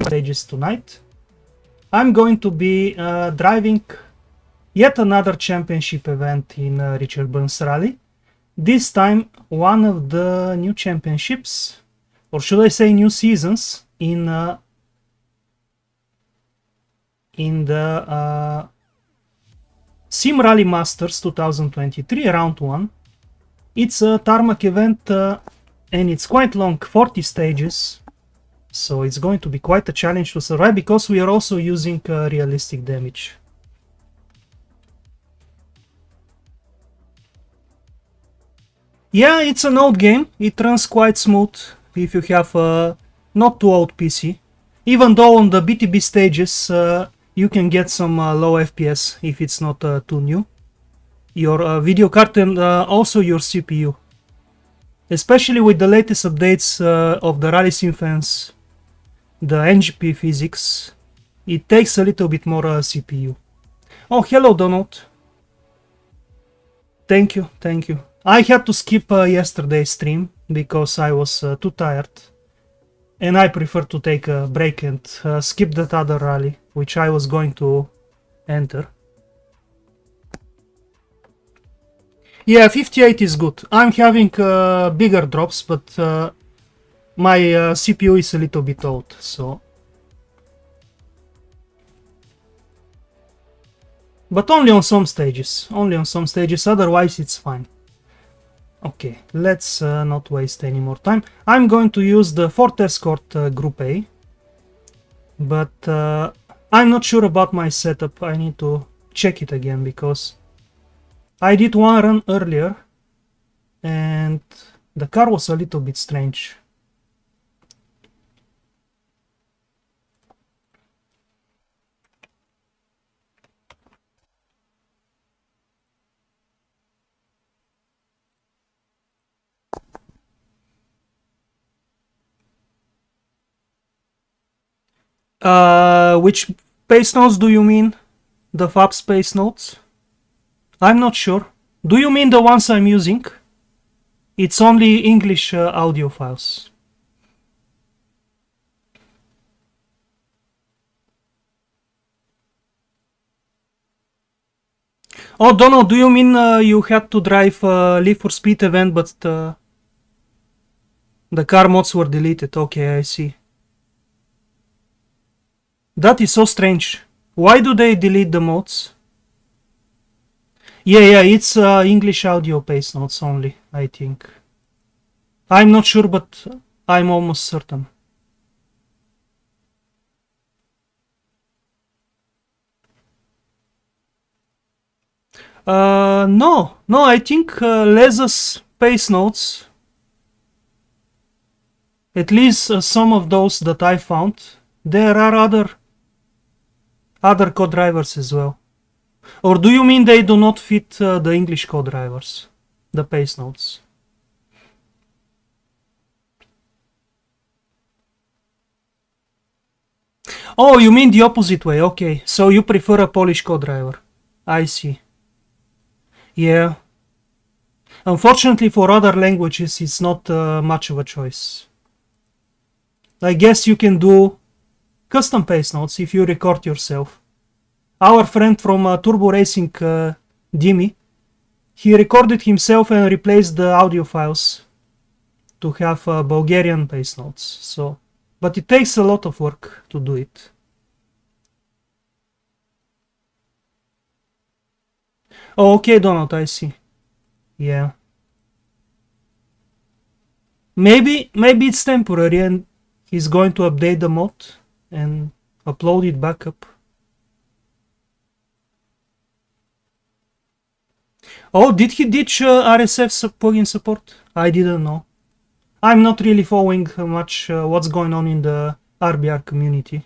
Stages tonight. I'm going to be driving yet another championship event in Richardson's Rally. This time one of the new championships, or should I say new seasons, in the Sim Rally Masters 2023 round 1. It's a tarmac event and it's quite long, 40 stages. So it's going to be quite a challenge to survive because we are also using realistic damage. Yeah, it's an old game. It runs quite smooth if you have a not too old PC. Even though on the BTB stages you can get some low FPS if it's not too new. Your video card and also your CPU. Especially with the latest updates of the Rally Sim Fans, the NGP physics, it takes a little bit more CPU. Oh, hello Donald. Thank you, thank you. I had to skip yesterday's stream because I was too tired. And I prefer to take a break and skip that other rally, which I was going to enter. Yeah, 58 is good. I'm having bigger drops, but my CPU is a little bit old, so... But only on some stages. Only on some stages, otherwise it's fine. Okay, let's not waste any more time. I'm going to use the Ford Escort Group A. But I'm not sure about my setup. I need to check it again, because I did one run earlier and the car was a little bit strange. Which pace notes do you mean? The FAB space notes? I'm not sure. Do you mean the ones I'm using? It's only English audio files. Oh, Donald, do you mean you had to drive Live for Speed event, but the car mods were deleted? Okay, I see. That is so strange. Why do they delete the modes? Yeah, it's English audio paste notes only, I think. I'm not sure, but I'm almost certain. No, I think Leza's paste notes, at least some of those that I found, there are other code drivers as well. Or do you mean they do not fit the English code drivers, the paste notes? Oh, you mean the opposite way, okay. So you prefer a Polish code driver. I see. Yeah. Unfortunately for other languages it's not much of a choice. I guess you can do custom paste notes if you record yourself. Our friend from Turbo Racing, Dimi, he recorded himself and replaced the audio files to have Bulgarian paste notes. So, but it takes a lot of work to do it. Oh, okay, Donald, I see. Yeah. Maybe it's temporary and he's going to update the mod and upload it back up. Oh, did he ditch RSF plugin support? I didn't know. I'm not really following much what's going on in the RBR community.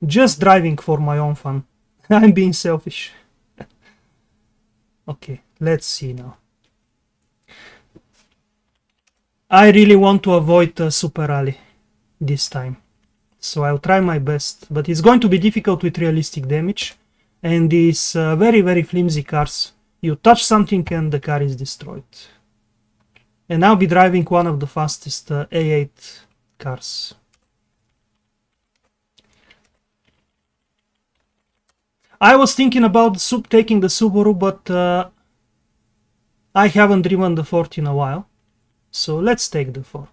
Just driving for my own fun. I'm being selfish. Okay, let's see now. I really want to avoid Super Rally this time. So I'll try my best, but it's going to be difficult with realistic damage. And these very, very flimsy cars. You touch something and the car is destroyed. And I'll be driving one of the fastest A8 cars. I was thinking about taking the Subaru, but I haven't driven the Ford in a while. So let's take the Ford.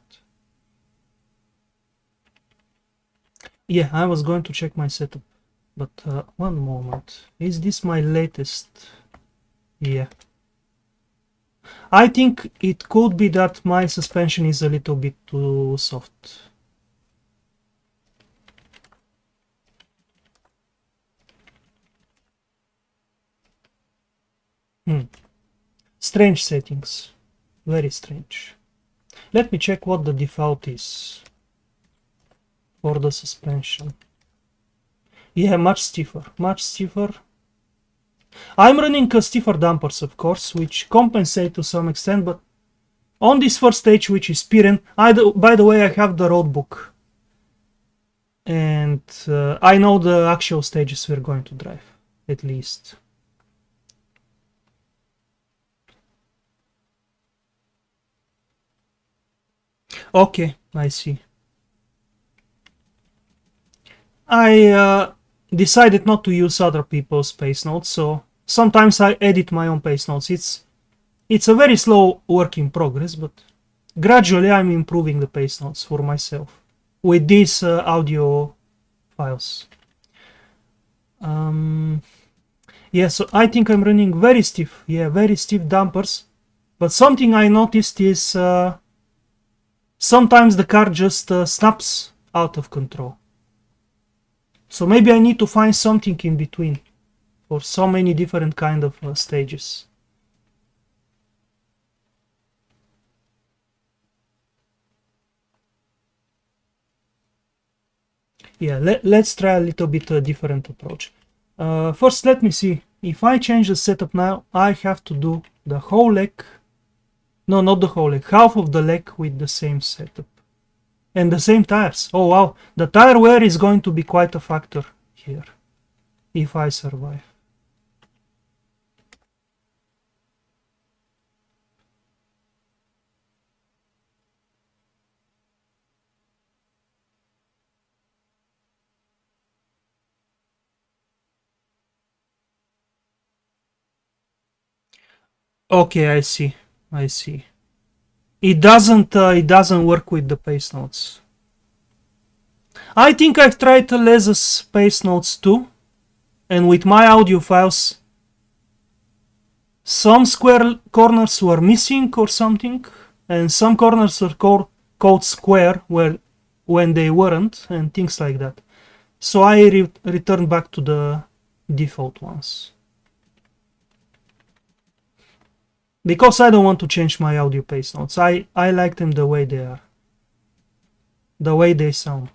Yeah, I was going to check my setup. But one moment. Is this my latest? Yeah. I think it could be that my suspension is a little bit too soft. Strange settings. Very strange. Let me check what the default is for the suspension. Yeah, much stiffer, much stiffer. I'm running stiffer dampers, of course, which compensate to some extent, but on this first stage, which is Piren, by the way, I have the road book. And I know the actual stages we're going to drive, at least. Okay, I see. I decided not to use other people's paste notes, so sometimes I edit my own paste notes. It's a very slow work in progress, but gradually I'm improving the paste notes for myself with these audio files. Yeah, so I think I'm running very stiff dampers, but something I noticed is sometimes the car just snaps out of control. So maybe I need to find something in between for so many different kind of stages. Yeah, let's try a little bit different approach. First, let me see. If I change the setup now, I have to do the whole leg. No, not the whole leg. Half of the leg with the same setup. And the same tires. Oh wow, the tire wear is going to be quite a factor here, if I survive. Okay, I see. It doesn't work with the paste notes. I think I've tried Leza's paste notes too, And with my audio files, some square corners were missing or something, and some corners were called square when they weren't, and things like that. So I returned back to the default ones. Because I don't want to change my audio paste notes. I like them the way they are. The way they sound.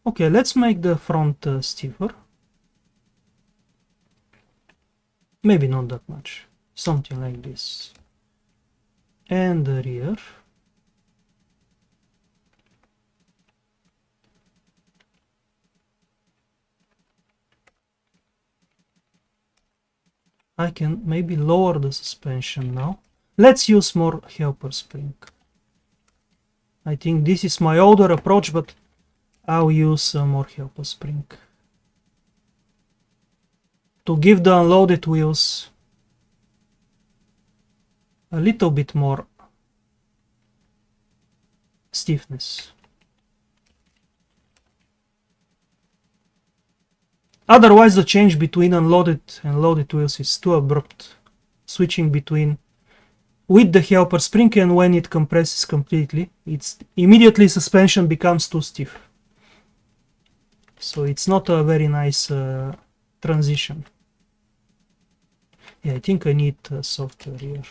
Okay, let's make the front stiffer. Maybe not that much. Something like this. And the rear. I can maybe lower the suspension now. Let's use more helper spring. I think this is my older approach, but I'll use more helper spring. To give the unloaded wheels a little bit more stiffness. Otherwise the change between unloaded and loaded wheels is too abrupt, switching between with the helper spring and when it compresses completely, it's immediately suspension becomes too stiff. So it's not a very nice transition. Yeah, I think I need a softer rear.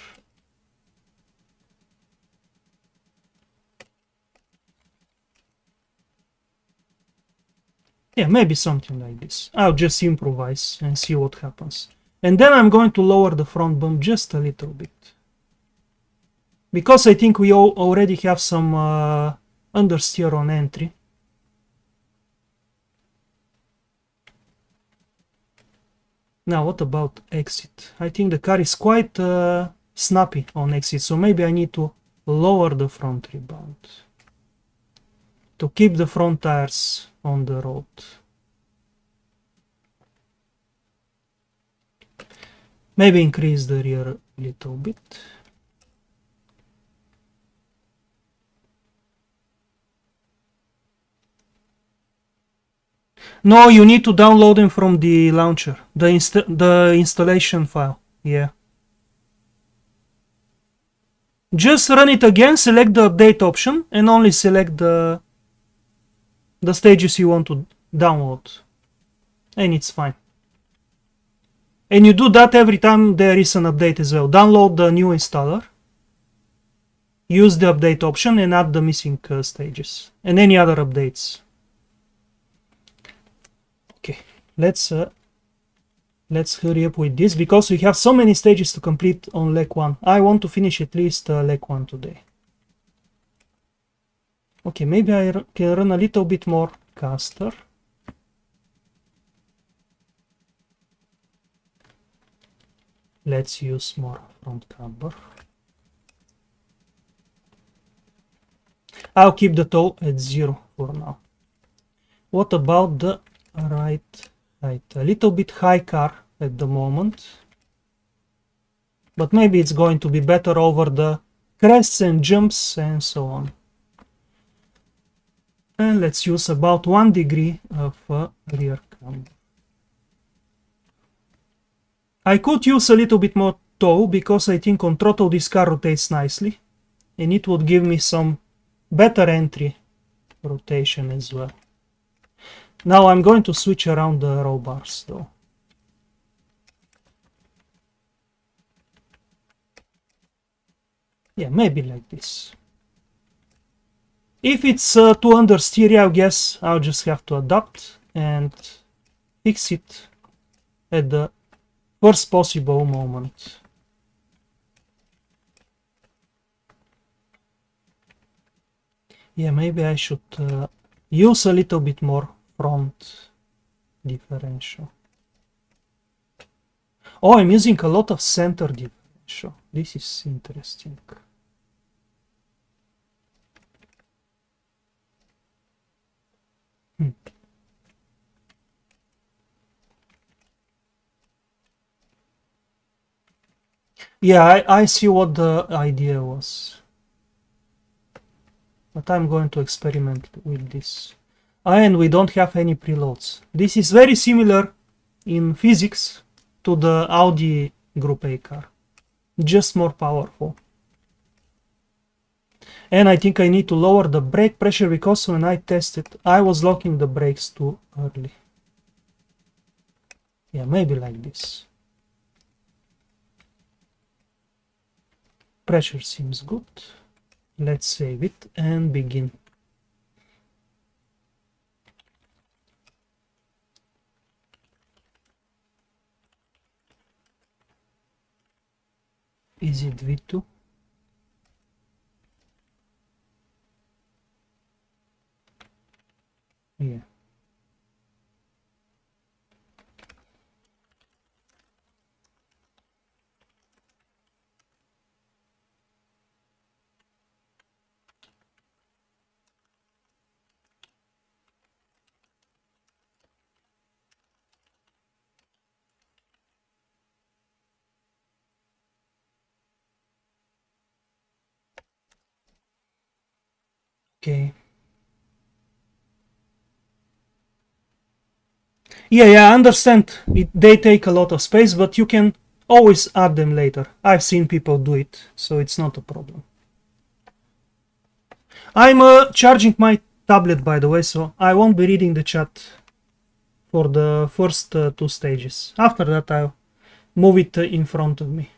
Yeah, maybe something like this. I'll just improvise and see what happens. And then I'm going to lower the front bump just a little bit. Because I think we already have some understeer on entry. Now what about exit? I think the car is quite snappy on exit, so maybe I need to lower the front rebound to keep the front tires on the road. Maybe increase the rear a little bit. No, you need to download them from the launcher, the installation file. Yeah. Just run it again, select the update option, and only select the stages you want to download. And it's fine. And you do that every time there is an update as well. Download the new installer, use the update option, and add the missing stages and any other updates. Okay, let's hurry up with this because we have so many stages to complete on leg 1. I want to finish at least leg 1 today. Okay, maybe I can run a little bit more caster. Let's use more front camber. I'll keep the toe at 0 for now. What about the right height? A little bit high car at the moment, but maybe it's going to be better over the crests and jumps and so on. And let's use about 1 degree of rear camber. I could use a little bit more toe because I think on throttle this car rotates nicely and it would give me some better entry rotation as well. Now I'm going to switch around the roll bars though. Yeah, maybe like this. If it's too understeer, I guess I'll just have to adapt and fix it at the first possible moment. Yeah, maybe I should use a little bit more front differential. Oh, I'm using a lot of center differential. This is interesting. Yeah, I see what the idea was. But I'm going to experiment with this. And we don't have any preloads. This is very similar in physics to the Audi Group A car, just more powerful. And I think I need to lower the brake pressure because when I tested, I was locking the brakes too early. Yeah, maybe like this. Pressure seems good. Let's save it and begin. Is it V2? Yeah. Okay. Yeah, I understand. They take a lot of space, but you can always add them later. I've seen people do it, so it's not a problem. I'm charging my tablet, by the way, so I won't be reading the chat for the first 2 stages. After that, I'll move it in front of me.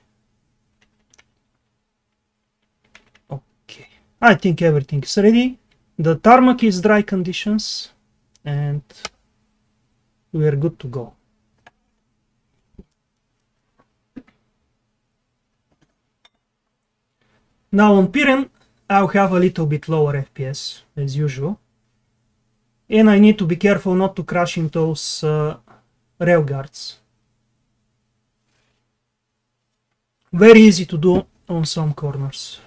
Okay, I think everything is ready. The tarmac is dry conditions, and we are good to go. Now on Piren, I'll have a little bit lower FPS as usual, and I need to be careful not to crash into those rail guards. Very easy to do on some corners.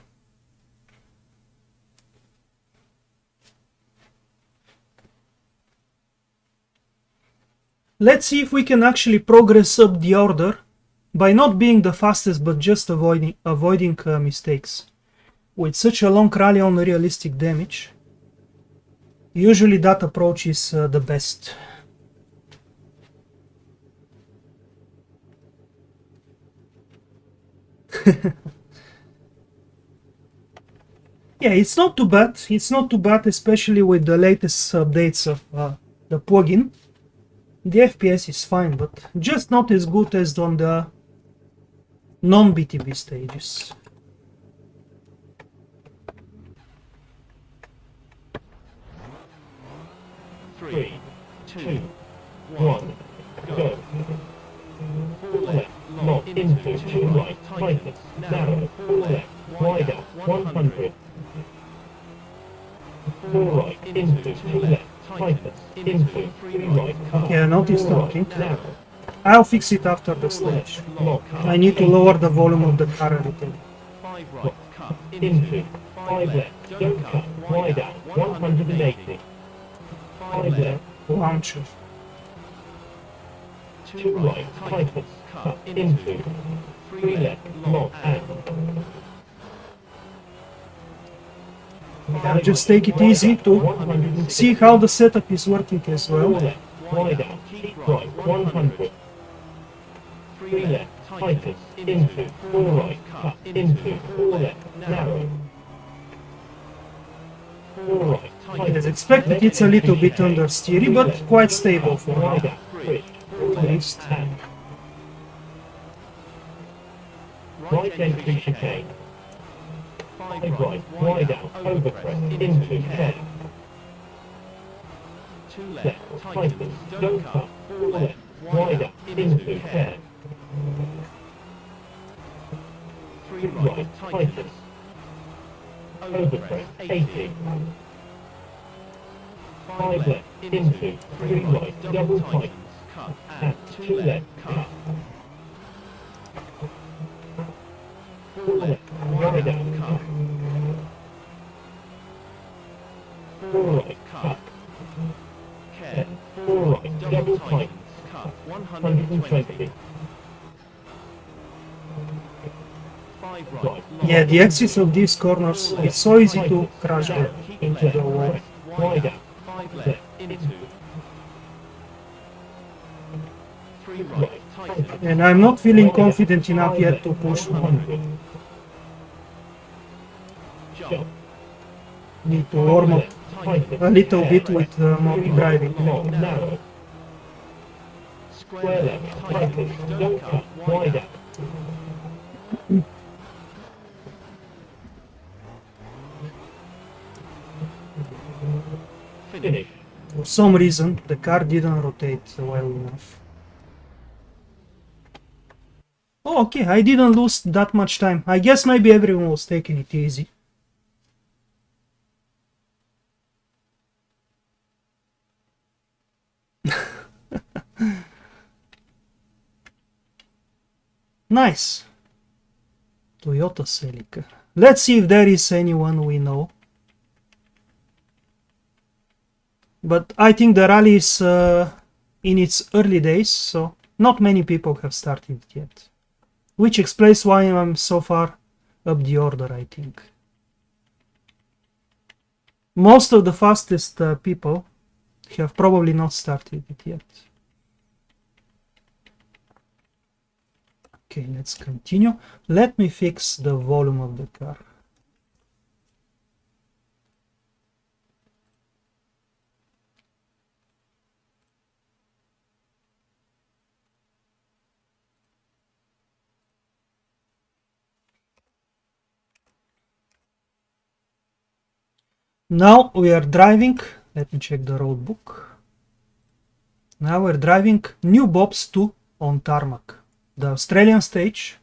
Let's see if we can actually progress up the order by not being the fastest but just avoiding mistakes. With such a long rally on realistic damage, usually that approach is the best. Yeah, it's not too bad. It's not too bad, especially with the latest updates of the plugin. The FPS is fine, but just not as good as on the non-BTB stages. Three, two, one, go. Full left, lock into two right, tightness, narrow, full left, wide out, 100. Full right, into two left, tightness, into three right, cut. Yeah, notice talking. I'll fix it after the stage. I need to lower the volume of the car a little. 5 right, cut, into 5 left, don't cut, wide out, 180. 5 left, Launcher. 2 right, tightness, cut, into 3 left, lock, and I'll just take it easy to see how the setup is working as well. wide out, keep right, 100. 3 left, tightness, into 4 right, cut, into 4 left, narrow. 4 right, tightness. As expected, it's a little bit understeery, but quite stable for now. Wide out, bridge, 4 left, and right entry chicane. 5 right, wide out, overcrest, into 10. 2 left, tightness, don't cut, 4 left, wide out, into 10. 3 right, tightness, overcrest, 80. 5 left, into 3 right, double tightens, cut, and 2 left, cut. 4 left, wide out, cut. 4 right, cut. 10, 4 right, double tightens, cut, 120. 5 right, Yeah, the exits of these corners, it's so easy to crash them into the wall. wide out, 5 left, into. 3 right, tightens. And I'm not feeling confident enough yet to push more. Jump. Need to warm up a little bit with more driving. Long, narrow. Square left, tightens. Don't cut, wide out. Finish. For some reason, the car didn't rotate well enough. Oh, okay, I didn't lose that much time. I guess maybe everyone was taking it easy. Nice. Toyota Celica. Let's see if there is anyone we know. But I think the rally is in its early days, so not many people have started it yet. Which explains why I'm so far up the order, I think. Most of the fastest people have probably not started it yet. Okay, let's continue. Let me fix the volume of the car. Now we are driving. Let me check the road book. Now we're driving New Bobs 2 on tarmac. The Australian stage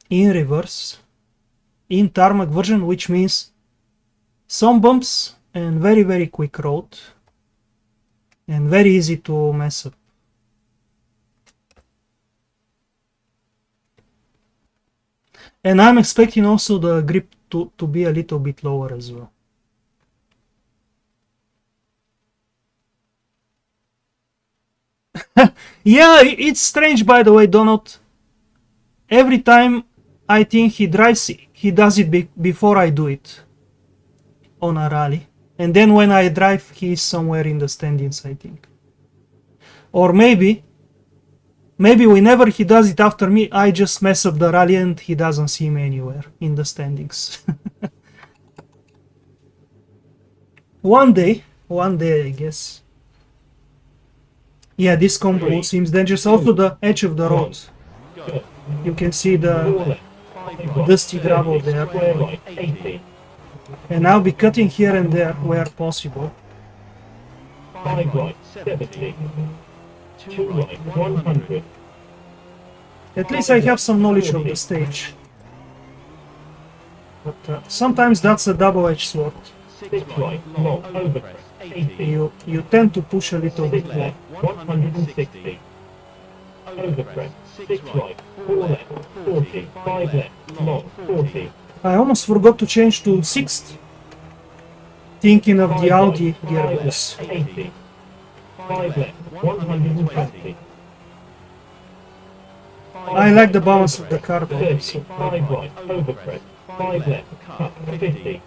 in reverse in tarmac version, which means some bumps and very quick road and very easy to mess up. And I'm expecting also the grip to be a little bit lower as well. Yeah, it's strange, by the way, Donald. Every time I think he drives, he does it before I do it on a rally. And then when I drive, he's somewhere in the standings, I think. Or maybe whenever he does it after me, I just mess up the rally and he doesn't see me anywhere in the standings. One day, I guess. Yeah, this combo seems dangerous. Also the edge of the road. You can see the dusty gravel there. And I'll be cutting here and there where possible. 5 right, 70. 2 right, 100. At least I have some knowledge of the stage. But sometimes that's a double-edged sword. 6 right, long, overcrest, 80. You tend to push a little bit more. 160. Overcrest, 6 right, 4 left, 40. 5 left, long, 40. I almost forgot to change to 6th. Thinking of the Audi gearbox. 80. 5 left, 120. I like the balance of the car though. 30. 5 right, overcrest, 5 left, cut, 50.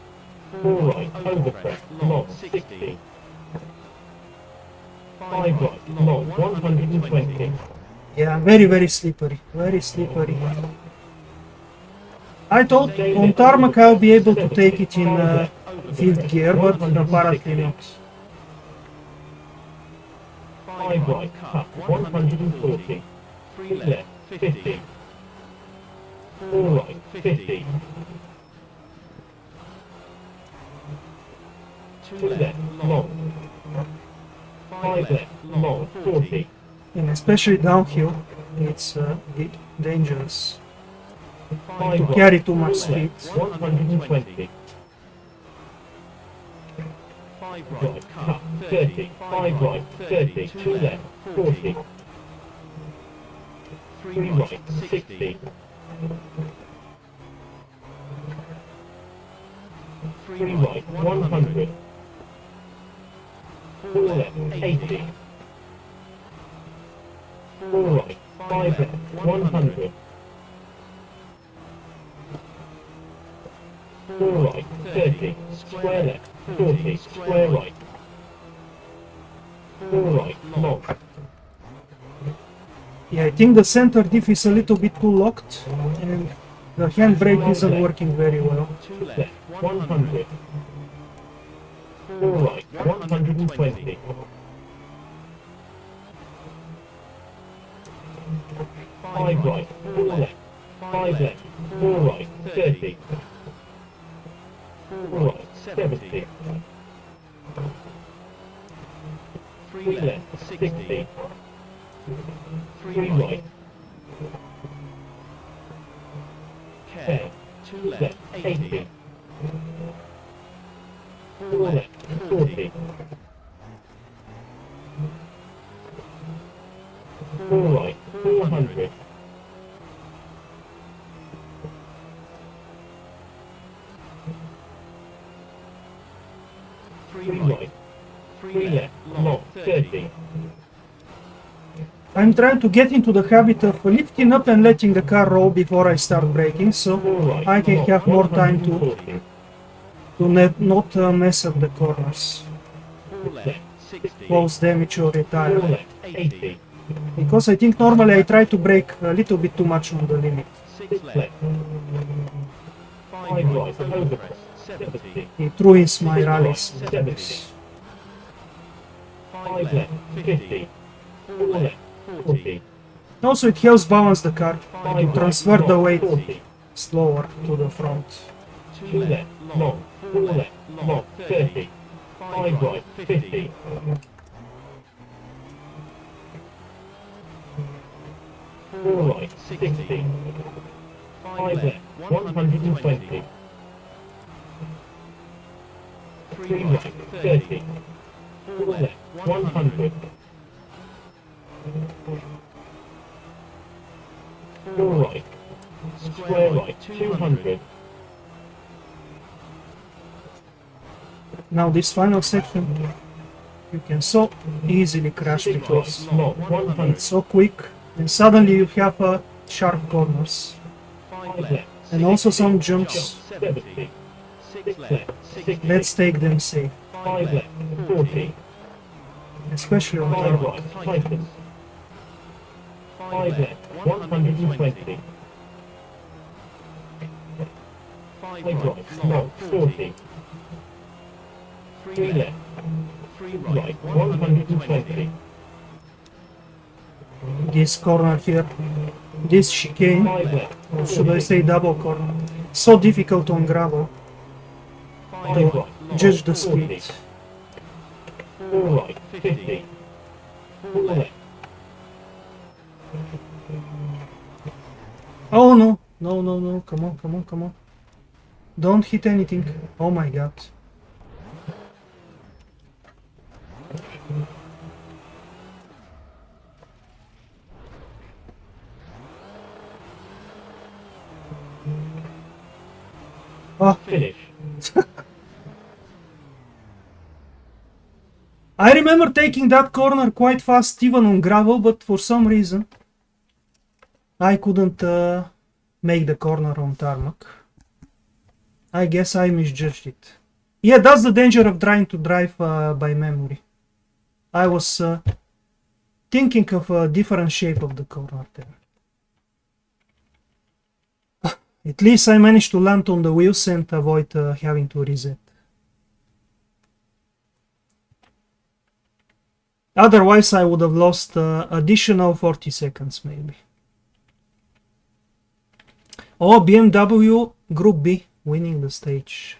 4 right, overcrest, long, 60. 5 right, long, 120. Yeah, very slippery. Very slippery. I thought on tarmac I'll be able to take it in 5th gear, but apparently not. 5 right, cut, 140. 3 left, 50. 4 right, 50. 2 left, long. 5 left, long, 40. And especially downhill, it's dangerous 5 to right, carry too much 4 speed. left, 120. 5 right, cut, 30. 5 right, 30. 2 left, 40. 3 right, 60. 3 right, 100. 4 left, 80. 4 right, 5 left, 100. 4 right, 30, square left, 40, square right. 4 right, long. Yeah, I think the center diff is a little bit too locked, and the handbrake isn't working very well. 2 left, 100. 4 right, 120. 5 right, 4 left, 5 left, 4 right, 30. 4 right, 70. 3 left, 60. 3 right. Care, 2 left, 80. 4 left, 40. 4 right, 400. 3 right, 3 left, long, 30. I'm trying to get into the habit of lifting up and letting the car roll before I start braking, so I can have more time to not mess up the corners, 4 left, 60. cause damage or 4 retire. left, 80. Because I think normally I try to brake a little bit too much on the limit. 6 left. 5 right, overcrest, 70. It ruins my rallies sometimes. 5 left, 50. 4 left, 40. Also, it helps balance the car, 5 to transfer the weight 40. slower to the front. 2 left, long, 4 left, long, 30. 5 right, 50. 4 right, 60. 5 left, 120. 3 right, 30. 4 left, 100. 4 right, square right, 200. Now this final section, you can so easily crash 6 because right, long, 100. it's so quick, and suddenly you have sharp corners. 5 left, And also some jumps. 70. 6 left, 60. Let's take them safe, 5 left, 40. especially on 5 tarmac. right, tightens. 5 left, 120. 5 right, long, 40. 3 left, 3 right, 120. This corner here, this chicane, 5 left, or should I say double corner, so difficult on gravel 5 to right, judge the 40. speed. 4 right, 50. 4 left. Oh no, no, no, no, come on, come on, come on. Don't hit anything. Oh my god. Oh, Finish. I remember taking that corner quite fast even on gravel, but for some reason I couldn't make the corner on tarmac. I guess I misjudged it. Yeah, that's the danger of trying to drive by memory. I was thinking of a different shape of the corner there. At least I managed to land on the wheels and avoid having to reset. Otherwise I would have lost additional 40 seconds maybe. Oh, BMW Group B winning the stage.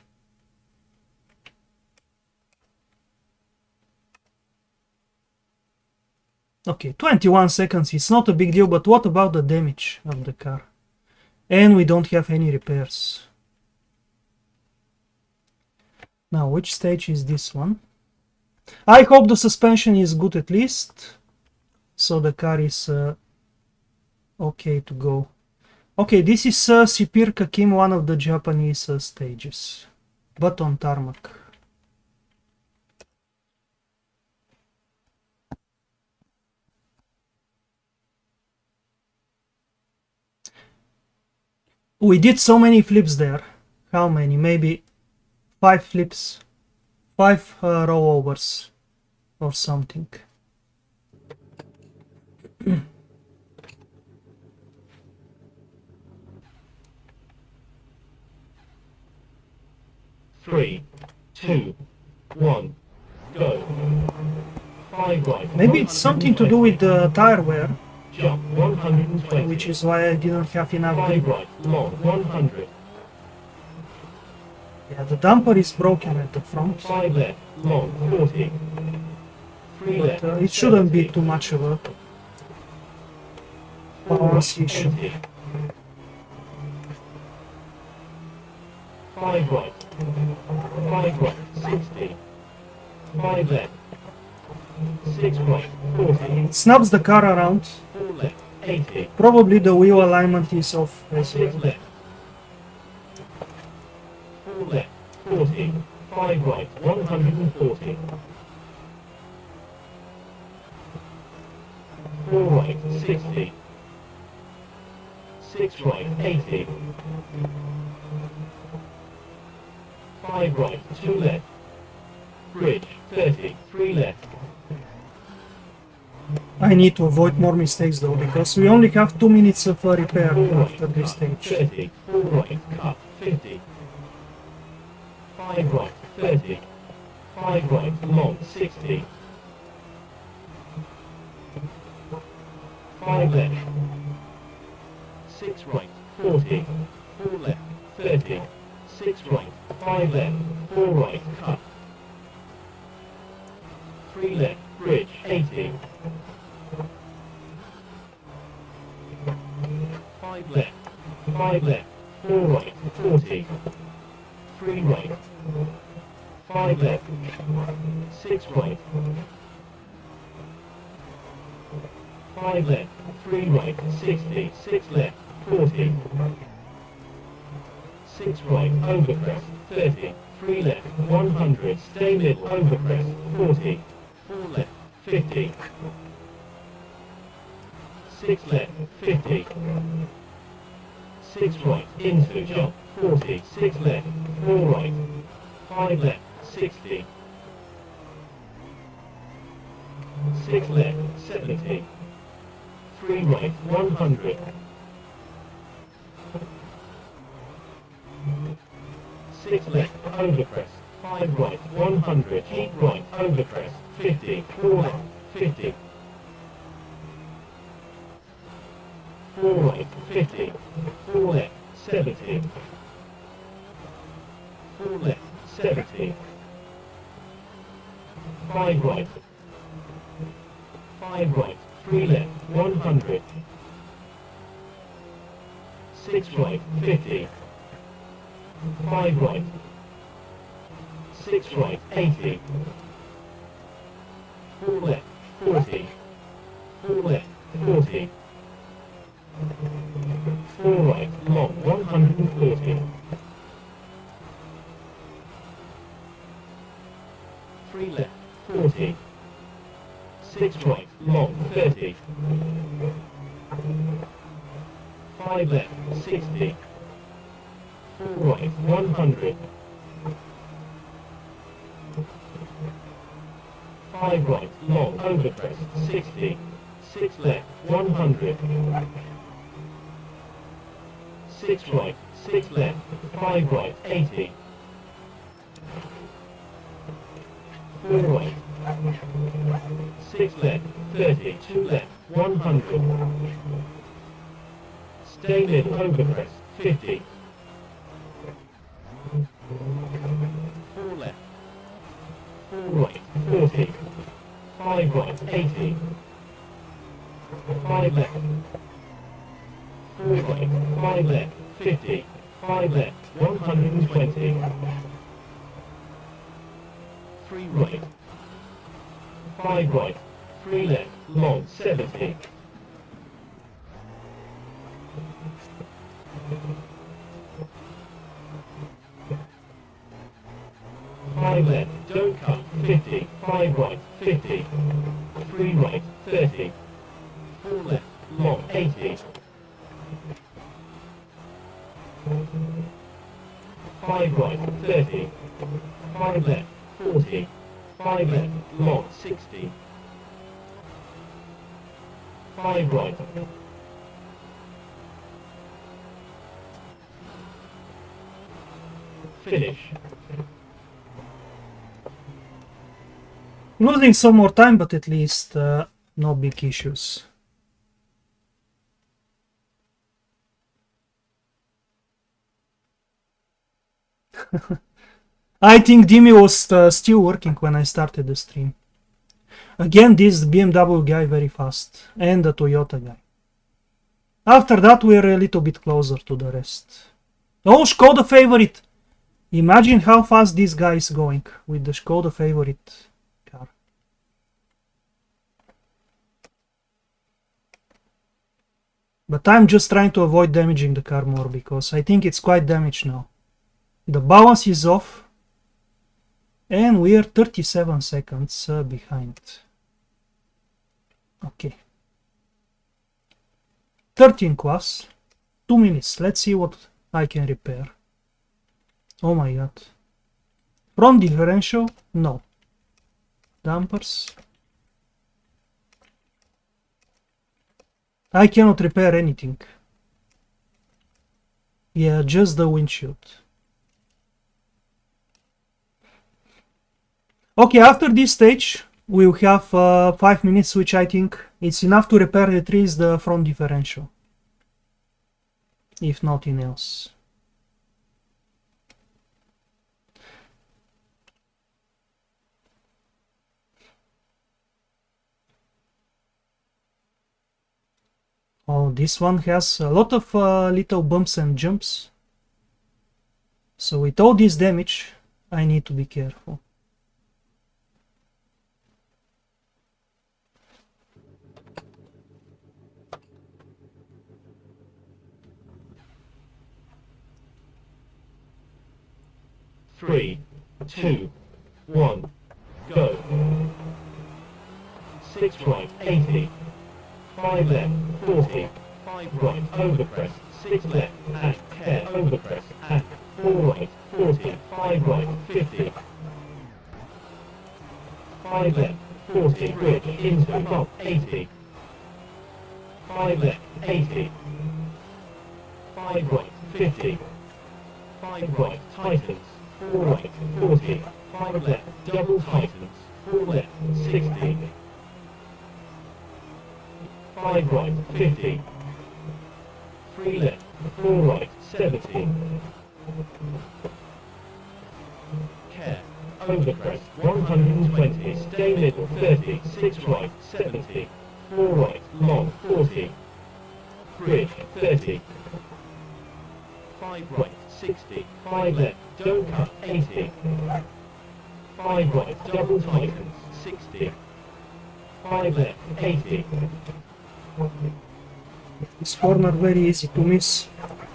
Okay, 21 seconds is not a big deal, but what about the damage of the car? And we don't have any repairs. Now, which stage is this one? I hope the suspension is good at least, so the car is okay to go. Okay, this is Sipirka Kim, one of the Japanese stages, but on tarmac. We did so many flips there. how many? Maybe 5 flips, 5 rollovers or something. Three, two, one, go. 5 right. Maybe it's something to do with the tire wear, Jump 120. which is why I didn't have enough 5 grip. right, long 100. Yeah, the damper is broken at the front, 5 left, long 40. 3 but left. it shouldn't be 70. too much of a 4 balance right, issue. 80. 5 right. 5 right, 60. 5 left. 6 right, 40. It snaps the car around. 4 left, 80. Probably the wheel alignment is off as 6 well. left. 4 left, 40. 5 right, 140. 4 right, 60. 6 right, 80. 5 right, 2 left. Bridge, 30. 3 left. I need to avoid more mistakes though, because we only have 2 minutes of repair 4 right, after this cut, stage. 30. 4 right, cut, 50. 5 right, 30. 5 right, long, 60. 5 left. 6 right, 40. 4 left, 30. 6 right, 5 left. 4 right, cut. 3 left, bridge, 80. 5 left. 5 left. 4 right, 40. 3 right. 5 left. 6 right. 5 left. 3 right, 60. 6 left, 40. 6 right, overcrest, 30. 3 left, 100. Stay middle, overcrest, 40. 4 left, 50. 6 left, 50. 6 right, into jump, 40. 6 left, 4 right. 5 left, 60. 6 left, 70. 3 right, 100. 6 left, overcrest. 5 right, 100. Keep right, overcrest. 50. 4 left, 50. 4 right, 50. 4 left, 70. 4 left, 70. 5 right. 5 right, 3 left, 100. 6 right, 50. 5 right. 6 right, 80. 4 left, 40. 4 left, 40. 4 right, long, 140. 3 left, 40. 6 right, long, 30. 5 left, 60. 4 right, 100. 5 right, long, overcrest, 60. 6 left, 100. 6 right, 6 left, 5 right, 80. 4 right. 6 left, 30, 2 left, 100. Stay mid, overcrest, 50. 4 left. 4 right, 40. 5 right, 80. 5 left. 4 right, 5 left, 50. 5 left, 120. 3 right. 5 right, 3 left, long, 70. 5 left, don't cut, 50. 5 right, 50. 3 right, 30. 4 left, long, 80. 5 right, 30. 5 left, 40. 5 left, long, 60. 5 right. Finish. Losing some more time, but at least no big issues. I think Dimi was still working when I started the stream. Again, this BMW guy very fast, and the Toyota guy. After that, we're a little bit closer to the rest. Oh, Skoda favorite! Imagine how fast this guy is going with the Skoda favorite car. But I'm just trying to avoid damaging the car more, because I think it's quite damaged now. The balance is off, and we're 37 seconds behind. Okay. 13 class, 2 minutes. Let's see what I can repair. Oh my god. Front differential? No. Dampers? I cannot repair anything. Yeah, just the windshield. Okay, after this stage, we'll have 5 minutes, which I think it's enough to repair at least the front differential. If nothing else. Oh, this one has a lot of little bumps and jumps. So with all this damage, I need to be careful. Three, 2, 1, go. 6 right, 80. 5 left, 40. 5 right, overpress. 6 left, and care, overpress. And 4 right, 40. 5 right, 50. 5 left, 40. Bridge into top, 80. 5 left, 80. 5 right, 50. 5 right, tightens. 4 right, 40. 5 left, double tightens. 4 left, 60. 5 right, 50. 3 left, 4 right, 70. Care, overpress, 120. Stay middle, 30. 6 right, 70. 4 right, long, 40. Bridge, 30. 5 right, 60. 5 left, don't cut, 80. 5 right, double tightens, 60. 5 left, 80. This corner very easy to miss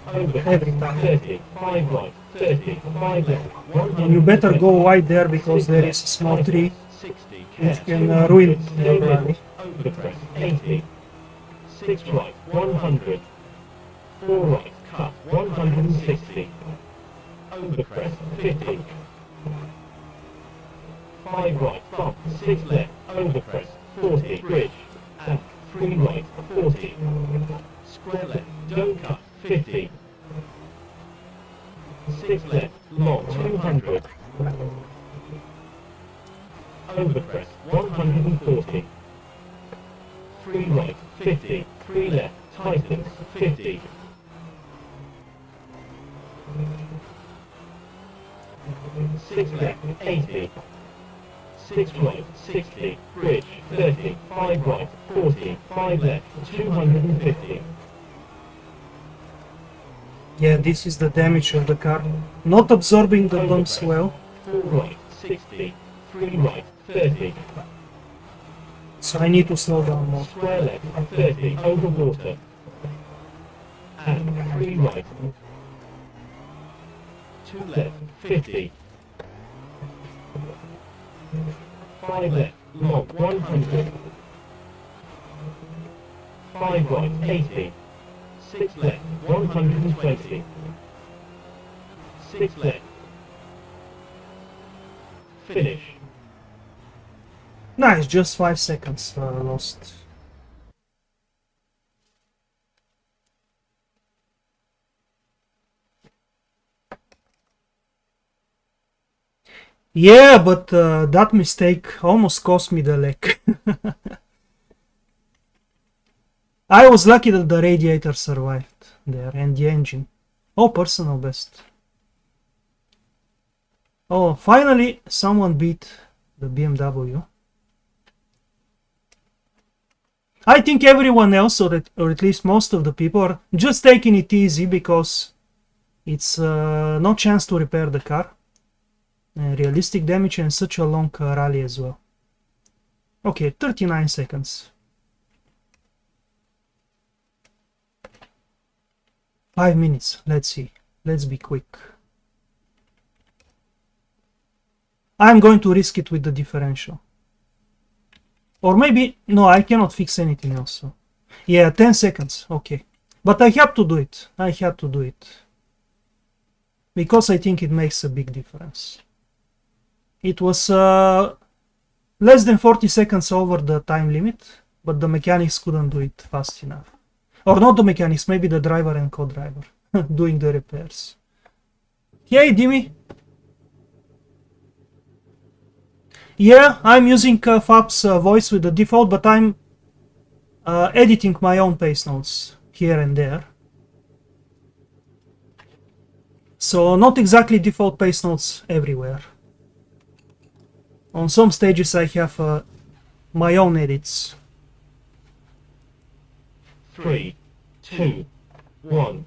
every time. 30. 5 right, 30. 5 left, 100. And you better go wide there, because there is a small tree 60. which can ruin your rally. Overpress, 80. 6 right, 100. 4 right, cut, 160. Overpress, 50. 5 right, bump, 6 left, overpress, 40. Bridge, and 3 right, 40. Square left, don't cut, 50. 6 left, long, 200. Overpress, 140. 3 right, 50. 3 left, tightens, 50. 6 left, 80. 6 right, 60. Bridge, 30. 5 right, 40. 5 left, 250. Yeah, this is the damage of the car. Not absorbing the bumps well. 4 right, 60. 3 right, 30. So I need to slow down more. Square left, 30. Over water. And 3 right. 2 left, 50. 5 left, long, 100. 5 right, 80. 6 left, 120. 6 left. Finish. Nice, just 5 seconds lost. Yeah, but that mistake almost cost me the leg. I was lucky that the radiator survived there and the engine. Oh, personal best. Oh, finally someone beat the BMW. I think everyone else, or at least most of the people, are just taking it easy because it's no chance to repair the car. Realistic damage and such a long rally as well. Okay, 39 seconds. 5 minutes, let's see. Let's be quick. I'm going to risk it with the differential. Or maybe, no, I cannot fix anything else. So. Yeah, 10 seconds, okay. But I have to do it. I had to do it. Because I think it makes a big difference. It was less than 40 seconds over the time limit, but the mechanics couldn't do it fast enough. Or not the mechanics, maybe the driver and co-driver doing the repairs. Hey, Dimi. Yeah, I'm using Fab's voice with the default, but I'm editing my own pace notes here and there. So not exactly default pace notes everywhere. On some stages I have my own edits. 3, 2, 1,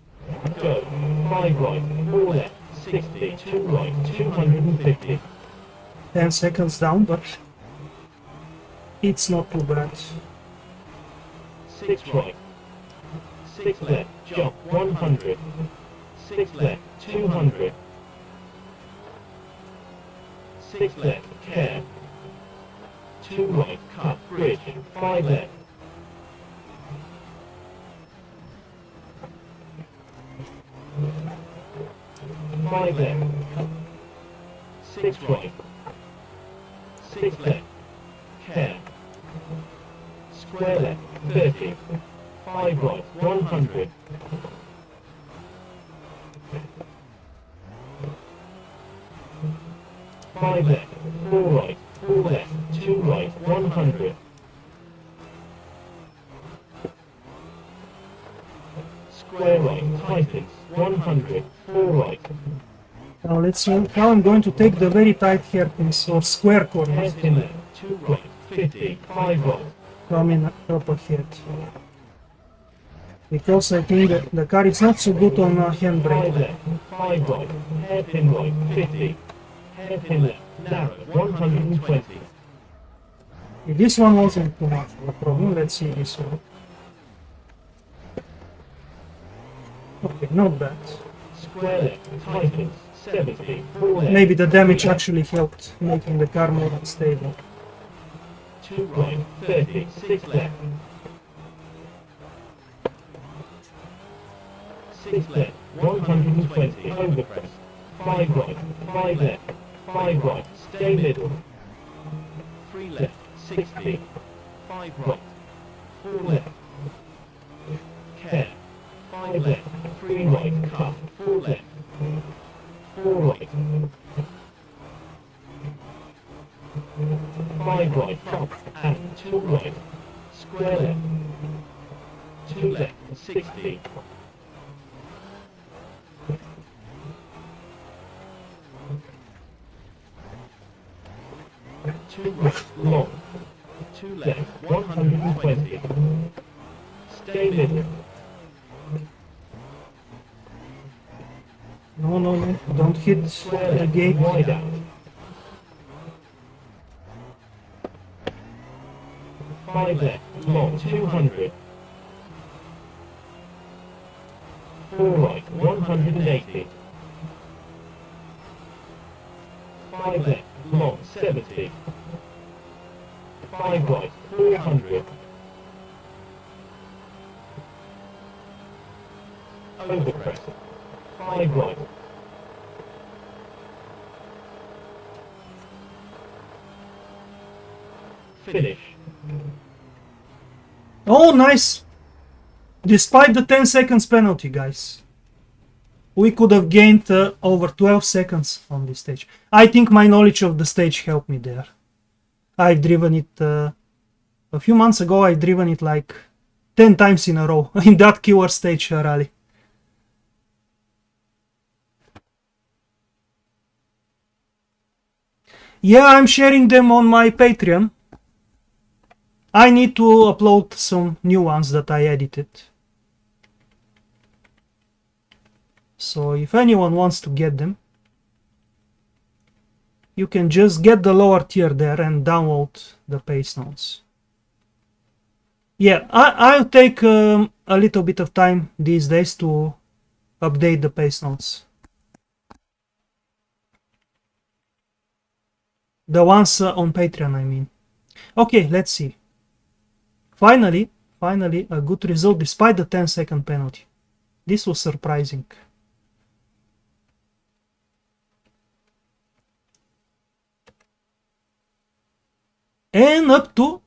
go. 5 right, 4 left, 60, 2 right, 250. 10 seconds down, but it's not too bad. 6 right, 6 left, jump, 100. 6 left, 200. 6 left, care. 2 right, cut, bridge, 5 left. 5 left. 6 right. 6 left. Care. Square left, 30. 5 right, 100. 5 left, 4 right, 4 left, 2 right, 100. Square right, tightens, 100, 4 right. Now let's see how I'm going to take the very tight hairpins or square corners. Hairpin left, 2 right, 50, 5 right. Come in up ahead. Because I think that the car is not so good on 5 handbrake. left, 5 right, hairpin right, 50. Hairpin left, narrow, 120. This one wasn't too much of a problem. Let's see this one. Okay, not bad. Square left, tightens, 70, 4 left. Maybe the damage actually helped making the car more unstable. 2 right, 30, 6 left. 6 left, 120, overcrest. 5 right, 5 left, 5 right, stay middle. 3 left, 60, 5 right, 4 left. Care, 5 left, 3 right, cut, 4 left, 4 right. 5 right, cut, and 2 right, square left. 2 left, 60. 2 right, long. 2 left, 120. Stay middle. No, no, no, don't hit the gate. Wide out. 5 left, long, 200. 4 right, 180. 5 left, long, 70. 5 right, 400. Overcrest. 5 right. Finish. Oh, nice! Despite the 10 seconds penalty, guys. We could have gained over 12 seconds on this stage. I think my knowledge of the stage helped me there. I've driven it a few months ago. I've driven it like 10 times in a row in that killer stage rally. Yeah, I'm sharing them on my Patreon. I need to upload some new ones that I edited. So if anyone wants to get them, you can just get the lower tier there and download the pace notes. Yeah, I'll take a little bit of time these days to update the pace notes. The ones on Patreon, I mean. Okay, let's see. Finally, a good result despite the 10-second penalty. This was surprising. And up to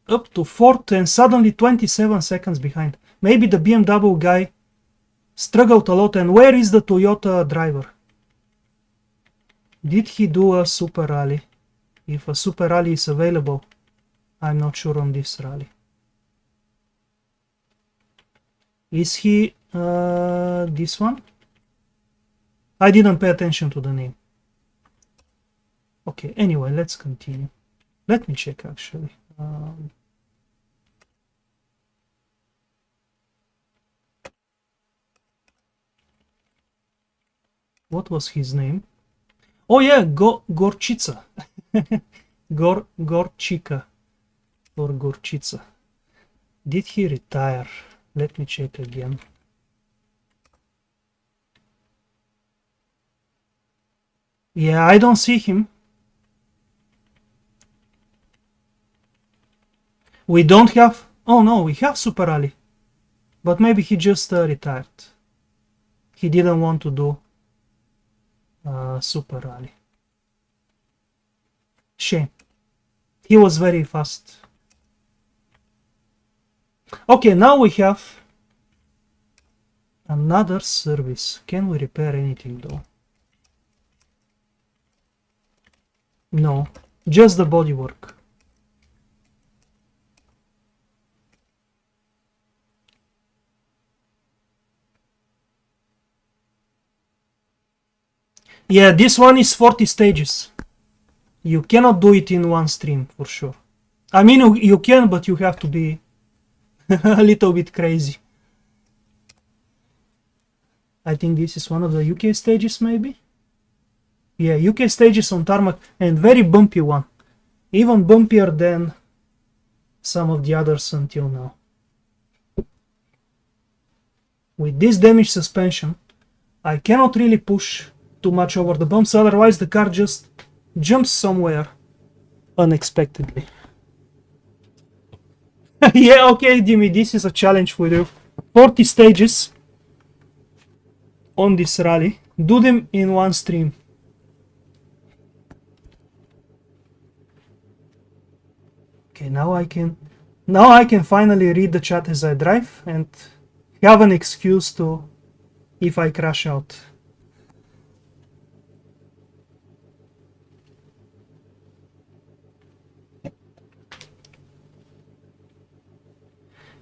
4th and suddenly 27 seconds behind. Maybe the BMW guy struggled a lot. And where is the Toyota driver? Did he do a super rally? If a super rally is available, I'm not sure on this rally. Is he this one? I didn't pay attention to the name. Okay, anyway, let's continue. Let me check actually. What was his name? Oh yeah, Gorchica. Gorchika or Gorchica. Did he retire? Let me check again. Yeah, I don't see him. We don't have... Oh no, we have Super Rally. But maybe he just retired. He didn't want to do Super Rally. Shame. He was very fast. Okay, now we have another service. Can we repair anything though? No, just the bodywork. Yeah, this one is 40 stages. You cannot do it in one stream, for sure. I mean, you can, but you have to be a little bit crazy. I think this is one of the UK stages, maybe? Yeah, UK stages on tarmac, and very bumpy one. Even bumpier than some of the others until now. With this damaged suspension, I cannot really push too much over the bumps, otherwise the car just jumps somewhere unexpectedly. Yeah, okay, Dimi, this is a challenge for you. 40 stages on this rally. Do them in one stream. Okay, now I can finally read the chat as I drive and have an excuse to if I crash out.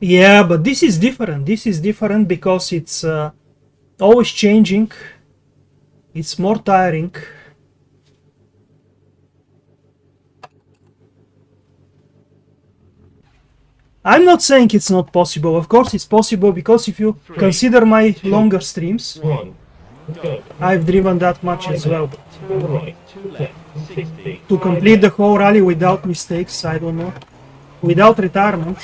Yeah, but this is different. This is different because it's always changing. It's more tiring. I'm not saying it's not possible. Of course it's possible, because if you consider my longer streams, I've driven that much as well. But to complete the whole rally without mistakes, I don't know. Without retirement.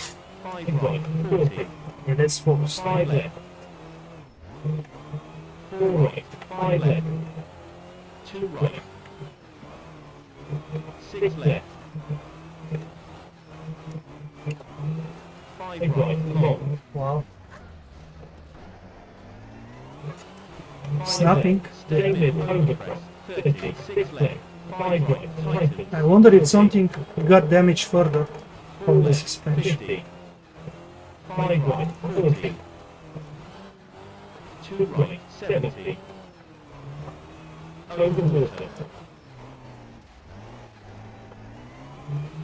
Yeah, let's focus. 5 left. 4 right. 5 left. 2 right. 6 left. 5 right. Long. Wow. Snapping. Stay mid overcrest. 30. 6 left. 5 right, tightens. I wonder if something got damaged further from the suspension. 50. 5 right, 40. 2 right, 70. Over water.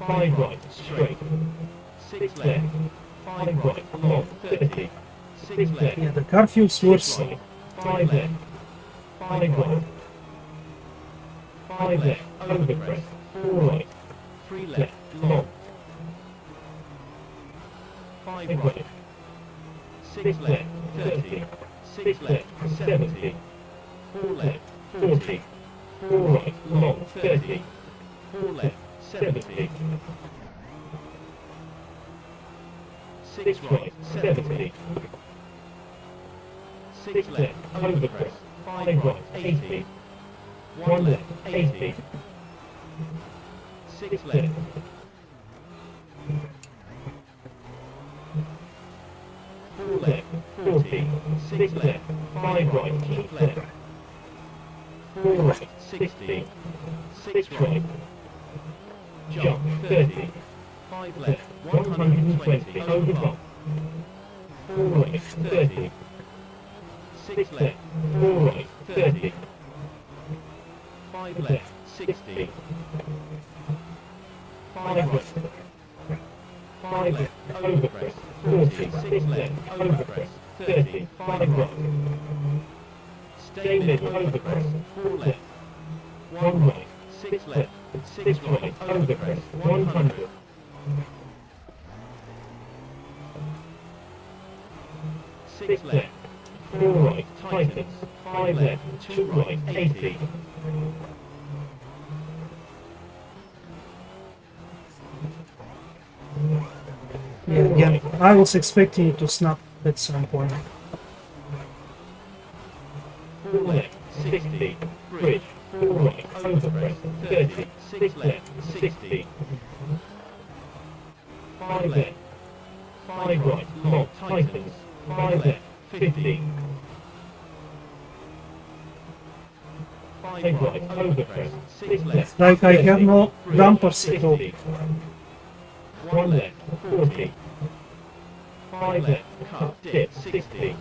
5 right, straight. 6 left. 5 right, long, 30. 6 left. Yeah, the car feels 6 worse. right. 5 left. 5 right. 5 left. Over crest. 4 right. 3 left. Long. 5 right. 6 left. 30. 6 left. 70. 4 left. 40. 4 right. Long. 30. 4 left. 70. 6 right. 70. 6 left. Over crest. 5 right. 80. 1 left. 80. 6 left. 4 left. 40. 6 left. 5 right. Keep left. 4 right. 60. 6 right. Jump. 30. 5 left. 120. Over bump. 4 right. 30. 6 left. 4 right. 30. 5 left. 60. 5 right. 5 left. Over crest. 40. 6 left. Over crest. 30. 5 right. Stay middle. Over crest. 4 left. 1 right. 6 left. 6 right. Over crest. 100. 6 left. 4 right. Tightens. 5 left. 2 right. 80. Yeah, again, I was expecting it to snap at some point. 4 left. 60. Bridge. 4 right. Over crest. 30. 6 left. 60. 5 left. 5 right. Long. Tightens. 5 left. 50. 5 right. Over crest. 6 left. Like I have 30. no Bridge. dampers at all. 60. 1 left. 40. 5 left. Cut. Dip. 60.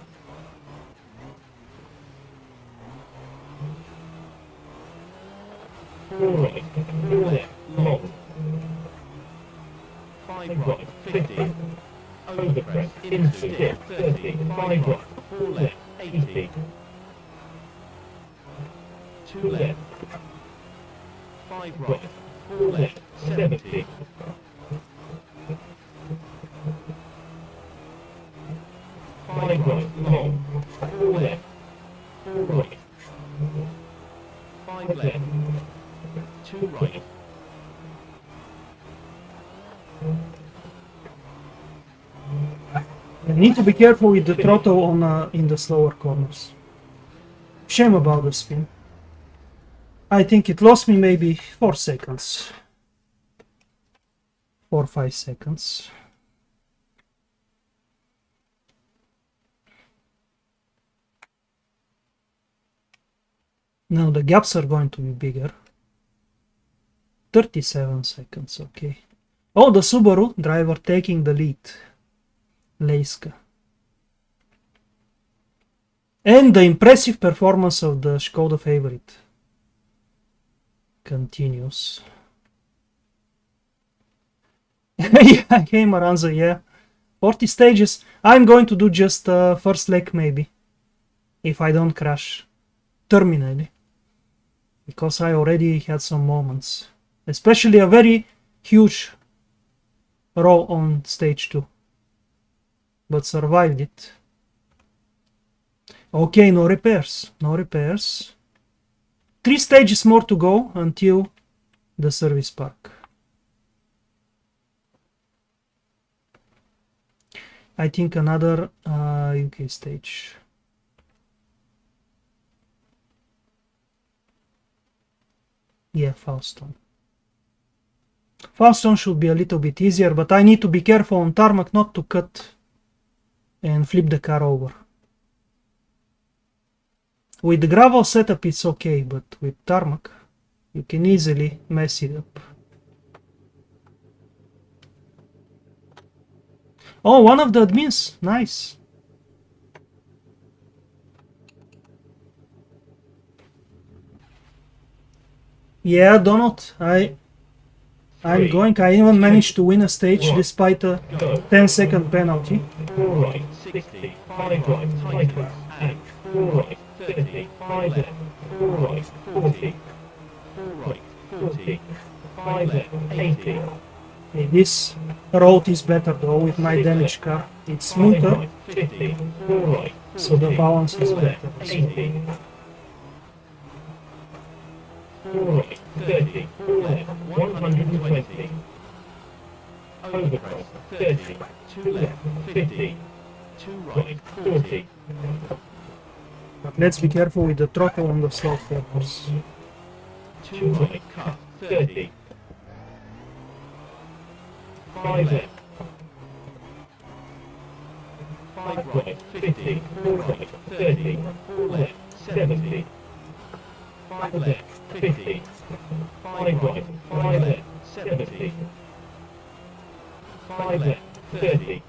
4 right. 4 left. Long. 5 right. 50. Over crest. Into dip. 30. 5 right. 4 left. 80. 2 left. 5 right. 4 left. 70. 5 right. Long. 4 left. 4 right. 5 left. 2 right. You need to be careful with the throttle on in the slower corners. Shame about the spin. I think it lost me maybe 4 seconds. 4 or 5 seconds. Now the gaps are going to be bigger. 37 seconds, okay. Oh, the Subaru driver taking the lead. Leiska. And the impressive performance of the Skoda favorite continues. Yeah, hey Maranza, yeah. 40 stages. I'm going to do just first leg maybe. If I don't crash terminally. Because I already had some moments. Especially a very huge roll on stage 2. But survived it. Okay, no repairs. No repairs. 3 stages more to go until the service park. I think another UK stage. Yeah, Falstone. Falstone should be a little bit easier, but I need to be careful on tarmac not to cut and flip the car over. With the gravel setup it's okay, but with tarmac You can easily mess it up. Oh, one of the admins. Nice. Yeah, Donut. I'm going. I even managed to win a stage despite a 10-second penalty. 4 right, 60, 5 right, tightens, and 4 right, 30, 5 left, 4 right, 40, 4 right, 40, 5 left, 80. Okay, this road is better though with my damaged car. It's smoother, 50, 4 right, so the balance is 4 left, better. 80. 4 right, 30, 4 left, 120. Overcross, 30, 2 left, 50, 2 right, 40. But let's be careful with the throttle on the slow corners. 2 right, cut, 30. 5 left. 5 right, 50, 4 right, 30, 4 left, 70. 5 left, 50. 5 right, 5 left, 70. 5 left, 30.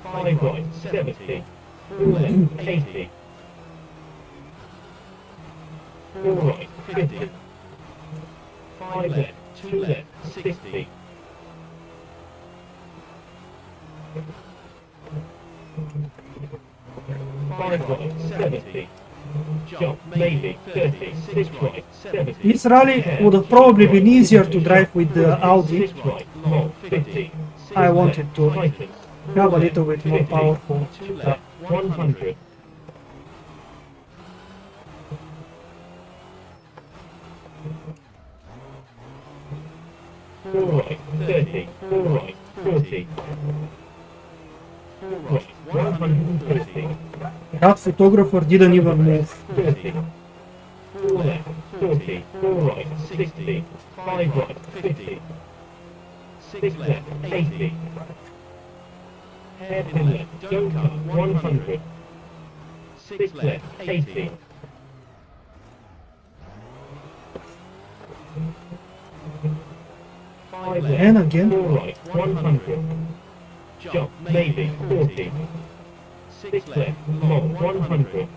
5 right, 70. 4 left, 80. 4 right, 50. 5 left, 2 left, 60. 5 right, 70. Jump, maybe, 30. 6 right, 70. This rally would have probably been easier to drive with the Audi. 6 right, long, 50. I wanted to Tightens, have a little bit more 50. powerful. 2 left, 100. 4 right, 30, 4 right, 40. 4 right, 140. That photographer didn't even move. 40. 4 left, 40. 4 right, 60. 5 right, 50. 6 left, 80. Hairpin left, don't cut, 100. 6 left, 80. 5 left, And again. 4 right, 100. Jump, maybe, 40. 6 left, long, 100.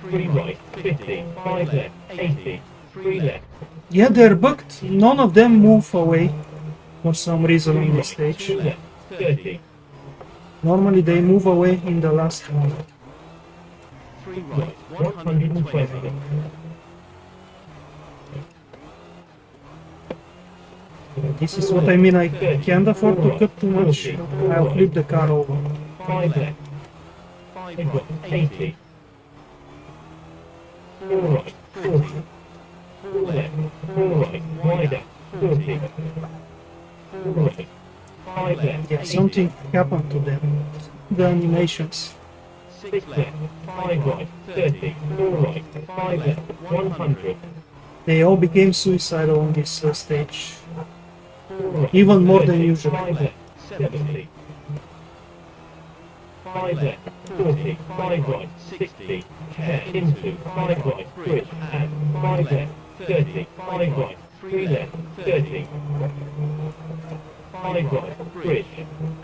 3 right, 50. 5 left, 80. 3 left, Yeah, they're bugged. None of them move away for some reason 3 on the right, stage. 2 left, 30. Normally they move away in the last one. 3 right, 120. This is what I mean, I can't afford to cut too much. I'll flip the car over. 5 left, 5 right, 80. 4 right, 40. 4 left, 4 right, wider, 40. 4 right, 5 left, Yeah, 80. something happened to them. The animations. 6 left, 5 right, 30. 4 right, 5 left, 100. They all became suicidal on this stage. 4 right, Even more than 30. usual. 5 left, 70. 5 left, 40. 5 right, 60. Care into 5 right, bridge, and 5 left, 30. 5 right, 3 left, 30. 5 right, bridge,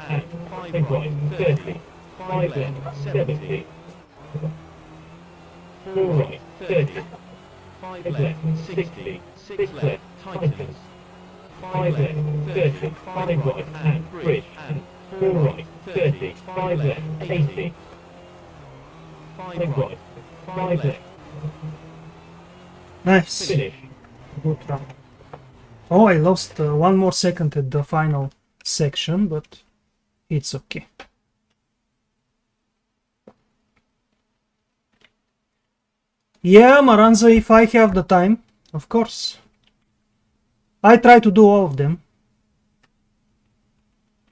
and 5 right, 30. 5 left, 70. 4 right, 30. 5 left, 60. 6 left, tightens. 5 left, 30. 5 right, and bridge, and 4 right, 30. 5 left, 80. 5 right, 5 left, Nice. finish. Good run. Oh, I lost 1 more second at the final section, but it's okay. Yeah, Maranza, if I have the time, of course. I try to do all of them.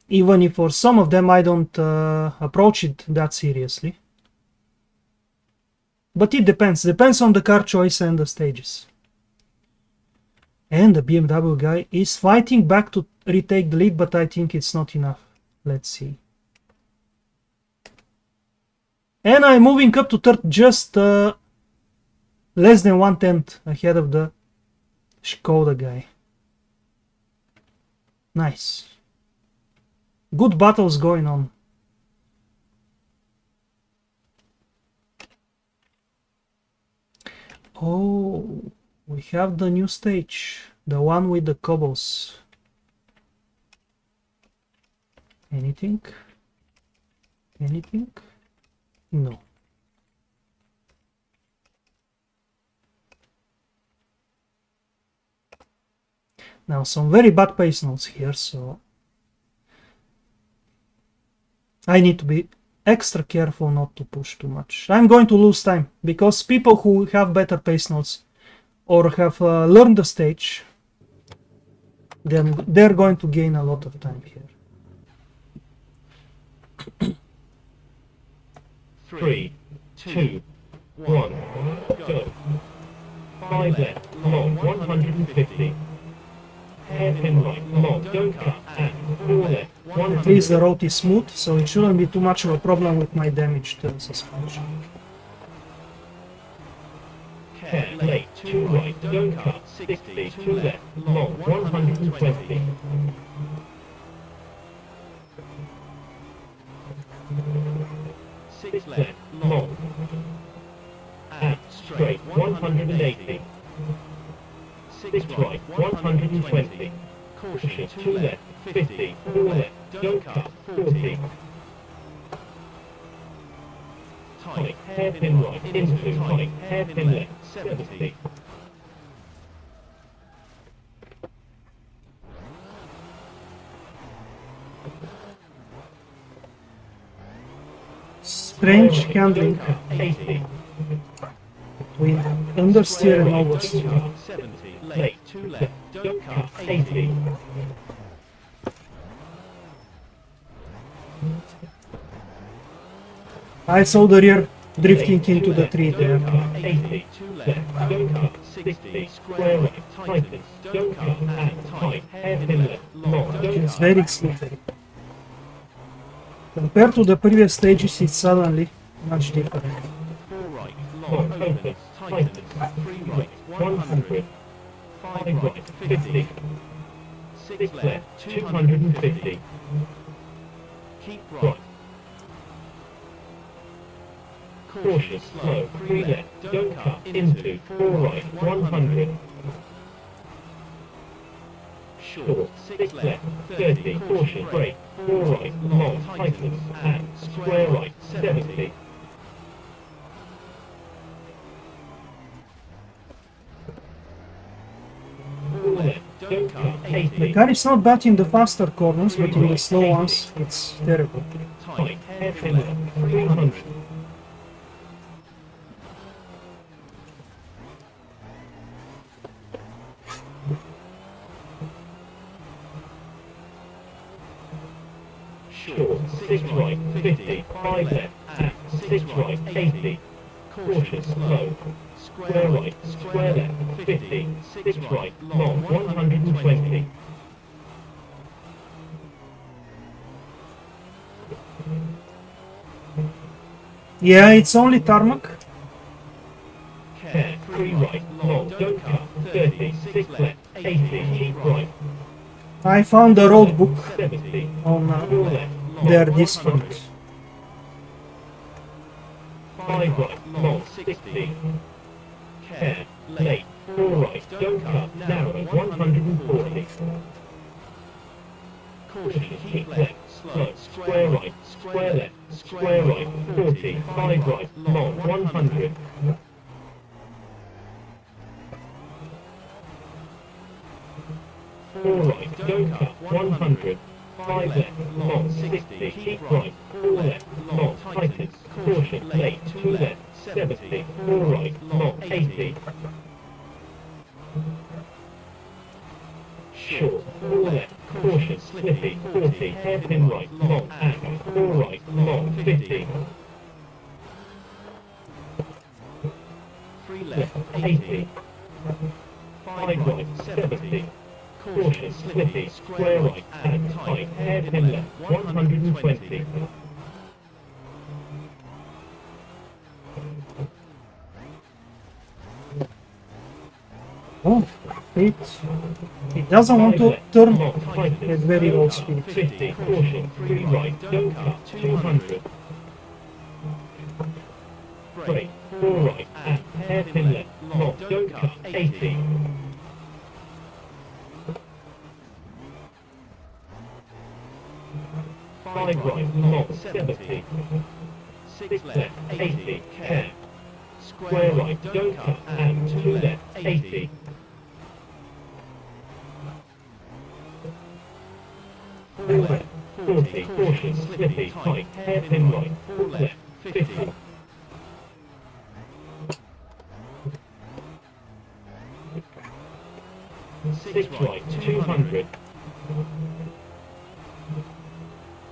Even if for some of them I don't approach it that seriously. But it depends on the car choice and the stages. And the BMW guy is fighting back to retake the lead, but I think it's not enough. Let's see. And I'm moving up to third, just less than 1/10 ahead of the Skoda guy. Nice. Good battles going on. Oh, we have the new stage. The one with the cobbles. Anything? Anything? No. Now some very bad pace notes here, so I need to be extra careful not to push too much. I'm going to lose time, because people who have better pace notes or have learned the stage, then they're going to gain a lot of time here. 3, 2, 1, go. 5 left, long, 150. Hairpin right, long, don't cut, and 4 left, 100. At least the road is smooth, so it shouldn't be too much of a problem with my damage to the suspension. Care, late, 2 right, don't cut, 60, 2 left, long, 120. Six left, long, and straight, 180. 6 right, 120. Caution, 2 left, 50, 4 left, don't cut, 40. Tight, hairpin right, into, tight, hairpin left, 70. Strange handling 80. with understeer and oversteer. 70, late, 2 left, don't cut, 80. I saw the rear drifting into the tree there. 80, 2 left, don't cut, 60, square right, tightens, don't cut, and tight, hairpin left, long, don't It's cut. very slippery. Compared to the previous stages, it's suddenly much different. 4 right, long, opens, tightens, 3 right, 100. 5 right, 50. 6 left, 250. Keep right. Cautious, slow, 3 left, don't cut, into, 4 right, 100. Short, 6 left, 30, caution, brake, 4 right, long, tightens, and square right, 70. Don't cut, The 80. car is not bad in the faster corners, but in the slow ones, it's terrible. Tight, hairpin left, 300. Short, 6 right, 50, 5 left, and 6 right, 80. Cautious, slow. Square right, square left, 50, 6 right, long, 120. Yeah, it's only tarmac. Care, 3 right, long, don't cut, 30, 6 left, 80, keep right, I found the road book 70, on 4 left, long, their 100. Discord. 5 right, long, 60. Care, late, 4 right, don't cut, narrow, 140. Caution, keep left, slow, square right, square left, square right, 40, 5 right, long, 100. Four right, don't cut, 100. 5 left, long, 60, keep right, 4 left, long, tightens, caution, late, 2 left, 70, 4 right, long, 80. Short, 4 left, caution, slippy, 40, hairpin right, long, and 4 right, long, 50. 3 left, 80. 5 right, 70. Caution, slippy, square right, and tight, hairpin left, 120. Oh, It doesn't want to turn at very low speed. 50, caution, 3 right, don't cut, 200. Brake, 4 right, and hairpin left, long, don't cut, 80. 5 right, long, 70. 6 left, 80, care. Square right, don't cut, and 2 left, 80. 4 left, 40, caution, slippy, tight, hairpin right, 4 left, 50. 6 right, 200.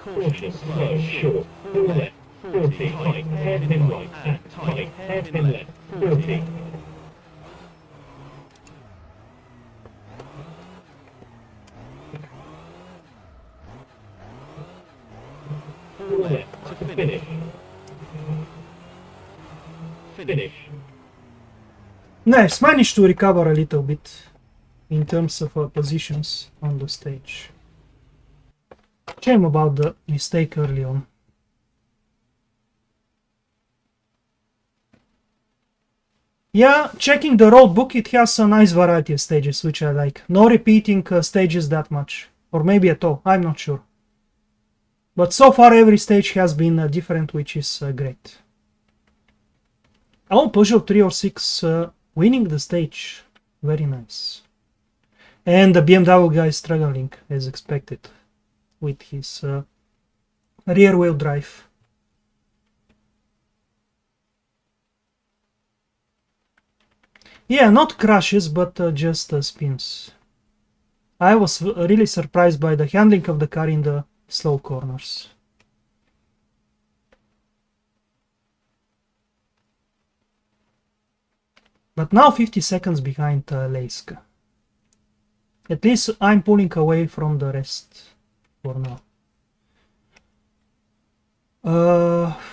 Caution, slow, short, 4 left, 40, tight, hairpin right, and tight, hairpin left, 40. 4 left to finish. Finish. Nice, managed to recover a little bit in terms of positions on the stage. Shame about the mistake early on. Yeah, checking the road book, it has a nice variety of stages, which I like. No repeating stages that much, or maybe at all, I'm not sure. But so far every stage has been different, which is great. Oh, Peugeot 306 winning the stage, very nice. And the BMW guy is struggling, as expected, with his rear-wheel drive. Yeah, not crashes, but just spins. I was really surprised by the handling of the car in the slow corners. But now 50 seconds behind Leiska. At least I'm pulling away from the rest for now.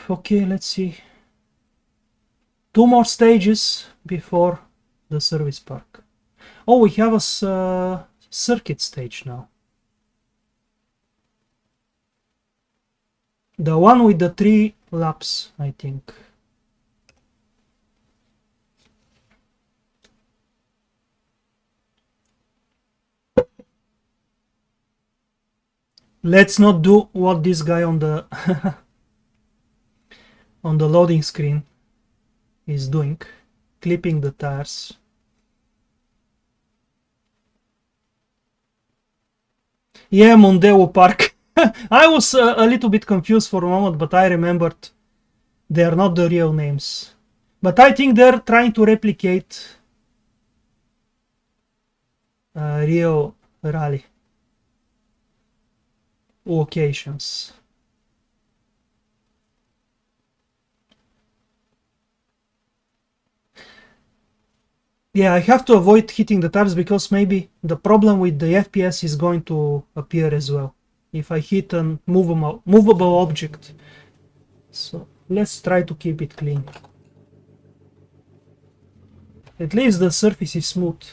Okay, let's see. 2 more stages before the service park. Oh, we have a circuit stage now. The one with the 3 laps, I think. Let's not do what this guy on the on the loading screen is doing, clipping the tires. Yeah, Mondeo Park. I was a little bit confused for a moment, but I remembered they are not the real names. But I think they're trying to replicate Rio Rally locations. Yeah, I have to avoid hitting the tires because maybe the problem with the FPS is going to appear as well if I hit a movable object. So let's try to keep it clean. At least the surface is smooth,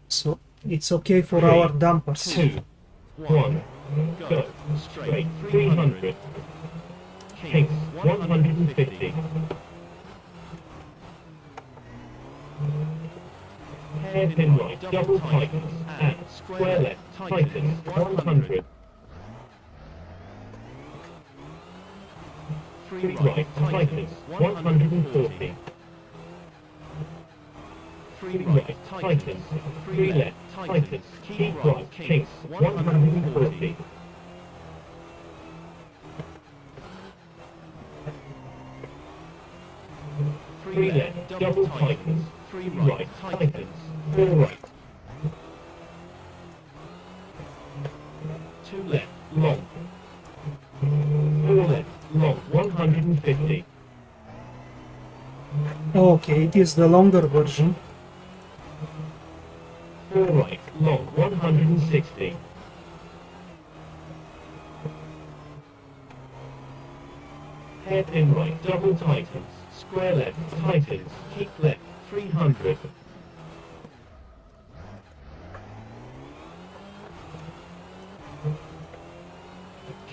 so it's okay for 3, our dampers. 2, 1, go, straight, 300. Kinks, 150. Hairpin right, double tightens, and square left, tightens, 100. 3 right, tightens, 140. 3 right, tightens, 3 left, tightens, keep right, kinks, 140. 3 left, double tightens, 3 right, tightens, 4 right. 2 left, long. 4 left, long, 150. Okay, it is the longer version. 4 right, long, 160. Hairpin right, double tightens, square left, tightens, keep left, 300.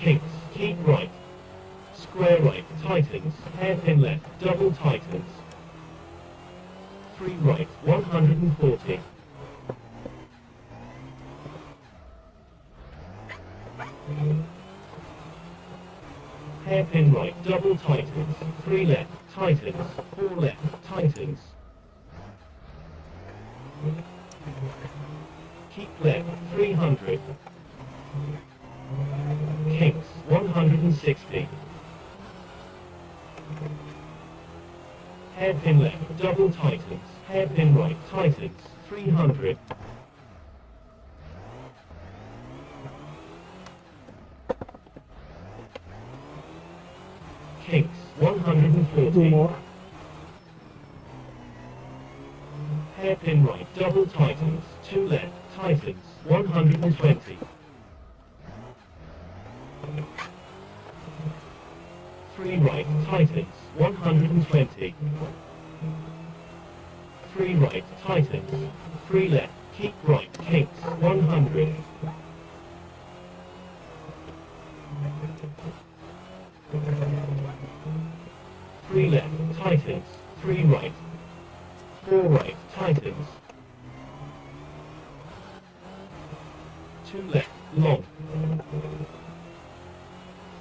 kinks, keep right. Square right, tightens, hairpin left, double tightens. 3 right, 140. Hairpin right, double tightens, 3 left, tightens, 4 left, tightens. Keep left, 300. Kinks, 160. Hairpin left, double tightens, hairpin right, tightens, 300. Kinks, 140. 2 more. Hairpin right, double tightens, 2 left, tightens, 120. 3 right, tightens, 120. 3 right, tightens, 3 left, keep right, kinks, 100. 3 left, tightens, 3 right. 4 right, tightens. 2 left, long.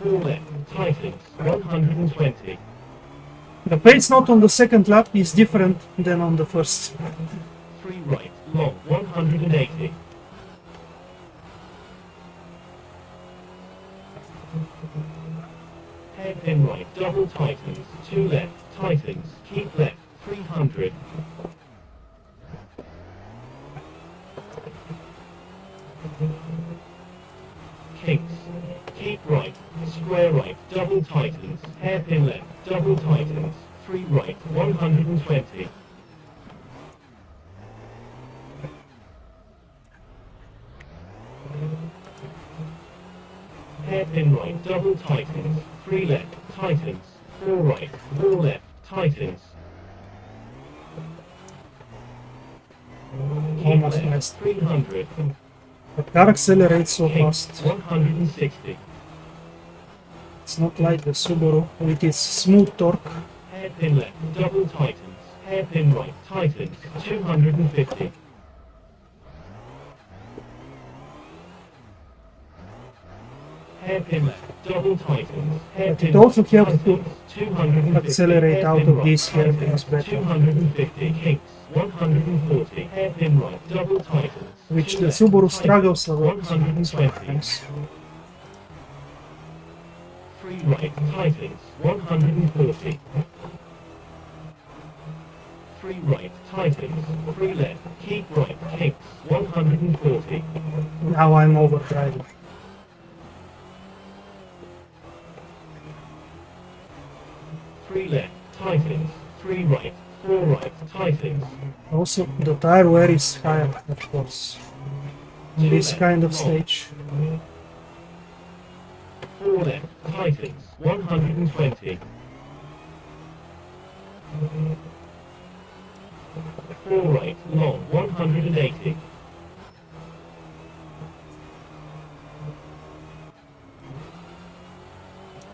4 left, tightens, 120. The pace note on the second lap is different than on the first. 3 right, long, 180. Hairpin right, double tightens, 2 left, tightens, keep left, 300. Kinks, keep right, square right, double tightens, hairpin left, double tightens, 3 right, 120. Hairpin right, double tightens, 3 left, tightens, 4 right, 4 left, tightens. Keep Almost left, missed. 300. The car accelerates so Kinks, fast. 160. It's not like the Subaru with its smooth torque. Hairpin left, double tightens, hairpin right, tightens, 250. Hairpin left, double tightens, hairpin it also right, helps to tightens, 250. accelerate out Hairpin of right, these hairpins tightens, better. 250. Kinks, 140. Hairpin right, double tightens, Which 2 the left, Subaru tightens, struggles a lot 120. sometimes. 3 right, tightens, 140. 3 right, tightens, 3 left, keep right, kinks, 140. Now I'm overdriving. 3 left, tightens, 3 right, 4 right, tightens. Also, the tire wear is higher, of course, in 2 this left, kind of long. stage. 4 left, tightens, 120. 4 right, long, 180.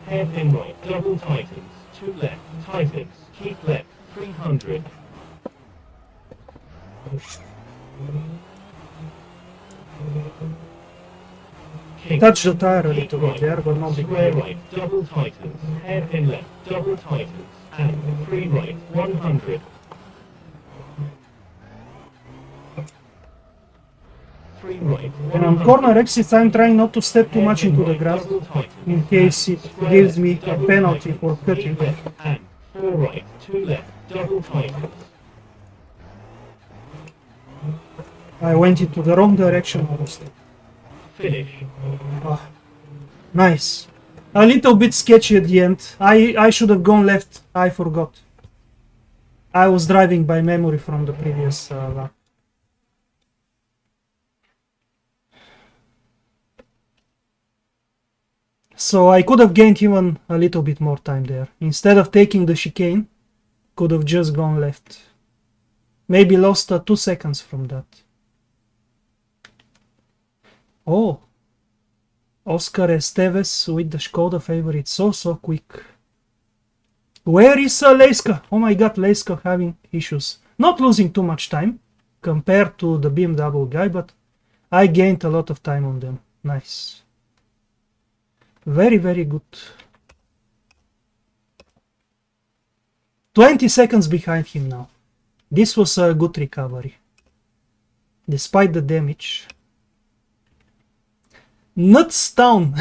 Hairpin right, double tightens, 2 left, tightens, keep left, 300. Kinks, Touch the tire a keep little bit right, there, but not big square deal. right, double tightens, hairpin left, double tightens, and 3 right, 100. 3 right, And on corner exits I'm trying not to step too much into the grass in case it gives me a penalty for cutting. And 4 right, 2 left, double tightens. I went into the wrong direction honestly. Finish. Ah, nice. A little bit sketchy at the end. I should have gone left. I forgot. I was driving by memory from the previous lap. So I could have gained even a little bit more time there. Instead of taking the chicane, could have just gone left. Maybe lost 2 seconds from that. Oh, Oscar Esteves with the Skoda favorite, so quick. Where is Leiska? Oh my god, Leiska having issues. Not losing too much time compared to the BMW guy, but I gained a lot of time on them. Nice. Very, very good. 20 seconds behind him now. This was a good recovery. Despite the damage. Nuts down.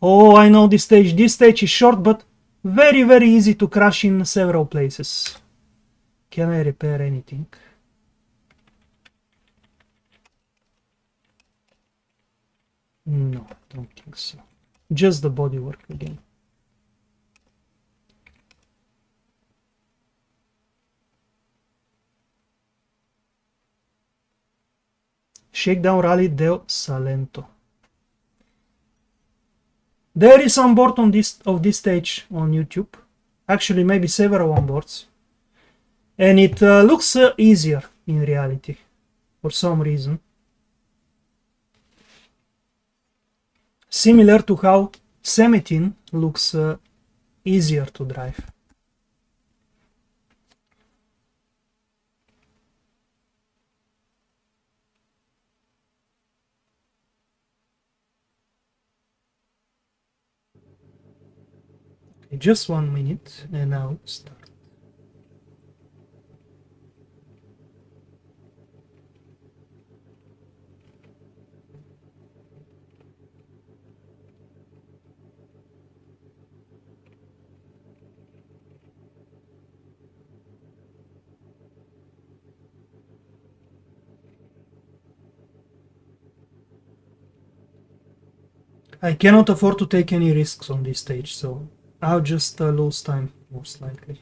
Oh, I know this stage. This stage is short, but very, very easy to crash in several places. Can I repair anything? No, I don't think so. Just the bodywork again. Shakedown Rally del Salento. There is on board on this stage on YouTube. Actually, maybe several on boards, and it looks easier in reality for some reason. Similar to how 17 looks easier to drive. Okay, just 1 minute and now start. I cannot afford to take any risks on this stage, so I'll just lose time, most likely.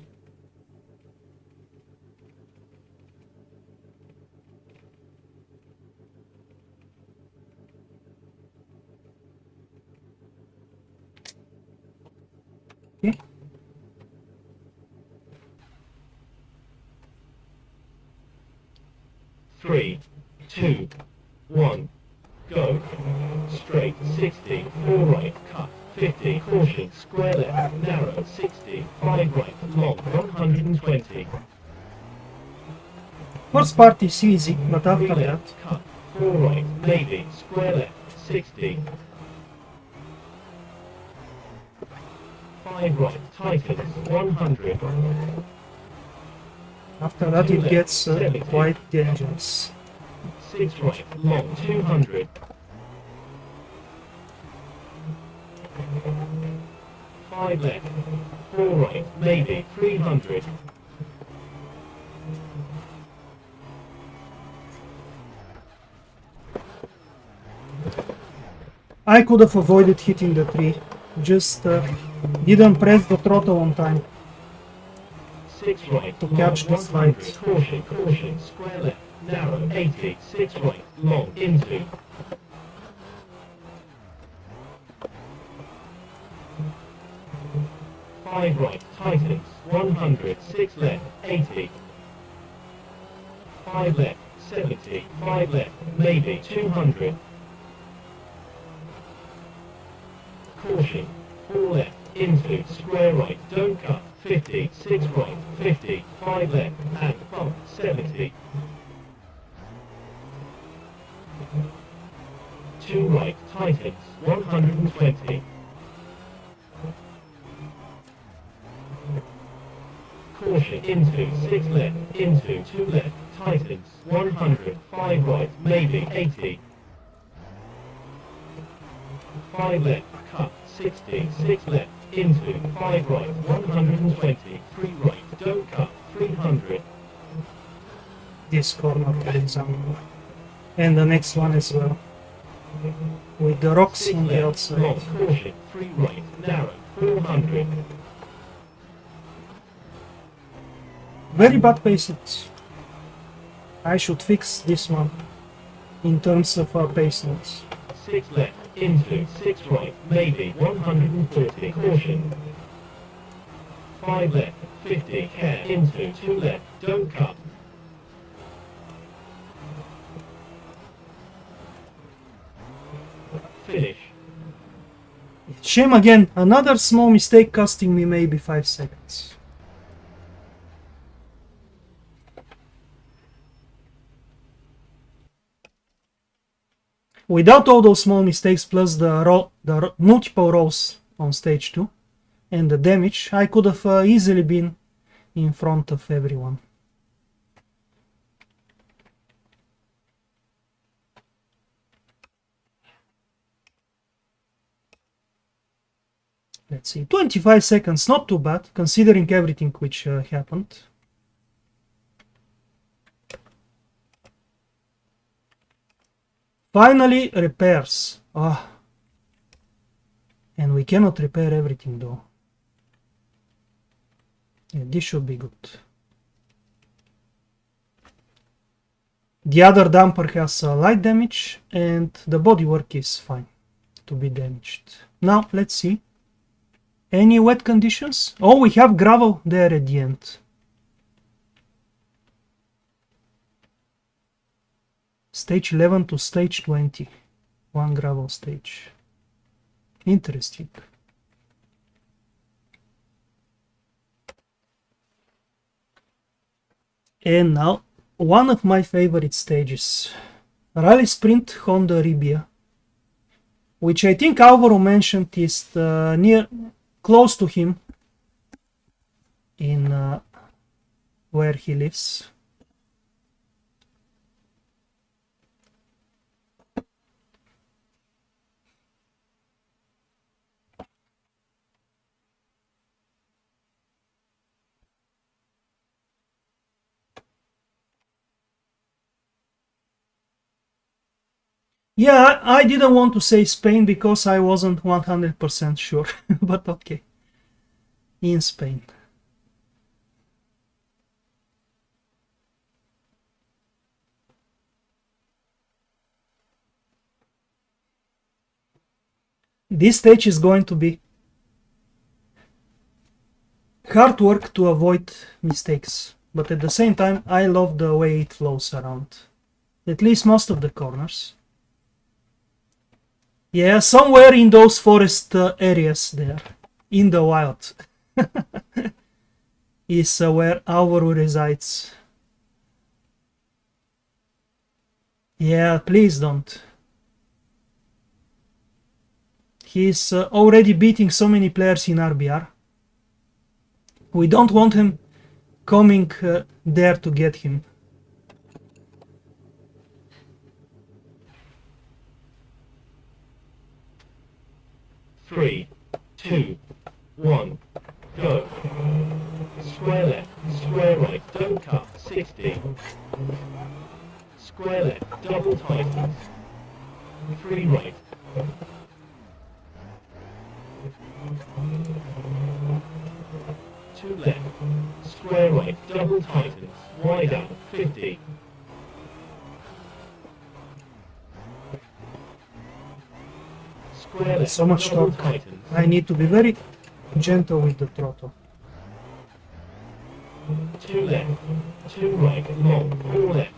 Okay. Three, two, one, go. Straight 60, 4 right, cut 50, caution, square left, narrow 60, 5 right, long 120. First part is easy, but after 3 that, left, cut 4 right, maybe, square left 60. 5 right, tightens 100. after that it gets quite dangerous. 6 right, long 200. 5 left, 4 right, maybe 300. I could have avoided hitting the tree, just didn't press the throttle on time. 6 right, To long catch the 100. slide. Caution, caution, square left, narrow 80. 6 right, long into. 5 right, tightens 100. 6 left, 80. 5 left, 70. 5 left, maybe 200. Caution, 4 left, into, square right, don't cut, 50, 6 right, 50, 5 left, and bump, 70. 2 right, tightens, 120. Caution, into, 6 left, into, 2 left, tightens, 100, 5 right, maybe 80. 5 left, cut, 60, 6 left, into, 5 right, 120, 3 right, don't cut, 300. This corner, for example. And the next one as well. With the rocks 6 on the left, outside. long, caution, 3 right, narrow, 400. Very bad pace. I should fix this one in terms of pace notes. 6 left, into, 6 right, maybe 140, caution. 5 left, 50, care, into, 2 left, don't cut. Finish. Shame again, another small mistake costing me maybe 5 seconds. Without all those small mistakes plus the multiple rolls on stage 2 and the damage, I could have easily been in front of everyone. Let's see, 25 seconds, not too bad, considering everything which happened. Finally, repairs. Ah. And we cannot repair everything though. Yeah, this should be good. The other damper has light damage and the bodywork is fine to be damaged. Now, let's see. Any wet conditions? Oh, we have gravel there at the end. Stage 11 to stage 20. One gravel stage. Interesting. And now, one of my favorite stages. Rally Sprint Honda RBR. Which I think Alvaro mentioned is close to him in where he lives. Yeah, I didn't want to say Spain because I wasn't 100% sure, but okay. In Spain. This stage is going to be hard work to avoid mistakes, but at the same time I love the way it flows around. At least most of the corners. Yeah, somewhere in those forest areas there, in the wild, is where Alvaro resides. Yeah, please don't. He's already beating so many players in RBR. We don't want him coming there to get him. Three, two, one, go. Square left, square right, don't cut, 60. Square left, double tightens. 3 right. Two left, square right, double tightens, wide out, 50. So much torque. I need to be very gentle with the throttle. 2 left, 2 right, long, 4 left.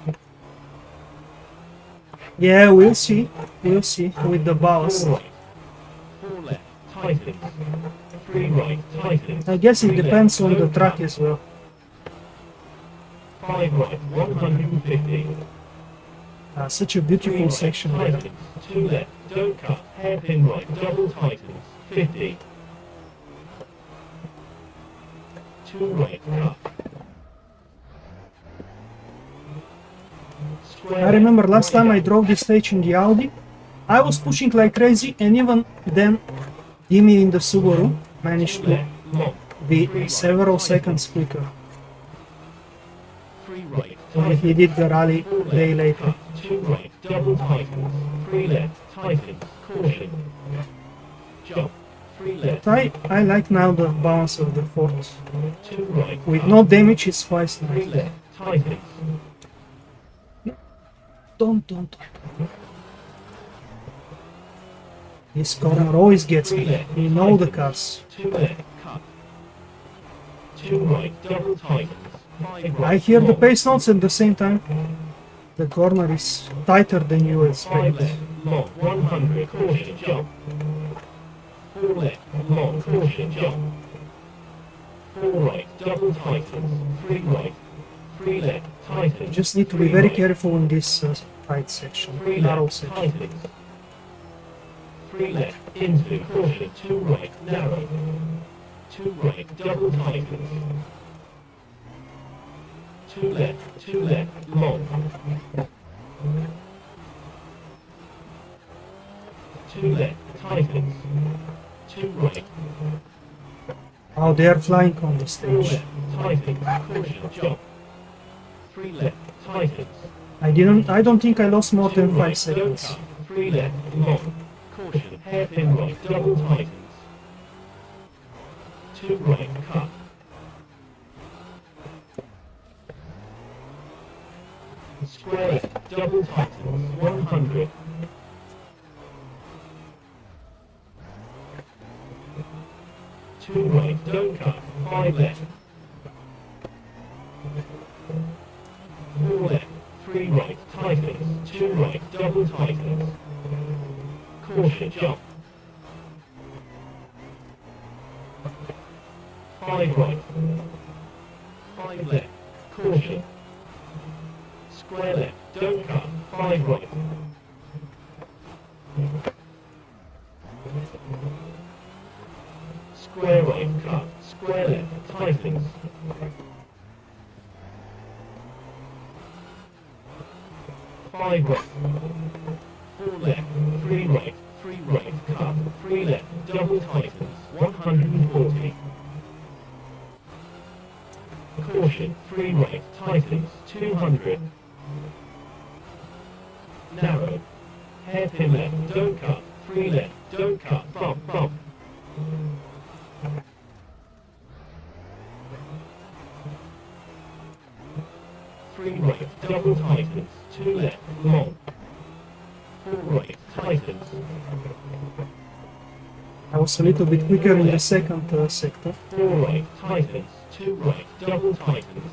Yeah, we'll see. We'll see with the ballast. 4 right, 4 left, tightens. 3 right, tightens. I guess it depends on the track as well. 5 right, 150. Such a beautiful section there. 2 left, don't cut, hairpin right, double tightens, 50. 2 right, cut. I remember last time I drove this stage in the Audi, I was pushing like crazy, and even then Dimi in the Subaru managed to be several seconds quicker. And he did the rally day later. 2 right, double tightens, 3 left, tightens, caution. Jump, 3 left. But I like now the balance of the Ford. 2 right, With no damage, it's quite 3 nice. left, tightens. Don't. This corner always gets me in all the cars. 2 left, cut. 2 right, double tightens. 5 right, I hear the long. pace notes at the same time. The corner is tighter than you 5 expect. left, long, 100, caution, jump. 4 left, long, caution, jump. 4 right, double tightens, 3 right, 3 left, tightens. Just need to be very careful in this tight section, 3 narrow left, section. tightens. 3 left, into, caution, 2 right, narrow. 2 right, double tightens. 2 left, long. 2 left, tightens. 2 right, Oh, they are flying on the 4 stage. left, tightens, caution, jump. 3 left, tightens. I don't think I lost more 2 than 5 right, don't seconds. cut. 3 left, long. Caution, hairpin right, double tightens. 2 right, cut. 2 left, double tightens, 100. 2 right, don't cut, 5 left. 4 left, 3 right, tightens, 2 right, double tightens. Caution, jump. 5 right, 5 left, caution. Square left, don't cut, 5 right. Square right, cut, square left, tightens. 5 right, 4 left, 3 right, 3 right, cut, 3 left, double tightens, 140. Caution, 3 right, tightens, 200. Narrow, hairpin left, don't cut, 3 left, don't cut, bump, bump. 3 right, double tightens, 2 left, long. 4 right, tightens. I was a little bit quicker in the second sector. 4 right, tightens, 2 right, double tightens.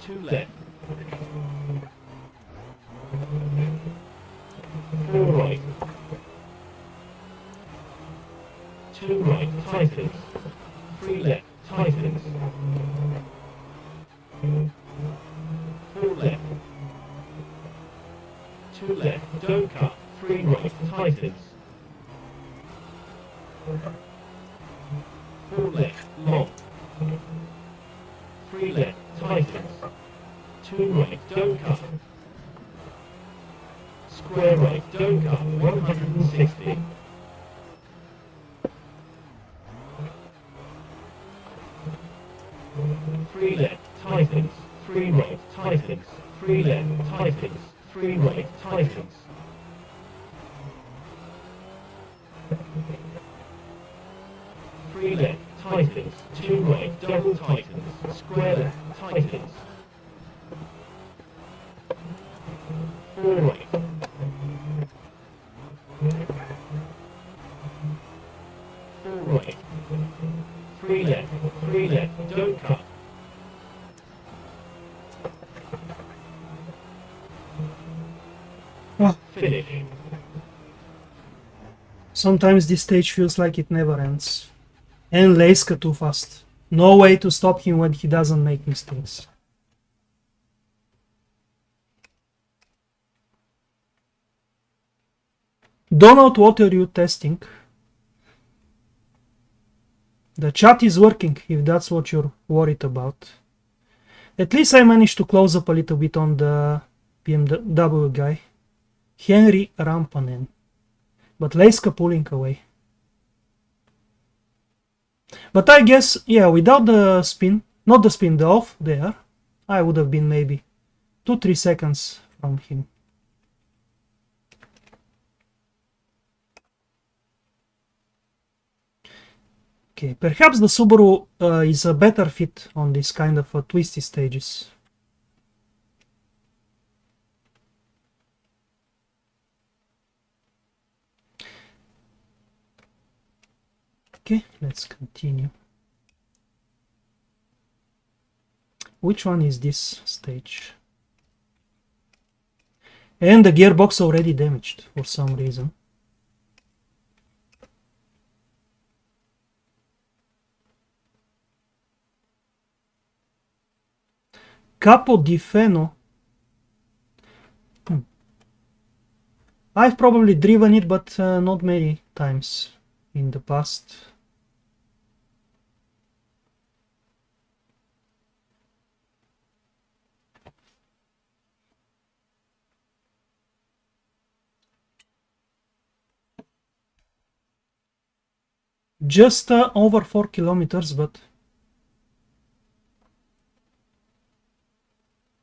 2 left. 4 right. 2 right, tightens. 3 left, tightens. 4 left. 2 left, don't cut. 3 right, tightens. 4 left, long. 3 left, tightens. 2 right, don't cut. Square right, don't cut, 160. 3 left, tightens. 3 right, tightens. 3 left, tightens. 3 right, tightens. 3 left, tightens. 2 right, double tightens. Square left, tightens. 4 right. 4 right. 3 left, 3 left, don't cut. Oh, Finish. sometimes this stage feels like it never ends. And Leiska too fast. No way to stop him when he doesn't make mistakes. Donald, what are you testing? The chat is working, if that's what you're worried about. At least I managed to close up a little bit on the BMW guy. Henry Rampanen. But Leiska pulling away. But I guess, yeah, without the spin, not the spin, the off there, I would have been maybe 2-3 seconds from him. Okay, perhaps the Subaru is a better fit on this kind of twisty stages. Okay, let's continue. Which one is this stage? And the gearbox already damaged for some reason. Capo di Feno. I've probably driven it, but not many times in the past. Just over 4 kilometers, but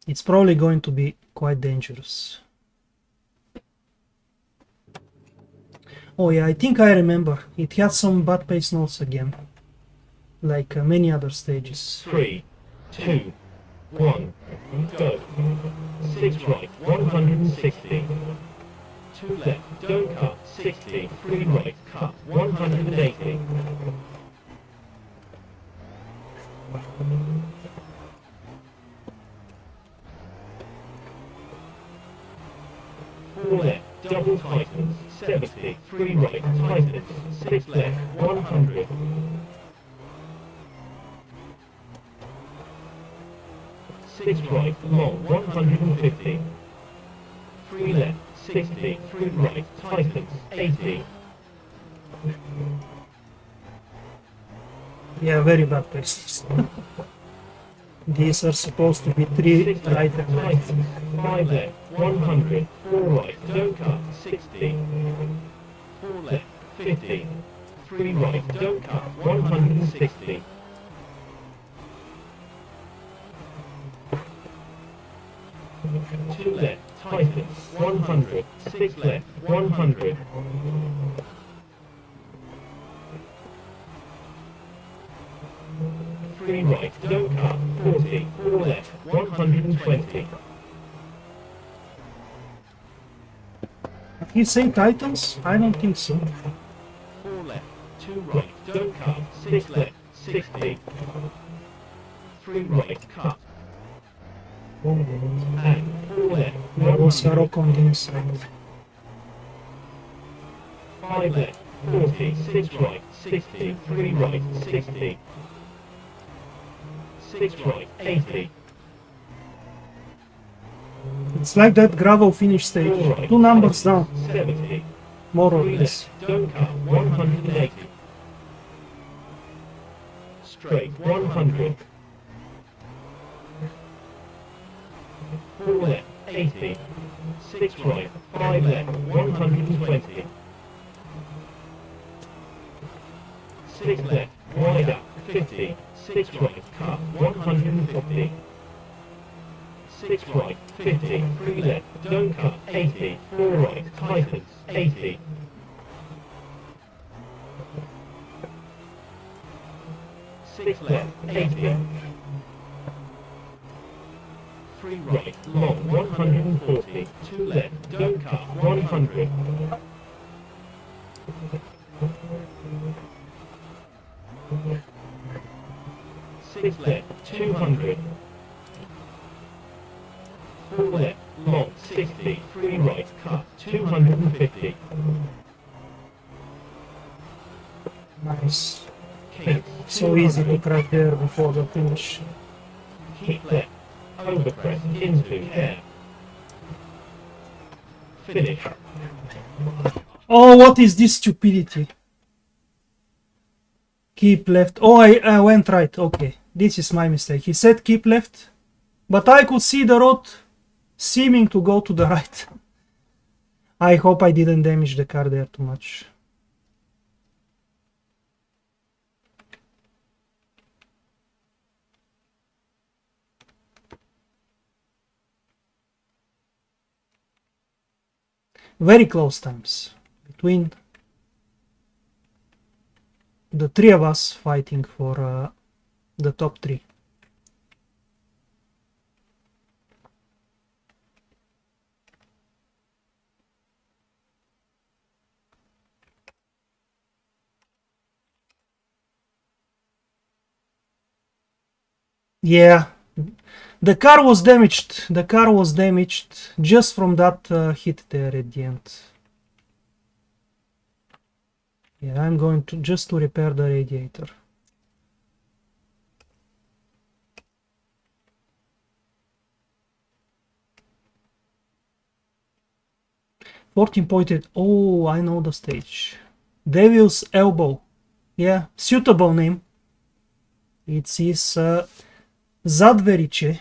it's probably going to be quite dangerous. Oh yeah, I think I remember. It had some bad pace notes again, like many other stages. 3, 2, 1, go. 6 right, 160. 2 left, don't cut, 60. 3 right, cut, 180. 4 left, double tightens, 70. 3 right, tightens, 6 left, 100. 6 right, long, 150. 3 left, 60. 3 right, tightens, 80. Yeah, very bad paces. These are supposed to be 3 right and left. 5 left, 100. 4 right, don't cut, 60. 4 left, 50. 3 right, don't cut, 160. 2 left, tightens, 100. 6 left, 100. 3 right, don't cut, 40. 4 left, 120. He's saying Titans? I don't think so. 4 left, 2 right, don't cut, 6 left, 60. 3 right, cut. And 4 left, There was a 100. rock on the inside. 5 left, 40, 6 right, 60. 3 right, 60. 6 right, 80. It's like that gravel finish 4 stage. right, 2 numbers down, 70. more or 3 less. left, don't cut, 180. Straight, 100. 4 left, 80. 6 right, 5 left, 120. 6 left, wide up, 50. 6 right, cut, 150. 6 right, 50. 3 left, don't cut, 80. 4 right, tightens, 80. 6 left, 80. 3 right, long, 140. 2 left, don't cut, 100. 6 left, 200. 4 left, long, 60. 3 right, cut, 250. Nice. Keep, So easy to crack there before the finish. keep left, overcrest, into, hair. Finish. Oh, what is this stupidity? Keep left. Oh, I went right. Okay, this is my mistake. He said keep left, but I could see the road seeming to go to the right. I hope I didn't damage the car there too much. Very close times between the 3 of us fighting for the top 3. Yeah, the car was damaged. The car was damaged just from that hit there at the end. Yeah, I'm going to just to repair the radiator. 14 pointed. Oh, I know the stage. Devil's Elbow. Yeah, suitable name. It is Zadverice.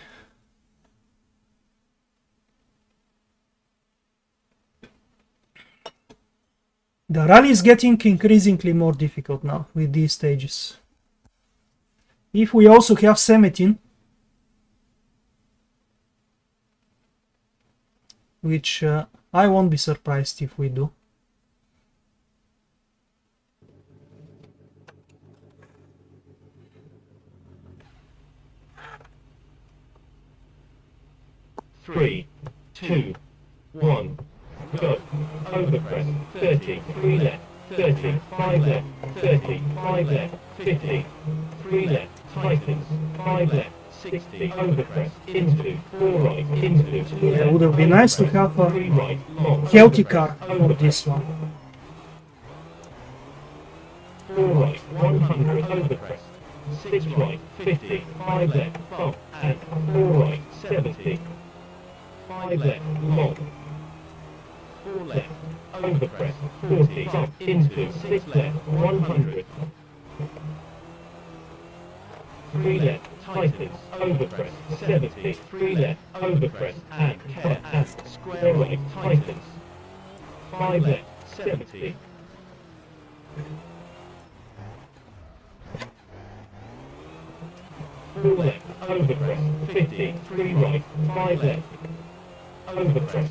The rally is getting increasingly more difficult now with these stages. If we also have Semetin, which I won't be surprised if we do. Three, two, one, go. Overpress. 30. 3 left. 30. 5 left. 30. 5 left. 50. 3 left. Tightens. 5 left. 60. Overpress. Into. 4 right. Into. 2 left. It would have been nice to have a 3 right. Long. healthy car for this one. 4 right. 100. Overpress. 6 right. 50. 5 left. Bump. And 4 right. 70. 5 left. Long. 4 left. Overpress. 40. Jump. Into. 6 left. 100. 3 left. Tightens. Overpress. 70. 3 left. Overpress. And care. And square right. Tightens. 5 left. 70. 4 left. Overpress. 50. 3 right. 5 left. Overpress.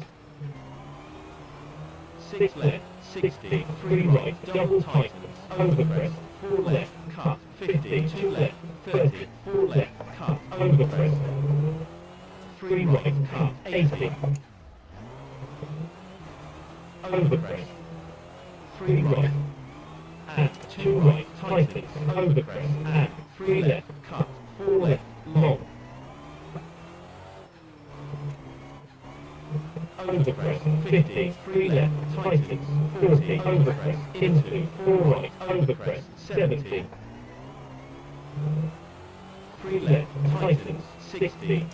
6 left. 60. 3 right. Double tightens. Overpress. 4 left. Cut. 50. 2 left. 30. 4 left. Cut. Overpress. 3 right. Cut. 80. Overpress. 3 right. And 2 right. Tightens. Overpress. And 3 left. Cut. 4 left. Long. Overpress. 50. 3 left. Tightens. 40. Overpress. Into. 4 right. Overpress. 70. 3 left. Tightens. 60.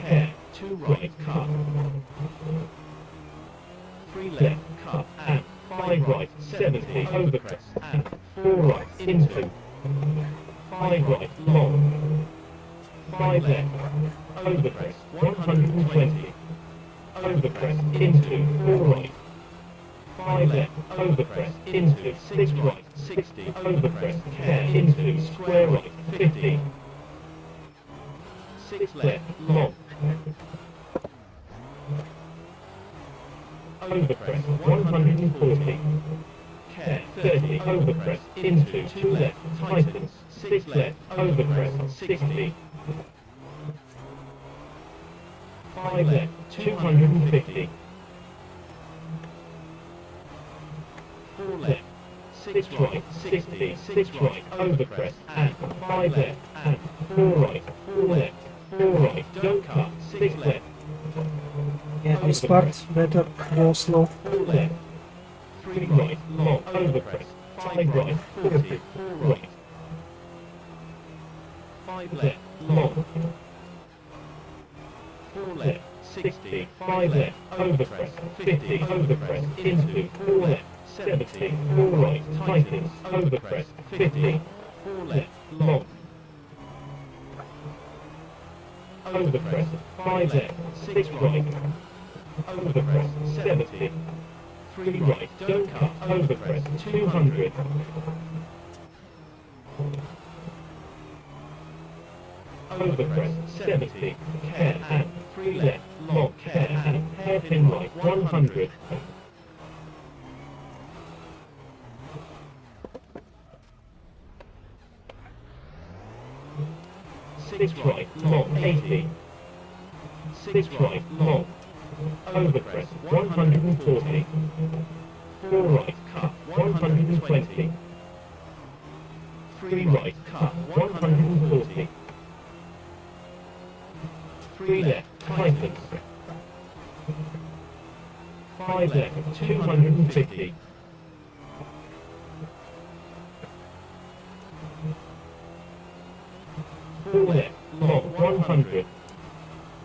Care. 2 right. Cut. 3 left. Cut. And 5 right. 70. Overpress. And 4 right. Into. 5 right. Long. 5 left. Overpress. 120. Overpress. Into. 4 right. 5 left. Overpress. Into. 6 right. 60. Overpress. Care. Into. Square right. 50. 6 left. Long. Overpress. 140. Care. 30. Overpress. Into. 2 left. Tightens. 6 left. Overpress. 60. 5 left. 250. 4 left. 6 right. 60. 6 right. Overpress. And 5 left. And 4 right. 4 left. 4 right. Don't cut. 6 left. Yeah, this part better go slow. 4 left. 3 right. Long. Overpress. 5 right. 40. 4 right. 5 left. Long. 4 left. 60. 5 left. Overpress. 50. Overpress. Into. 4 left. 70. 4 right. Tightens. Overpress. 50. 4 left. Long. Overpress. 5 left. 6 right. Overpress. 70. 3 right. Don't cut. Overpress. 200. Overpress. 70. Care and 3 left. Long. Care and hairpin right. 100. 6 right. Long. 80. 6 right. Long. Overpress. 140. 4 right. Cut. 120. 3 right. Cut. 140. 3 left. Tightens. 5 left. 250. 4 left. Long. 100.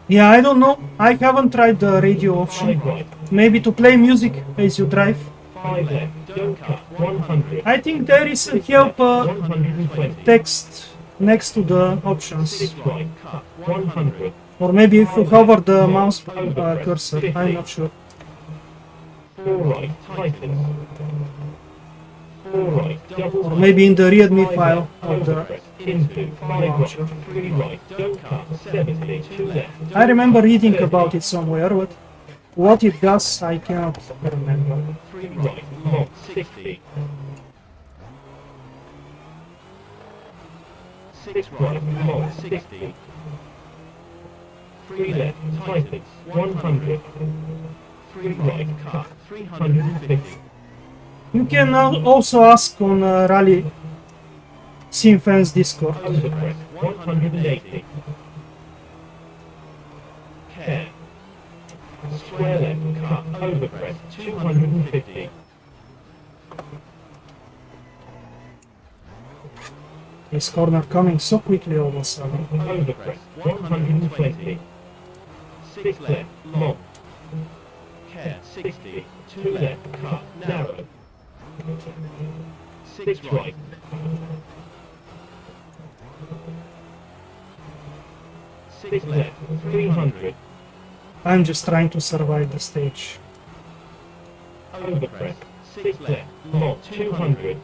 Yeah, I don't know. I haven't tried the radio option. 5 right. maybe to play music as you drive. 5 left, don't cut, 100. I think there is a help 120. text next to the options. 6 right, cut, 100. Or maybe if you hover the mouse cursor, I'm not sure. 4 right, tightens. 4 right, double. Or maybe in the readme file of the Overpress, into, 5 right, 3 right, don't cut, 70, 2 left. I remember reading about it somewhere, but what it does I cannot remember. 3 right, long, 60. 6 right, long, 60. 3 left, tightens, 100. 3 right, cut, 350. You can also ask on Rally Simfans Discord. Overpress, 180. Care. Square left, cut, overpress, 250. This corner coming so quickly all of a sudden. Overpress, 120. 6 left, long. Care, 60. 2 left, cut, narrow. 6 right. 6 left, 300. I'm just trying to survive the stage. Overpress, 6 left, long, 200.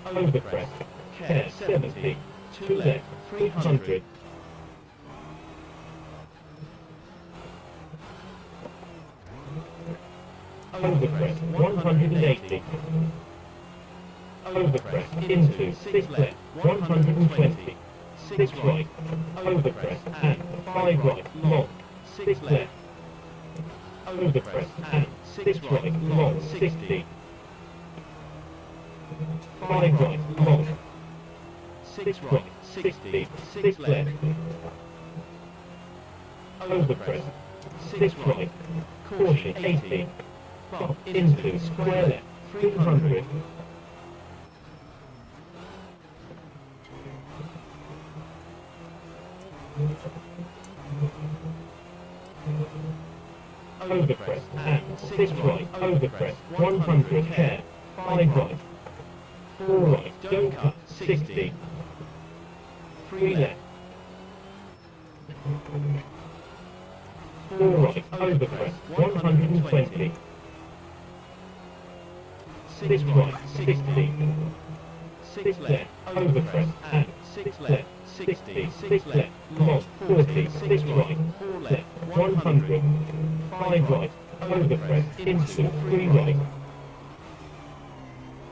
Overpress, care, 70. 2 left, 300. Overpress, 180. Overpress, into, 6 left, 120. 6 right, overpress, and 5 right, long, 6 left. Overpress, and 6 right, long, 60. 5 right, long. 6 right, 60, 6 left. Overpress, 6 right, caution, 80. Bump into, square left, 300. Overpress, and 6 right, overpress, 100, care, 5 right. 4 right, don't cut, 60. 3 left. 4 right, overpress, 120. 6 right, 60. 6 left, overpress, and 6 left, 60, 6 left, long, 40, 6 right, 4 left, 100. 5 right, overpress, into, 3 right.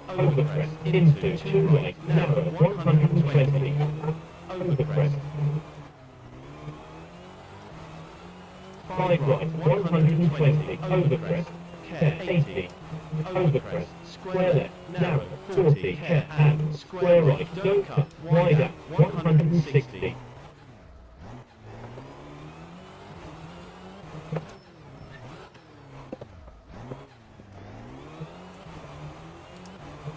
Overpress, into, 2 right, narrow, 120. Overpress. 5 right, 120, overpress, care, 80. Overpress, square left, narrow, 40, care, and square right, don't cut, wide out, 160.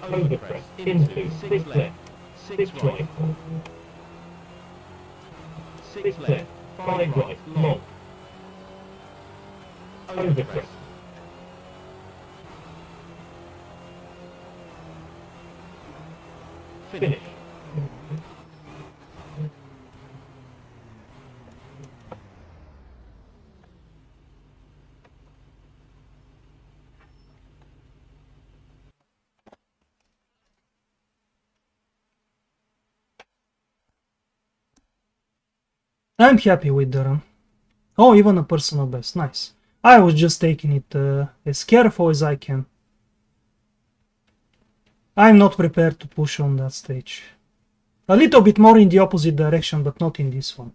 Overpress, into, 6 left, 6 right. 6 left, 5 right, long. Overpress. Finish. I'm happy with the run. Oh, even a personal best, nice. I was just taking it as careful as I can. I'm not prepared to push on that stage. A little bit more in the opposite direction, but not in this one.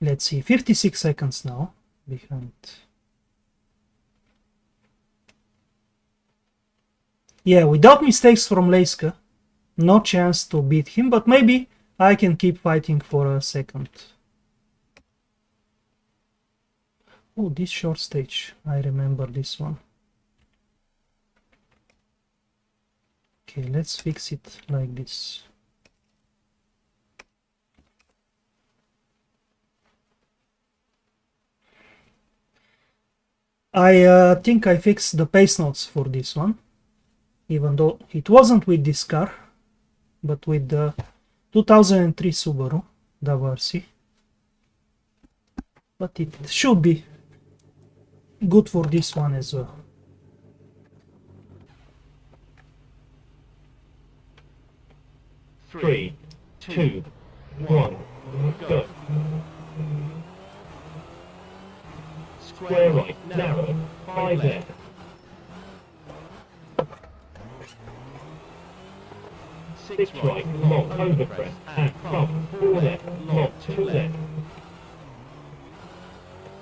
Let's see, 56 seconds now behind. Yeah, without mistakes from Leiska, no chance to beat him, but maybe I can keep fighting for a second. Oh, this short stage, I remember this one. Okay, let's fix it like this. I think I fixed the pace notes for this one, even though it wasn't with this car, but with the 2003 Subaru WRC. But it should be good for this one as well. Three, two, one, go. Square right, narrow, 5 left. Six right, long, overcrest, and bump, 4 left, long, 2 left.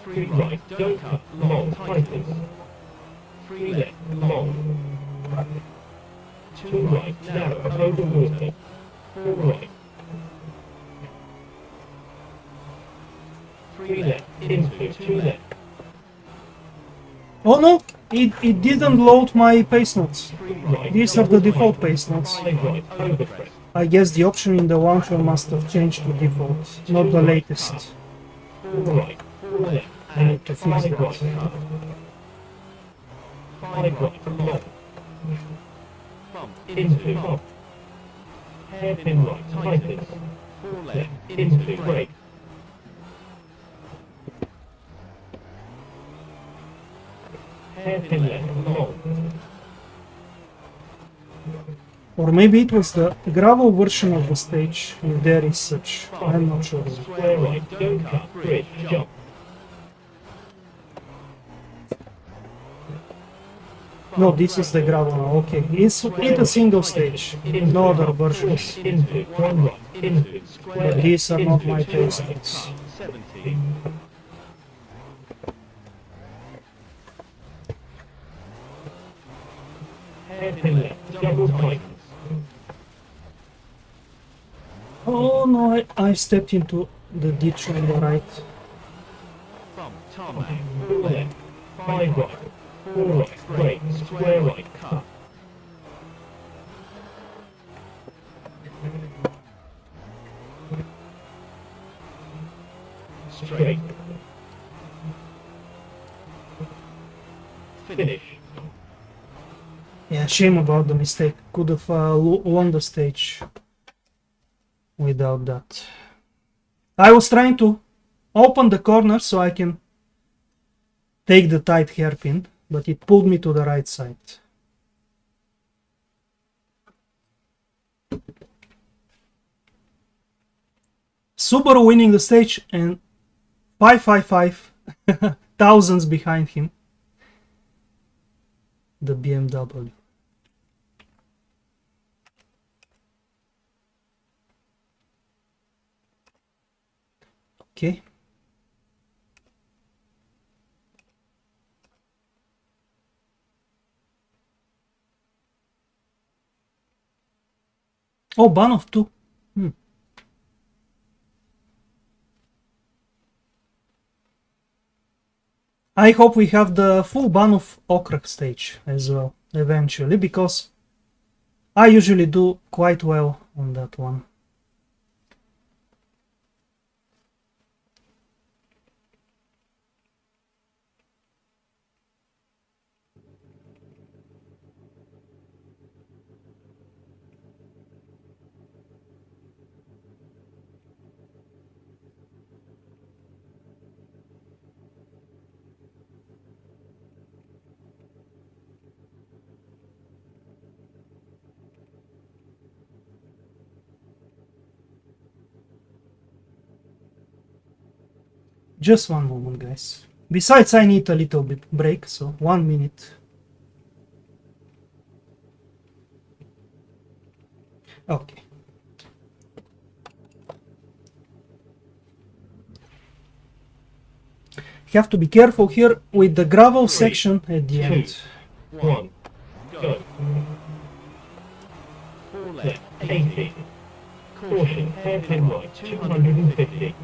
3 right, don't cut, long, tightens. 3 left, long. 2 right, narrow, over water. 4 right. 3 left, into, 2 left. Oh no, it didn't load my pace notes. 3 right, These are the default pace notes. 5 right, overcrest. I guess the option in the launcher must have changed to default, not the latest. 4 right, 4 left, I need to fix 5 that. right, cut. 5 right, long. Bump, into, bump. Hairpin right, tightens. 4 left, into, brake. Hairpin left, long. Or maybe it was the gravel version of the stage, if there is such. I'm not sure. Square right, don't cut, bridge, jump. No, this is the gravel now, okay. It's a single stage, no other versions. Into, 1 right, into, square But left, these are not into, my 2 pace right, notes. cut, 70. Hairpin left, double tightens. Oh no, I stepped into the ditch on the right. Bump, tarmac, 4 left, 5 right, 4 right, brake, square right, cut. Straight. Finish. Yeah, shame about the mistake. Could have won the stage without that. I was trying to open the corner so I can take the tight hairpin, but it pulled me to the right side. Subaru winning the stage and 555 thousands behind him. The BMW. Okay. Oh, ban of 2. I hope we have the full ban of ASRock stage as well, eventually, because I usually do quite well on that one. Just one moment, guys. Besides, I need a little bit break, so 1 minute. Okay. Have to be careful here with the gravel section at the end. 1, go. 4 left, 80. Caution, hairpin right, 250.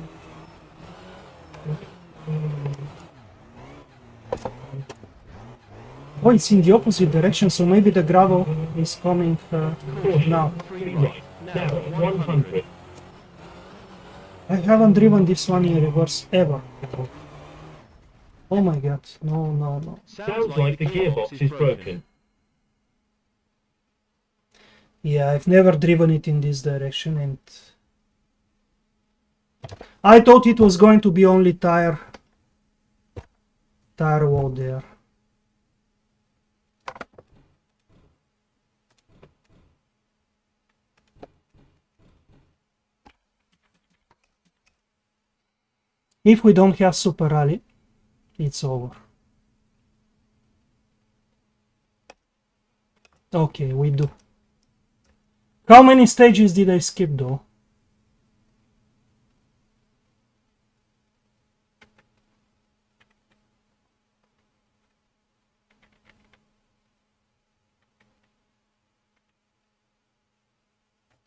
Oh, it's in the opposite direction, so maybe the gravel is coming now. 3 right, narrow, 100. I haven't driven this one in reverse ever. Oh my god, no, no, no. Sounds like the gearbox is broken. Yeah, I've never driven it in this direction, and I thought it was going to be only tire wall there. If we don't have Super Rally, it's over. Okay, we do. How many stages did I skip though?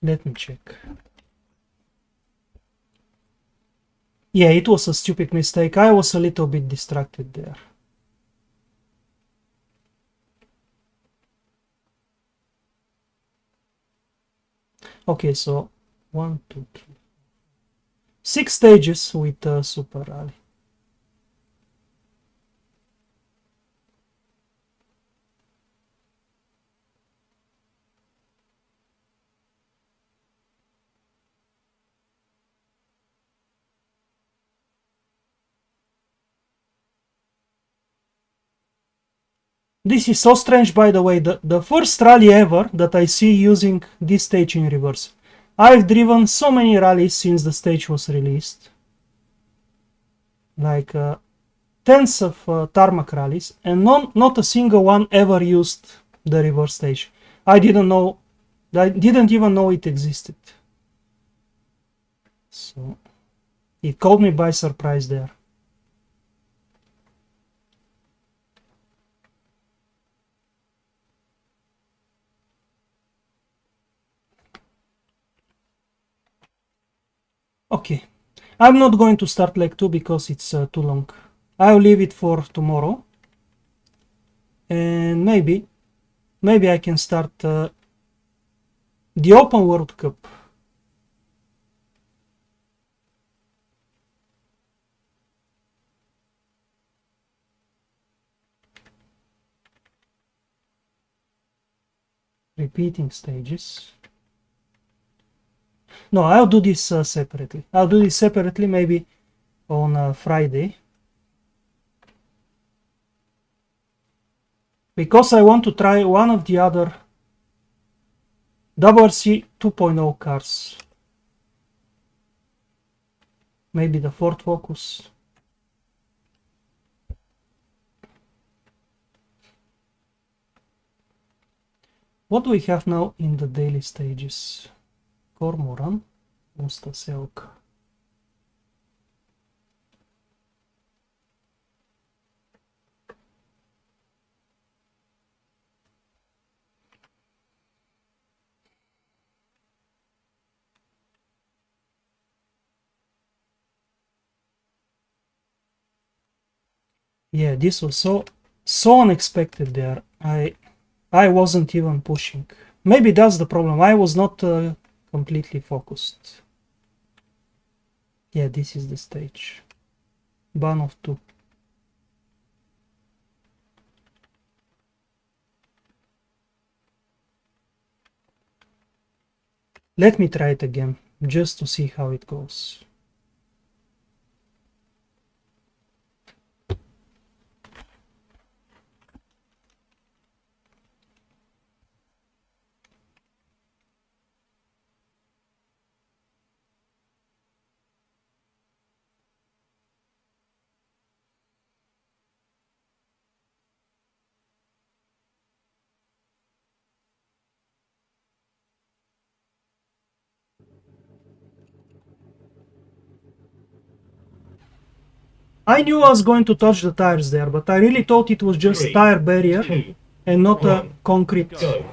Let me check. Yeah, it was a stupid mistake. I was a little bit distracted there. Okay, so 1, 2, 3, 6 stages with Super Rally. This is so strange, by the way. The first rally ever that I see using this stage in reverse. I've driven so many rallies since the stage was released. Like tens of tarmac rallies, and not a single one ever used the reverse stage. I didn't even know it existed. So it caught me by surprise there. Okay, I'm not going to start leg 2 because it's too long. I'll leave it for tomorrow, and maybe I can start the Open World Cup. Repeating stages. No, I'll do this separately. I'll do this separately, maybe on Friday. Because I want to try one of the other WRC 2.0 cars. Maybe the Ford Focus. What do we have now in the daily stages? Cormoran, Mustaselk. Yeah, this was so unexpected there. I wasn't even pushing. Maybe that's the problem. I was not completely focused. Yeah, this is the stage. Ban of 2. Let me try it again, just to see how it goes. I knew I was going to touch the tires there, but I really thought it was just 3, tire barrier 2, and not a 1, concrete go.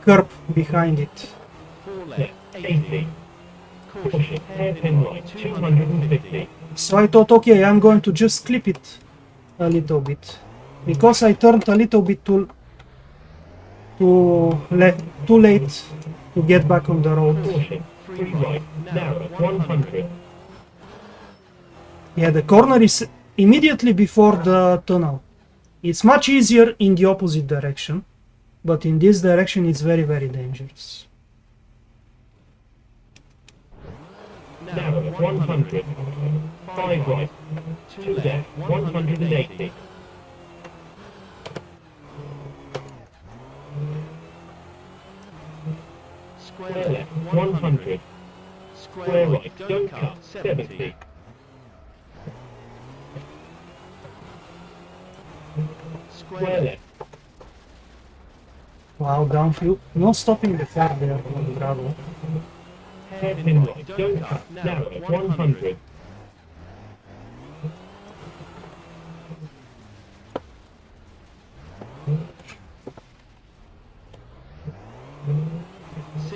curb behind it. 4 left, 80. Pushing, hairpin right, 250. So I thought, okay, I'm going to just clip it a little bit. because I turned a little bit too late to get back on the road. Caution, free right, narrow, 100. Yeah, the corner is immediately before the tunnel. It's much easier in the opposite direction, but in this direction it's very, very dangerous. Narrow, 100. 5 right, 2 left, 180. Square left, 100. Square right, don't cut, 70. Square left. Wow, downfield. No stopping the car there on the gravel. Hairpin right, don't cut, narrow, 100.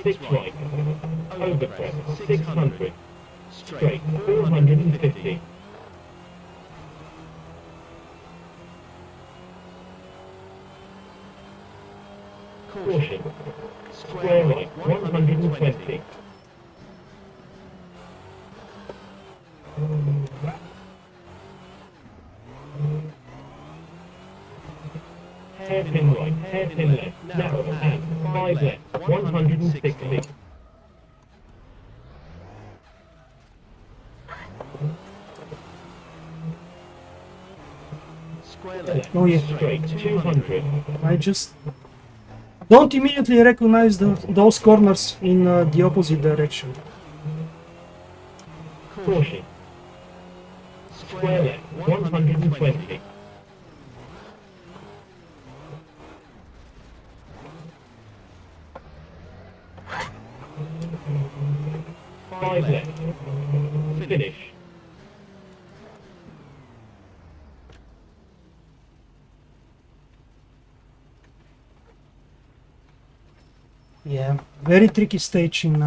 Six right, overcrest, 600. Straight, 450. Caution, square right, 120. Hairpin right, hairpin left, narrow and 5 left, 160. Square left, Oh yeah, straight, 200. I just don't immediately recognize those corners in the opposite direction. Caution, square left, 120. Five left. Finish. Yeah, very tricky stage in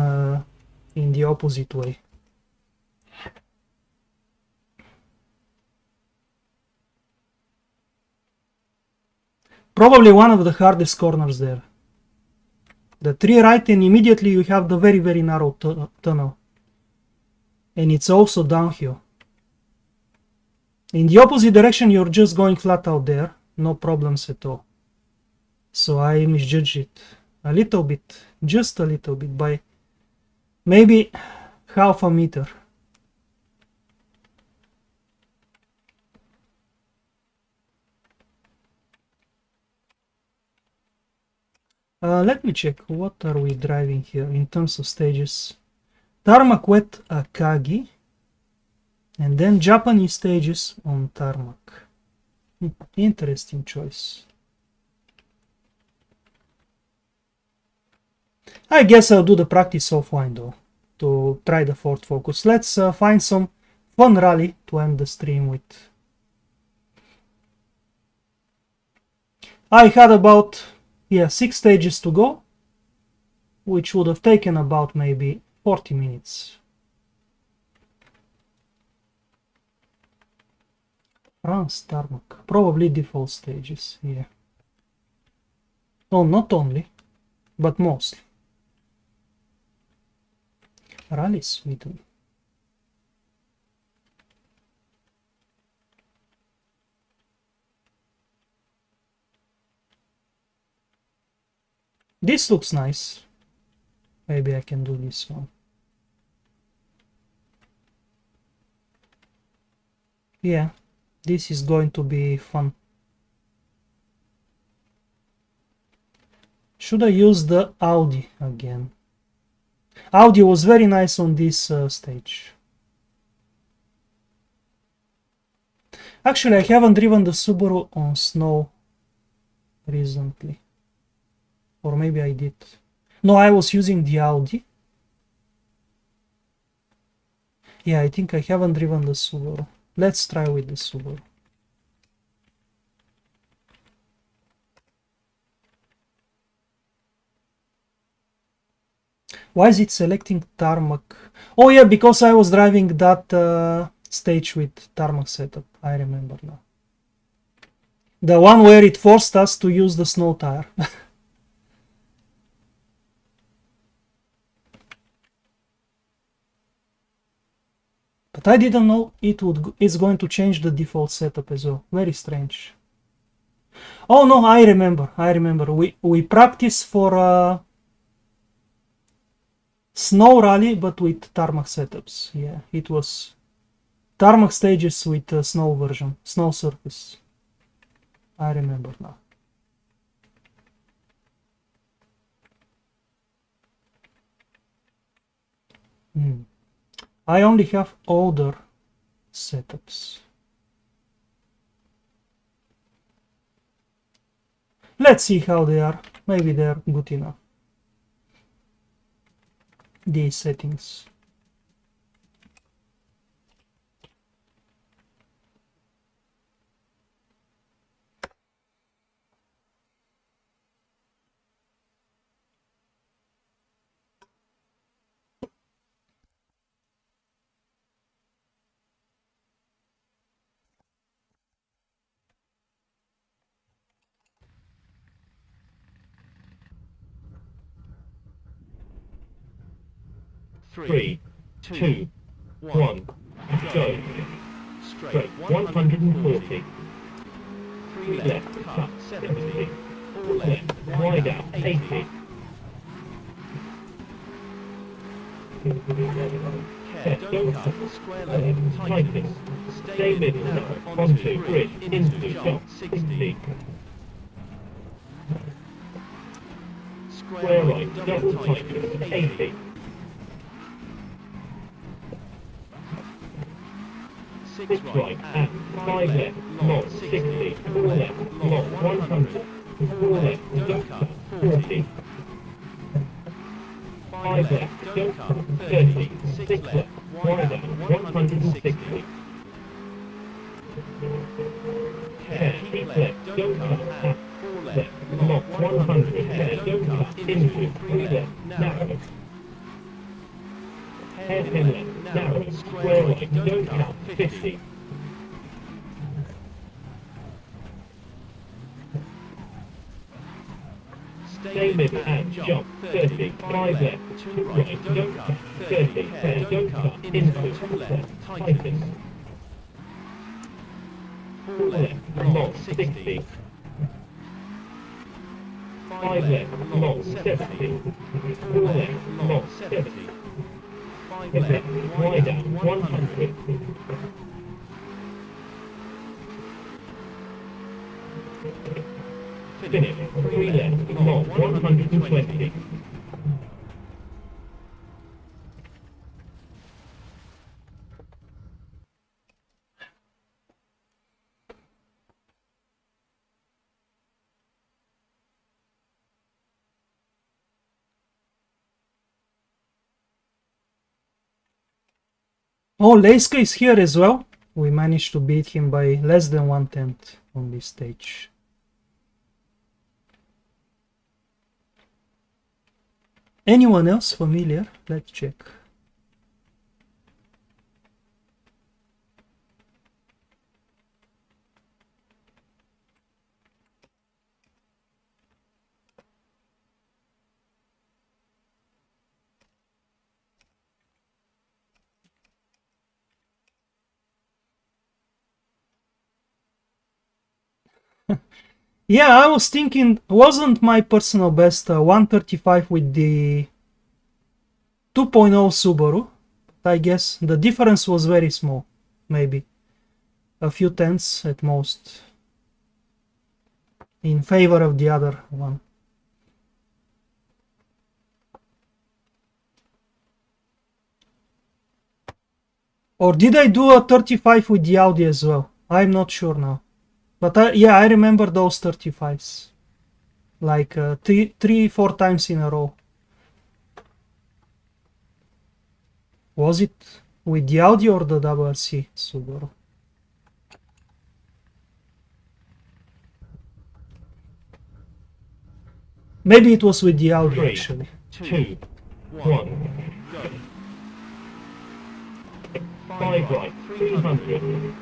the opposite way. Probably one of the hardest corners there. The 3 right, and immediately you have the very, very narrow tunnel. And it's also downhill. In the opposite direction, you're just going flat out there. No problems at all. So I misjudged it a little bit, just a little bit, by maybe half a meter. Let me check, what are we driving here in terms of stages? Tarmac wet Akagi, and then Japanese stages on tarmac. Interesting choice. I guess I'll do the practice offline though, to try the Ford Focus. Let's find some fun rally to end the stream with. I had about 6 stages to go, which would have taken about maybe 40 minutes. France tarmac, probably default stages, yeah. Oh, not only, but mostly. Rally Sweden. This looks nice. Maybe I can do this one. Yeah, this is going to be fun. Should I use the Audi again? Audi was very nice on this stage. Actually, I haven't driven the Subaru on snow recently. Or maybe I did. No, I was using the Audi. Yeah, I think I haven't driven the Subaru. Let's try with the Subaru. Why is it selecting tarmac? Oh yeah, because I was driving that stage with tarmac setup. I remember now. The one where it forced us to use the snow tire. But I didn't know it's going to change the default setup as well. Very strange. Oh no, I remember. We practiced for snow rally, but with tarmac setups. Yeah, it was tarmac stages with snow version, snow surface. I remember now. I only have older setups. Let's see how they are. Maybe they're good enough. These settings. Three, two, one, go. Straight 140. 3 left, cut 70. 4 left, wide out 80. Care, don't cut, square left, tightens. Stay middle, narrow, onto, bridge, into, jump 60. Square right, double tightens 80. 6 right, and 5 left, long 60, 4 left, long 100, 4 left, don't cut 40. 5 left, don't cut 30, 6 left, wide out 160. Care, keep left, don't cut and 4 left, long 100, care, don't cut into 3 left, narrow. Hairpin left, narrow, square right, don't cut 50. Stay middle and jump 30, 5 left, 2 right, don't cut 30, hair, don't cut, into 2 left, tightens. 4 left, long 60. 5 left, long 70. 4 left, long 70. 5 left, wide out 100. Finish, 3 left, long 120. Oh, Leiska is here as well. We managed to beat him by less than 1/10 on this stage. Anyone else familiar? Let's check. Yeah, I was thinking, wasn't my personal best 135 with the 2.0 Subaru? I guess the difference was very small, maybe a few tenths at most in favor of the other one. Or did I do a 35 with the Audi as well? I'm not sure now. But yeah, I remember those 35s. Like 3-4 times in a row. Was it with the Audi or the WRC Subaru? Maybe it was with the Audi 3, actually. 2, 1, go. 5 right, 300.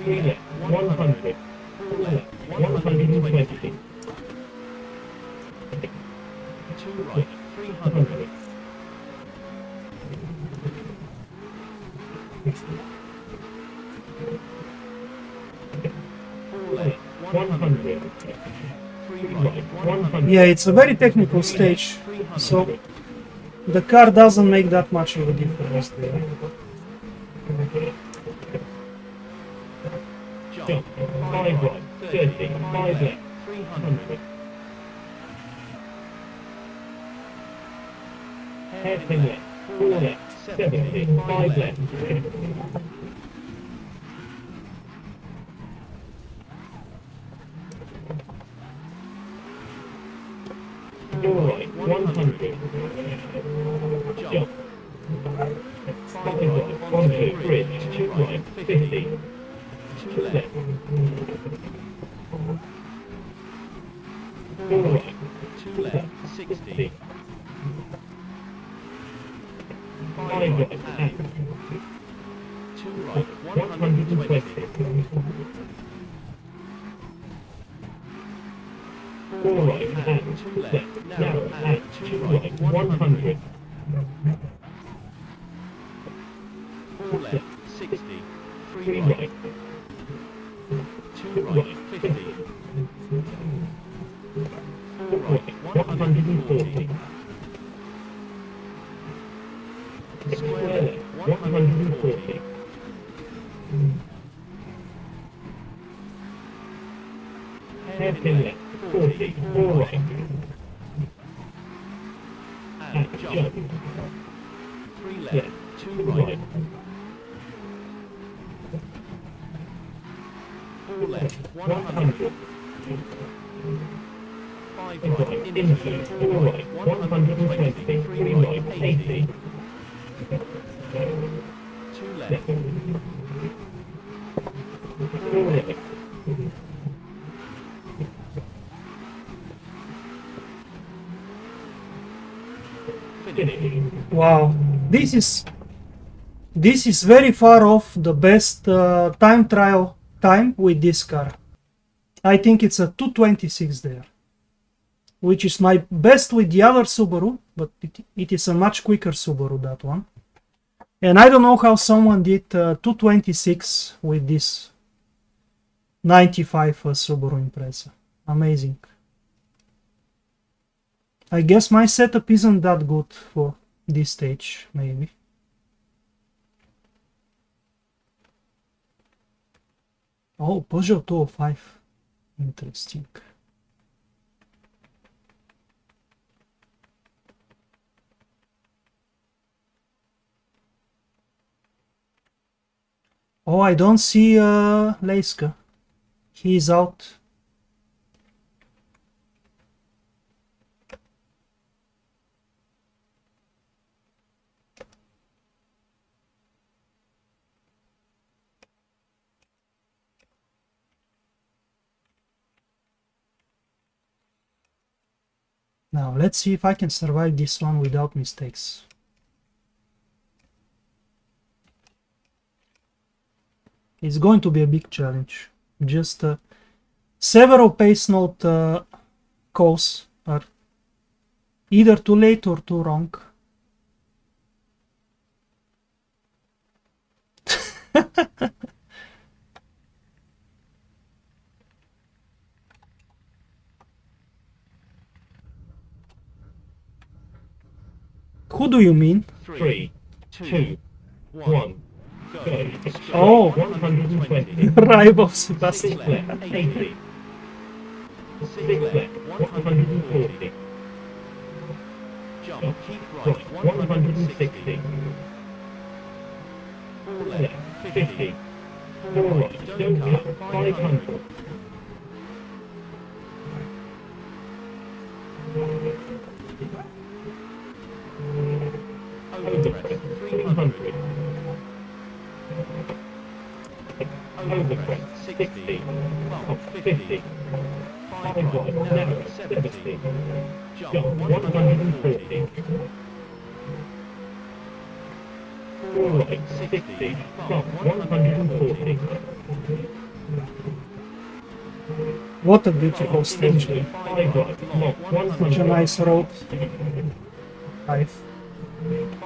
3 left, 100, 4 left, 120, 2 right, 300, 4 left, 100, 3 right, 100. Yeah, it's a very technical stage, so the car doesn't make that much of a difference there. Jump, 5 right, 30, 5 left, 300. Hairpin left, 4 left, 70, 5 left. 4 right, 100. Jump. 5 right, onto bridge, 2 right, 50. 2 left. 4 right, 2 left, 60. 5 right, and 2 right, 120. 4 right, and 2 left, narrow, and 2 right, 100. 4 left, 60. 3 right. 2 right, 50. 4 right, 140. Square left, 140. Hairpin left, 40, 4 right. And jump. 3 left, 2 right. 4 left, 100. 5 right, into 4 right, 120, 3 right, 80. 2 left. 4 left. Finish. Wow, this is very far off the best time trial time with this car. I think it's a 2:26 there, which is my best with the other Subaru, but it is a much quicker Subaru, that one. And I don't know how someone did 2:26 with this 95 Subaru Impreza. Amazing. I guess my setup isn't that good for this stage, maybe. Oh, Peugeot 205. Interesting. Oh, I don't see Leiska. He's out. Now, let's see if I can survive this one without mistakes. It's going to be a big challenge. Just several pace note calls are either too late or too wrong. Who do you mean? 3, 2, 1, go. Oh, 120. Rival 6 Sebastian. left, 80. 6 left, 140. Jump, keep right, 160. 4 left, 50. 4 right, don't cut, 500. Overcrest, 300. Overcrest, 60. Bump, 50. 5 right, narrow, 70. Jump, 140. 4 4 right, 60, bump 140. What a beautiful stage. 5 right, long Such a 100. nice road. 5.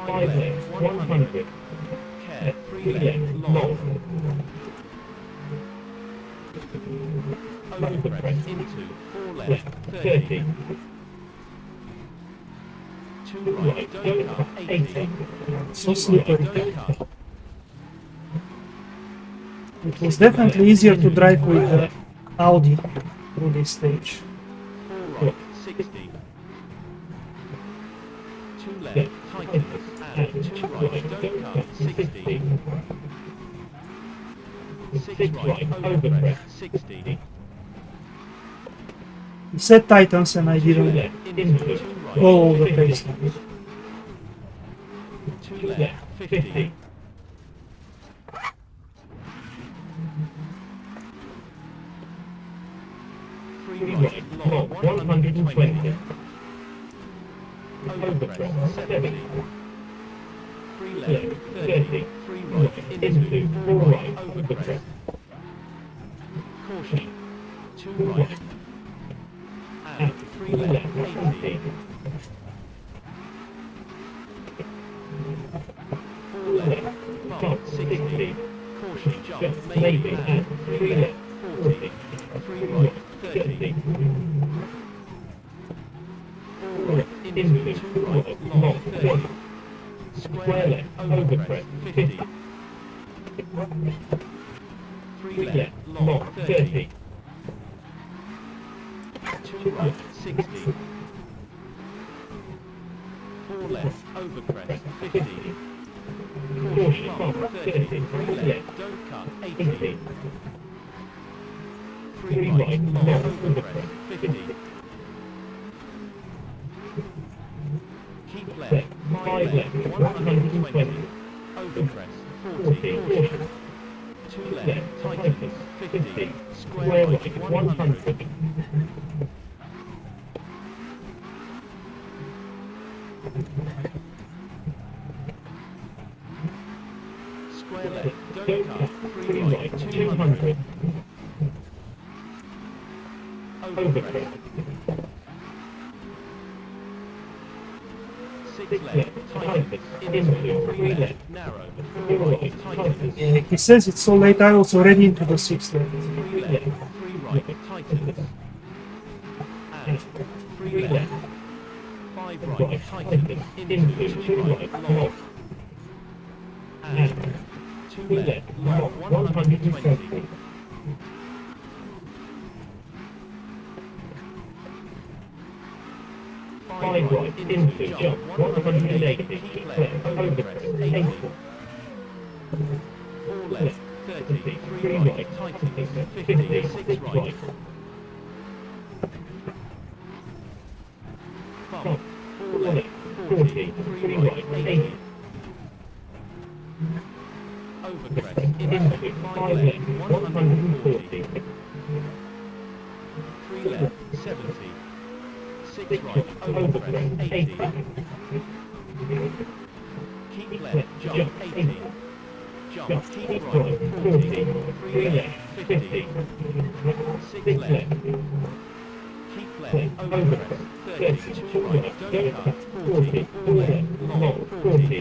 5 left, 100. Care, 3 left, long. Overcrest into 4 left, 30. 2 right, don't cut, 80. So slippery. Don't cut. It was definitely easier to drive with the Audi through this stage. 4 right, 60. 2 left, tightens, and 2 right, don't cut, 60. 6 right, overcrest, 60. He said Titans and I 2 didn't left, into 2 right, follow the 50. pace. 2 left, 50. 3 right, long, 120. Overcrest, 70. 3 left, 30. 3 right, into 4 right, overcrest. Caution, 2 right. And 3 left, 80. 4 left, bump, 60. Caution, jump, maybe, and 3 left, 40. 3 right, 30. 4 left, into 2 right, long, 30. Square left, overcrest, 50. 3 left, long, 30. 2 right, 60. 4 left, overcrest, 50. Caution, bump, 30. 3 left, don't cut, 80. 3 right, long, overcrest, 50. Keep left, 5 left, 120. Overcrest, 40. Caution. 2 left, tightens, 50. Square right, 100. Square left, don't cut, 3 right, 200. Overcrest. 6 left, tightens, into 3 left, narrow, 4 right, tightens. He says it's so late, I was already into the 6th lane. 3 left, 3 right, tightens. And 3 left, 5 right, tightens, into 2 right, long. And 2 left, long, 120. 5 right, into jump, 180. Keep left, overcrest, 80. 4 left, 30. 3 right, tightens, 50. 6 right. Bump, 4 left, 40. 3 right, 80. Overcrest, into 5 left, 140. 3 left, 70. 6 right, overcrest, 80. Keep left, jump, 80. Jump, keep right, 40. 3 left, 50. 6 left. Keep left, overcrest, 30. 2 right, don't cut, 40. 4 left, long, 40.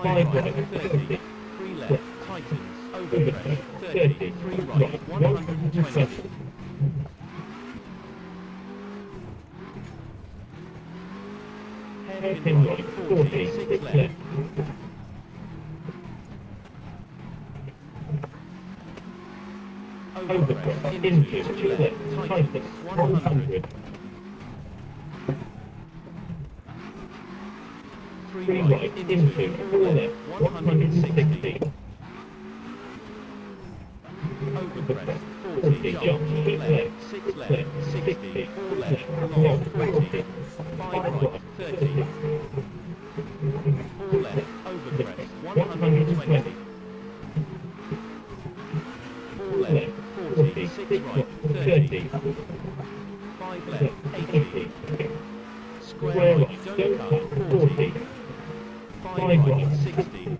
5 right, 30. 3 left, tightens, overcrest, 30. 3 right, 120. Hairpin right, 40, 6 left. Overcrest, into 2 left, tightens, 100. 3 right, into 4 left, 160. Overcrest, 40, jump, keep left, 6 left, 60, 4 left, long, 40. 5 right, 30. 4 left, overcrest, 120. 4 left, 40, 6 right, 30. 5 left, 80. square right, don't cut, 40. 5 right, 60.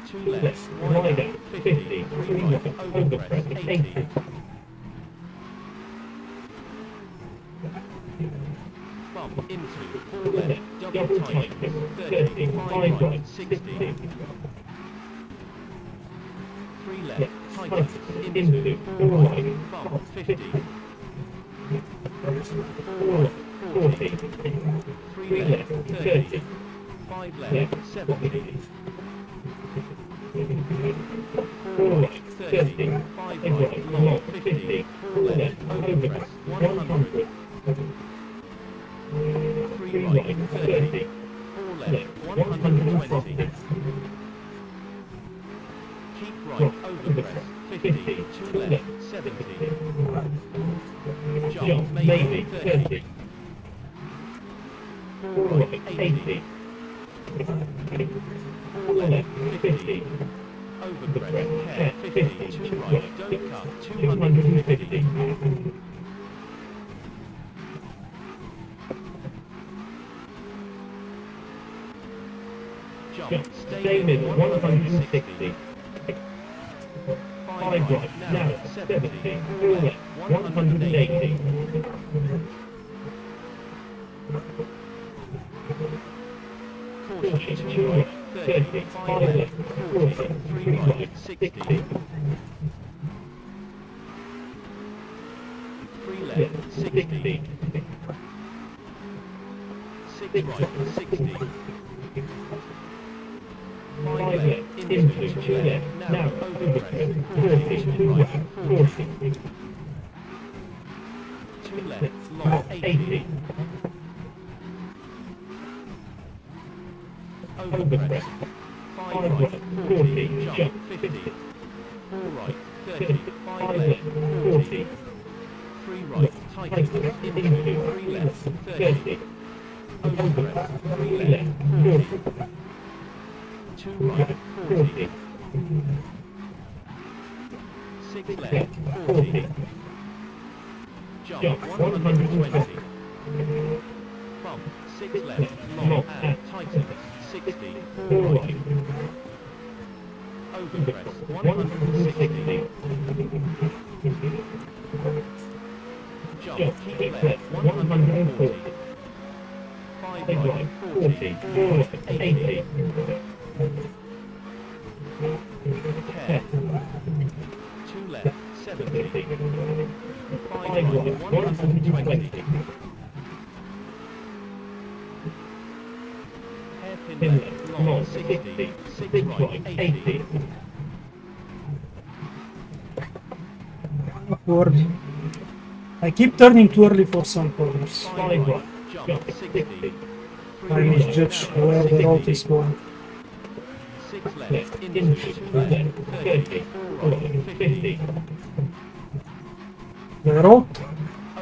2 left, wide out, 50. 3 right, overcrest, 80. Bump into 4 left, double tightness, 30. 5 right, 60. 3 left, tightness, into 4 right, bump, 50. 4 right, 40. 3 left, 30. 5 left, 70. 4 right, 30. 5 right, long, 50. 4 left, overcrest, 100. 3 right, 30. 4 left, 120. Keep right, overcrest, 50. 2 left, 70. Jump, maybe, 30. 4 right, 80. 4 left, 50. Overcrest, care, 50. 2 right, don't cut, 250. Jump, stay middle, 160. 5 right, narrow, 70. 4 left, 180. Caution, 2 right, 30. 5 left, 40. 3 right, 60. 3 left, 60. 6 right, 60. 5 left, into 2 left, narrow, overcrest, 40, 2 right, 40. 2 left, long, 80. Overcrest, 5 right, 40, jump, 50. 4 right, 30, 5 left, 40. 3 right, tightens, into 3 left, 30. Overcrest, 3 left, 40. 2 right, 40. 6 left, 40. Jump, 120. Bump, 6 left, long, and tightens, 60, 4 right. Overcrest, 160. Jump, keep left, 140. 5 right, 40, 4 left, 80. 10. 2 left, 70. 5 right, 120. Hairpin left, long, 60. 6 right, 80. Upward. I keep turning too early for some corners. 5 right, jump, 60. I misjudge where the road is going. 6 left, into 2 left, 30, 4 right, 50. The road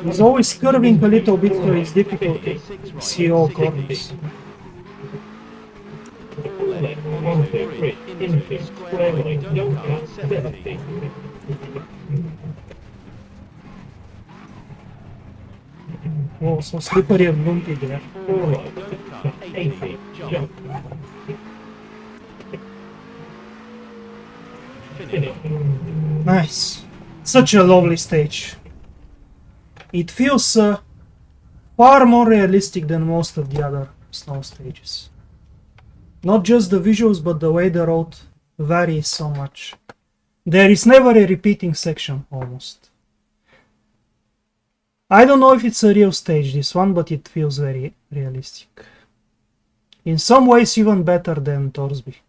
is always curving a little bit, so it's difficult to see all corners. 4 left, onto bridge, into square right, don't cut, 70. Oh, so slippery and bumpy there. 4 right, don't cut, 80, jump. Finish. Nice. Such a lovely stage. It feels far more realistic than most of the other snow stages. Not just the visuals, but the way the road varies so much. There is never a repeating section, almost. I don't know if it's a real stage, this one, but it feels very realistic. In some ways even better than Torsby.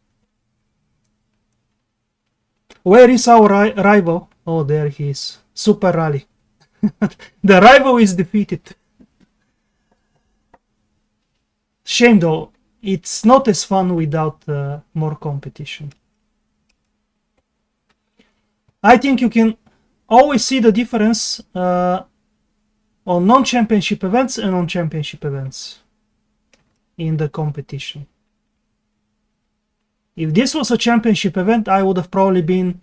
Where is our rival? Oh, there he is. Super Rally. The rival is defeated. Shame though, it's not as fun without more competition. I think you can always see the difference on non-championship events and on championship events in the competition. If this was a championship event, I would have probably been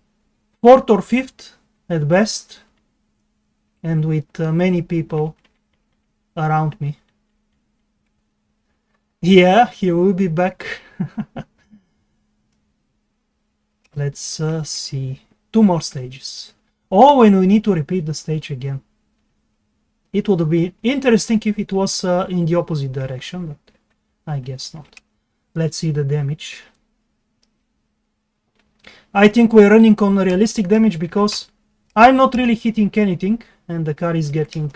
4th or 5th at best. and with many people around me. Yeah, he will be back. Let's see. 2 more stages. Oh, and we need to repeat the stage again. It would be interesting if it was in the opposite direction, but I guess not. Let's see the damage. I think we're running on realistic damage because I'm not really hitting anything and the car is getting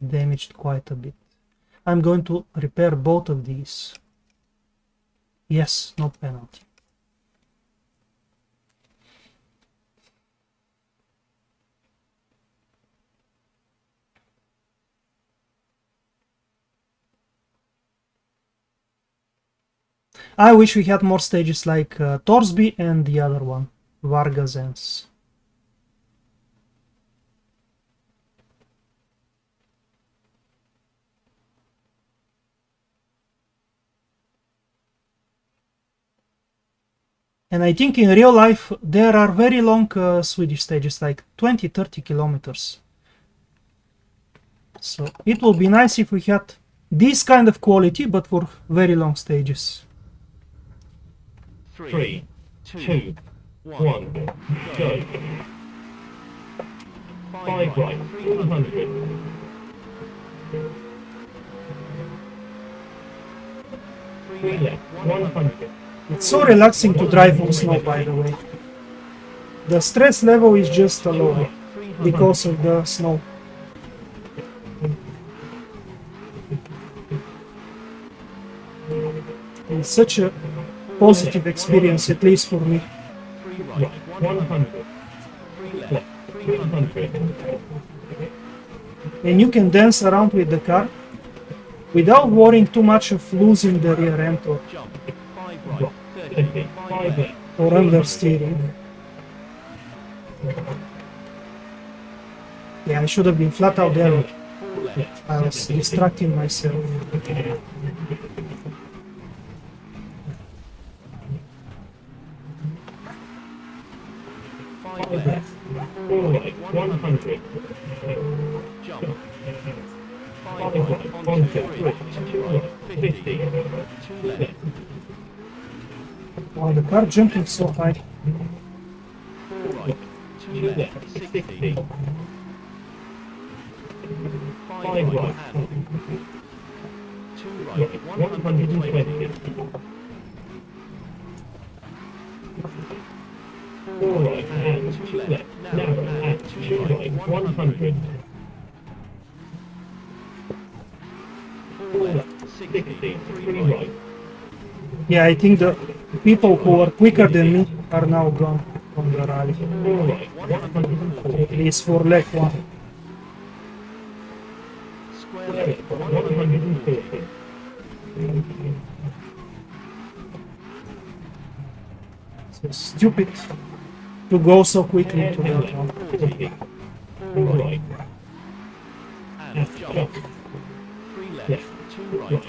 damaged quite a bit. I'm going to repair both of these. Yes, no penalty. I wish we had more stages like Torsby and the other one, Vargazens. And I think in real life there are very long Swedish stages, like 20-30 kilometers. So it will be nice if we had this kind of quality, but for very long stages. 3, 2, 1, go. 5 right, 300. 3 left, 100. It's so relaxing to drive on snow, by the way. The stress level is just low because of the snow. It's such a positive experience, at least for me. 3 right, 100. 3 left, 300. And you can dance around with the car without worrying too much of losing the rear end or Jump. 5 right, 30. 5 left. or understeering. Yeah, I should have been flat out there. 4 left. I was distracting myself. 5 left. 4 right, 100. Jump. 5 right, onto 3. 2 right, 50. 2 left. Wow, the car jumping so high. 4 right, 2 left, 60. 5 right, and 2 right, 120. 4 right, and 2 left, narrow, and 2 right, 100. 4 left, 60, 3 right. Yeah, I think the people who are quicker than me are now gone from the rally. 4 right, 140. At least for leg one. Square left, 140. So stupid to go so quickly into that one. 40. 4 right. And jump. 3 left, 2 right.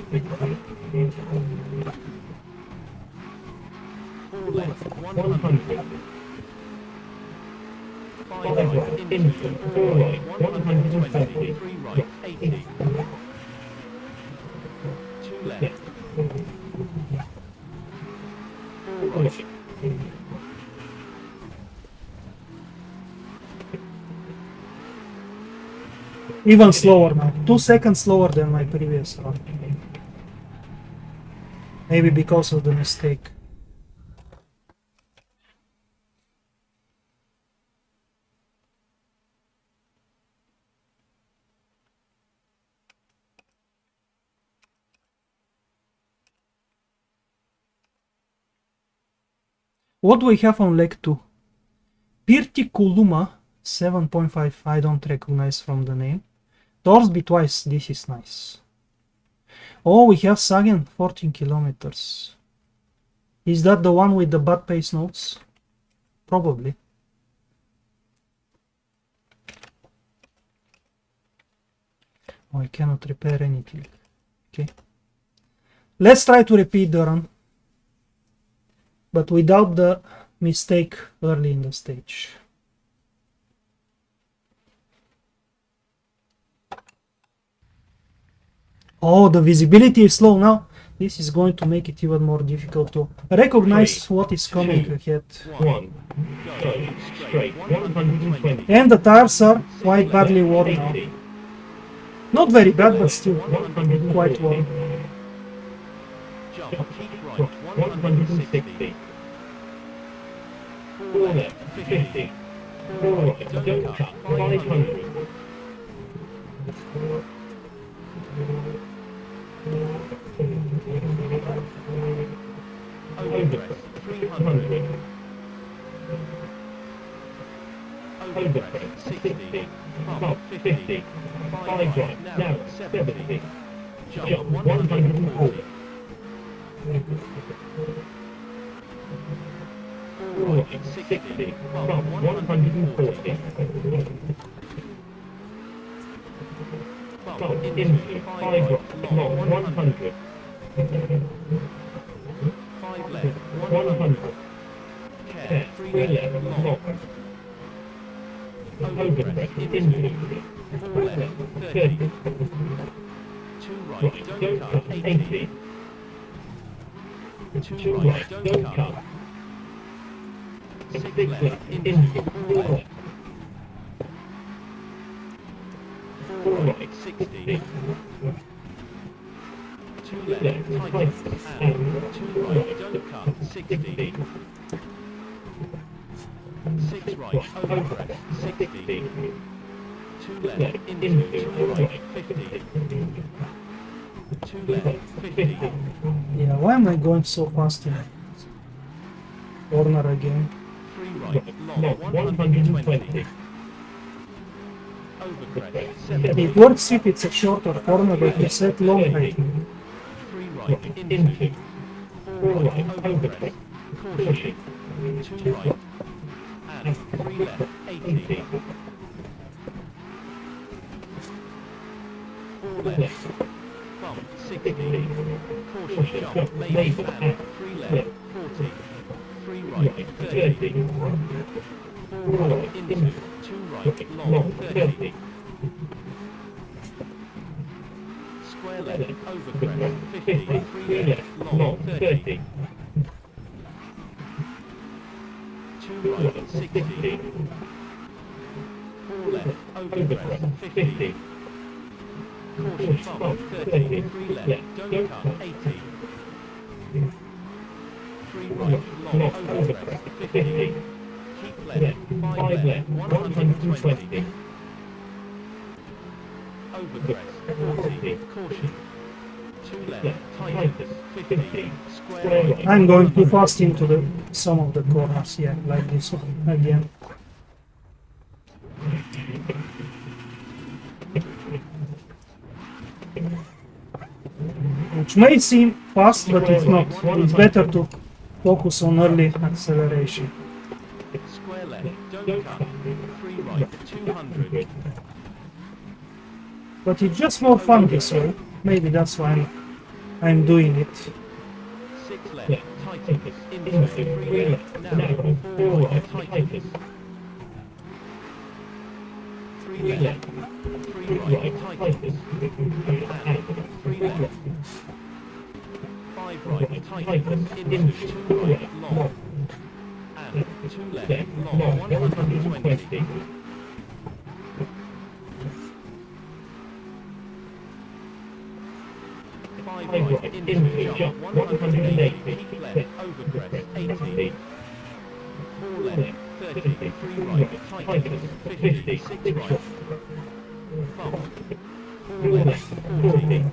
4 left, 100. 5 right, into 4 right, 120. 3 right, 80. 2 left. 4 right. Even slower now. 2 seconds slower than my previous run. Maybe because of the mistake. What do we have on leg 2? Pirti Kuluma 7.5, I don't recognize from the name. Torsby twice, this is nice. Oh, we have Sagen 14 kilometers. Is that the one with the bad pace notes? Probably. Oh, I cannot repair anything. Okay. Let's try to repeat the run, but without the mistake early in the stage. Oh, the visibility is low now. This is going to make it even more difficult to recognize what is coming ahead. 1. Go straight 120. And the tires are quite badly worn now. 80. Not very bad, but still 150. quite worn. Jump, keep right 160. 4 left 50. 4 right, don't cut 500. Overcrest 300. Overcrest 60. Pump 50. 5 right, narrow 70. Jump 140. 4 right 60. Pump 140. Bump into 5 right, long 100. 5 left 100. Care 3 left, long. Overcrest into 4 left 30. 2 right, don't cut 80. 2 right, don't cut. 6 left into 4 left. 4 right 60. 2 left tightens and 2 right don't cut 60. 6 right overcrest 60. 2 left into 2 right 50. 2 left 50. Yeah, why am I going so fast in corner again? 3 right long 120. Overcrest 70. It works if it's a shorter corner, but you set long height. 3 right into 4 right overcrest. Caution 2 right and 3 left 80. 4 left bump 60. Caution jump maybe and 3 left 40. 3 right 30. 4 right into 2 right long 30. Square left overcrest 50. 3 left long 30. 2 right 60. 4 left overcrest 50. Caution bump 30. 3 left don't cut 80. 3 right long overcrest 50. Keep left 5 left 120. Overcrest 40. Caution 2 left tightens 50. Square right. I'm going too fast into some of the corners, yeah, like this one again. Which may seem fast, but it's not. It's better to focus on early acceleration. Square left don't cut 3 right 200. But it's just more fun this way. Maybe that's why I'm doing it. 6 left tightens into 3 left narrow 4 right tightens. 3 left 3 right tightens and 3 left 5 right tightens into 2 right long and 2 left long 120. 5 right into jump 180. Keep left overcrest 80. 4 left 30. 3 right tightens 50. 6 right bump 4 left 40.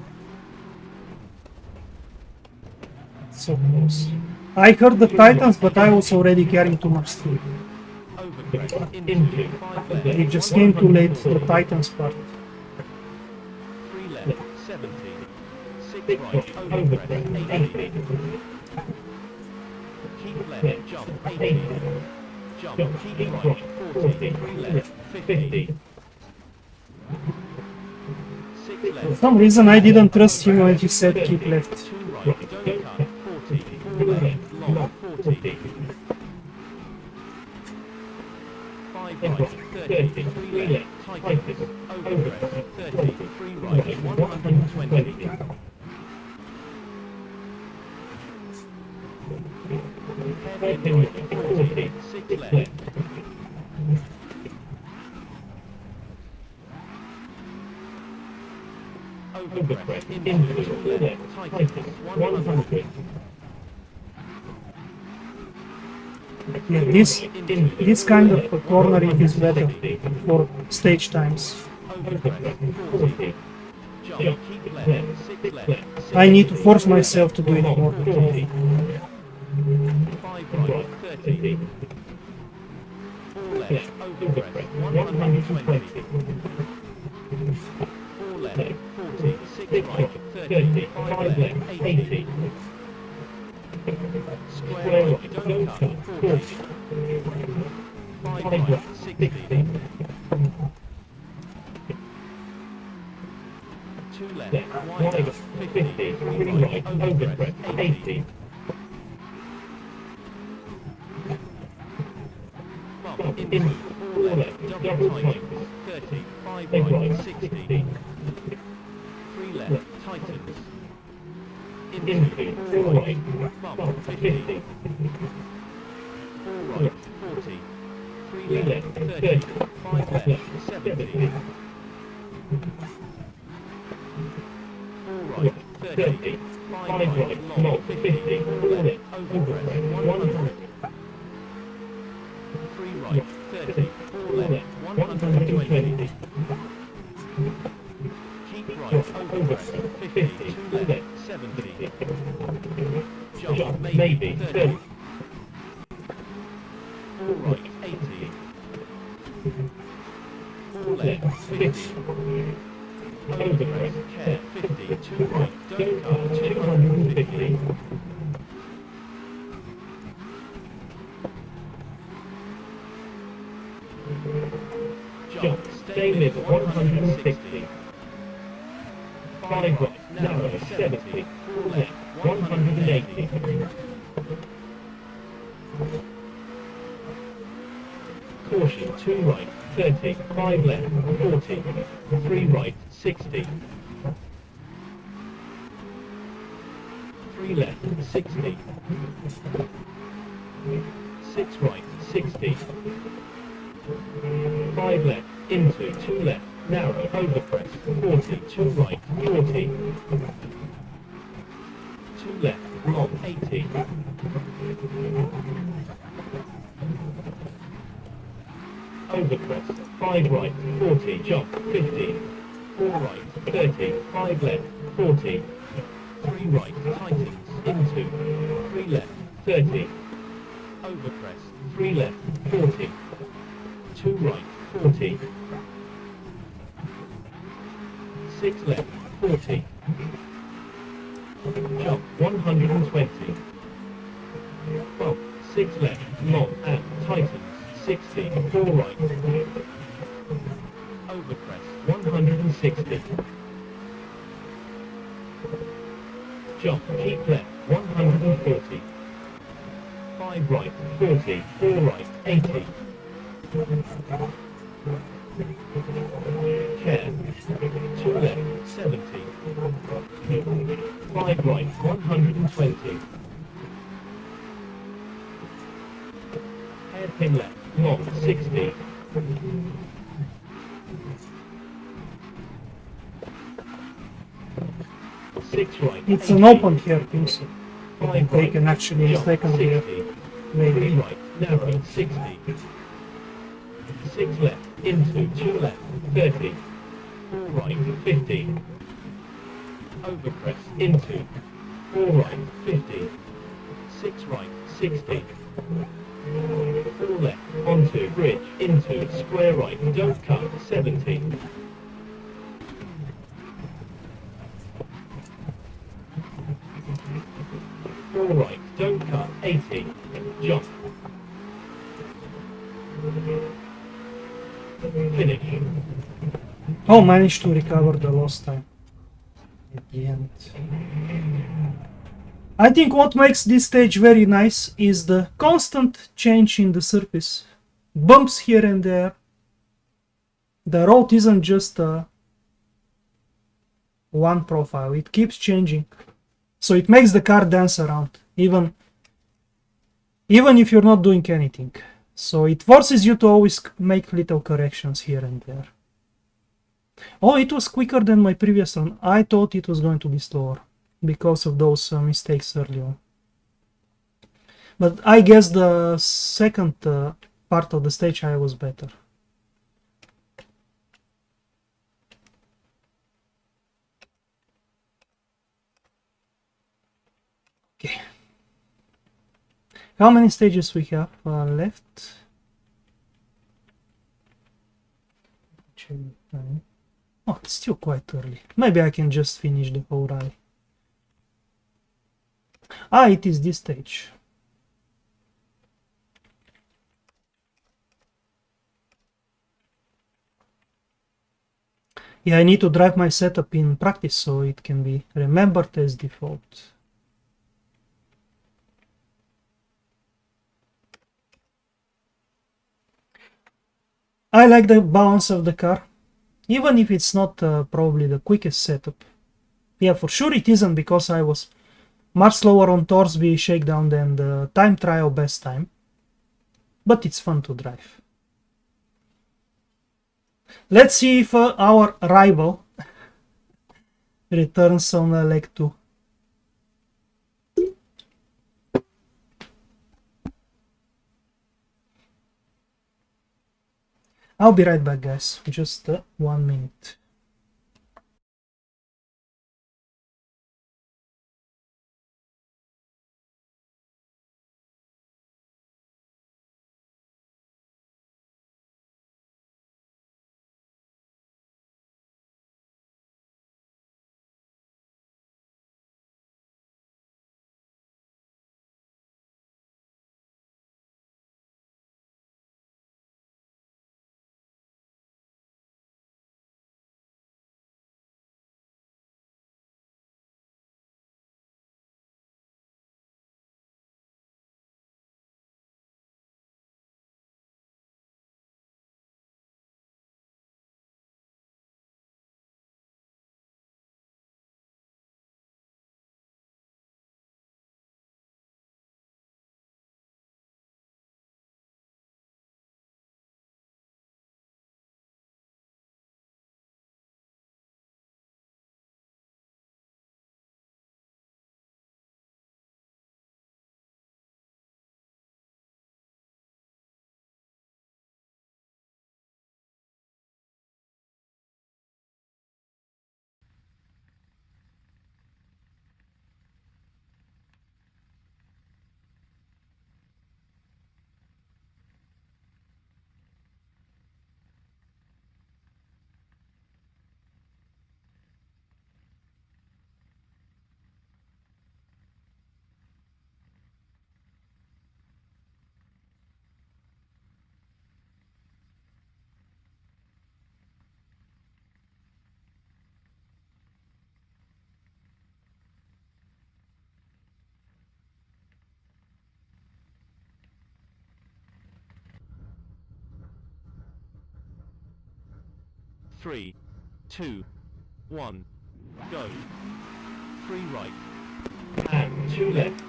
So close. I heard the Titans, but I was already carrying too much speed. Overcrest into 5 left. It just came too late, the Titans part. 3 left 70. 6 right overcrest 80. Keep left jump 80. Jump keep right 40. 3 left 50. 6 left. For some reason I didn't trust him when he said keep left. 2 right don't cut 40. 4 left long 40. 5 right, 30, 3 left, tightens, over crest, 30, 3 right, 120. Hairpin right, 40, 6 left. Over crest, into 2 left, tightens, 100. Yeah, this kind of cornering is better for stage times. I need to force myself to do it more. 5 right, 30. 4 left, over crest, 120. 4 left, 40. 6 right, 30. 5 left, 80. Square right, don't cut, 40. 5 right, 60. 2 left, wide up, 50. 3 right, over crest, 80. Bump into 4 left, double tightens, 30. 5 right, 60. 3 left, tightens. Into 4 right, bump 50. 4 right, 40. 3 left, 30. 5 left, 70. 4 right, 30. 5 right, long 50. 4 left, over crest, 100. 3 right, 30. 4 left, 120. Keep right, over crest, 50. 2 left, 70. Jump, maybe, 30. 4 right, 80. 4 left, 50. Over crest, care, 50. 2 right, don't cut, 250. Jump, stay mid, 160. 5 right, narrow, 70. 4 left, 180. Caution, 2 right, 30. 5 left, 40. 3 right, 60. 3 left, 60. 6 right, 60. 5 left, into 2 left, narrow, over crest, 40, 2 right, 40. 2 left, long, 80. Over crest, 5 right, 40, jump, 50. 4 right, 30, 5 left, 40. 3 right, tightens, into. 3 left, 30. Over crest, 3 left, 40. 2 right, 40. 6 left, 40. Jump, 120. Bump, 6 left, long, and tightens, 60. 4 right. Over crest, 160. Jump, keep left, 140. 5 right, 40. 4 right, 80. Care, 2 left, 70. 5 right, 120. Hairpin left, long, 60. 6 right, It's 80. an open hairpin, so 5 they right, can actually jump, mistakenly 60. maybe. 3 right, narrow, 60. 6 left, into 2 left, 30. 4 right, 50. Over crest, into. 4 right, 50. 6 right, 60. 4 left, onto, bridge, into, square right, don't cut, 70. 4 right, don't cut, 80. Jump. Finish. Oh, managed to recover the lost time at the end. I think what makes this stage very nice is the constant change in the surface. bumps here and there. The road isn't just one profile, it keeps changing. So it makes the car dance around, even if you're not doing anything. So it forces you to always make little corrections here and there. Oh, it was quicker than my previous run. I thought it was going to be slower because of those mistakes early on. But I guess the second part of the stage I was better. Okay. How many stages we have left? Oh, it's still quite early. Maybe I can just finish the whole rally. Ah, it is this stage. Yeah, I need to drive my setup in practice so it can be remembered as default. I like the balance of the car, even if it's not probably the quickest setup. Yeah, for sure it isn't, because I was much slower on Torsby shakedown than the time trial best time. But it's fun to drive. Let's see if our rival returns on leg 2. I'll be right back, guys. Just 1 minute. Three, two, one, go. 3 right. And 2 left.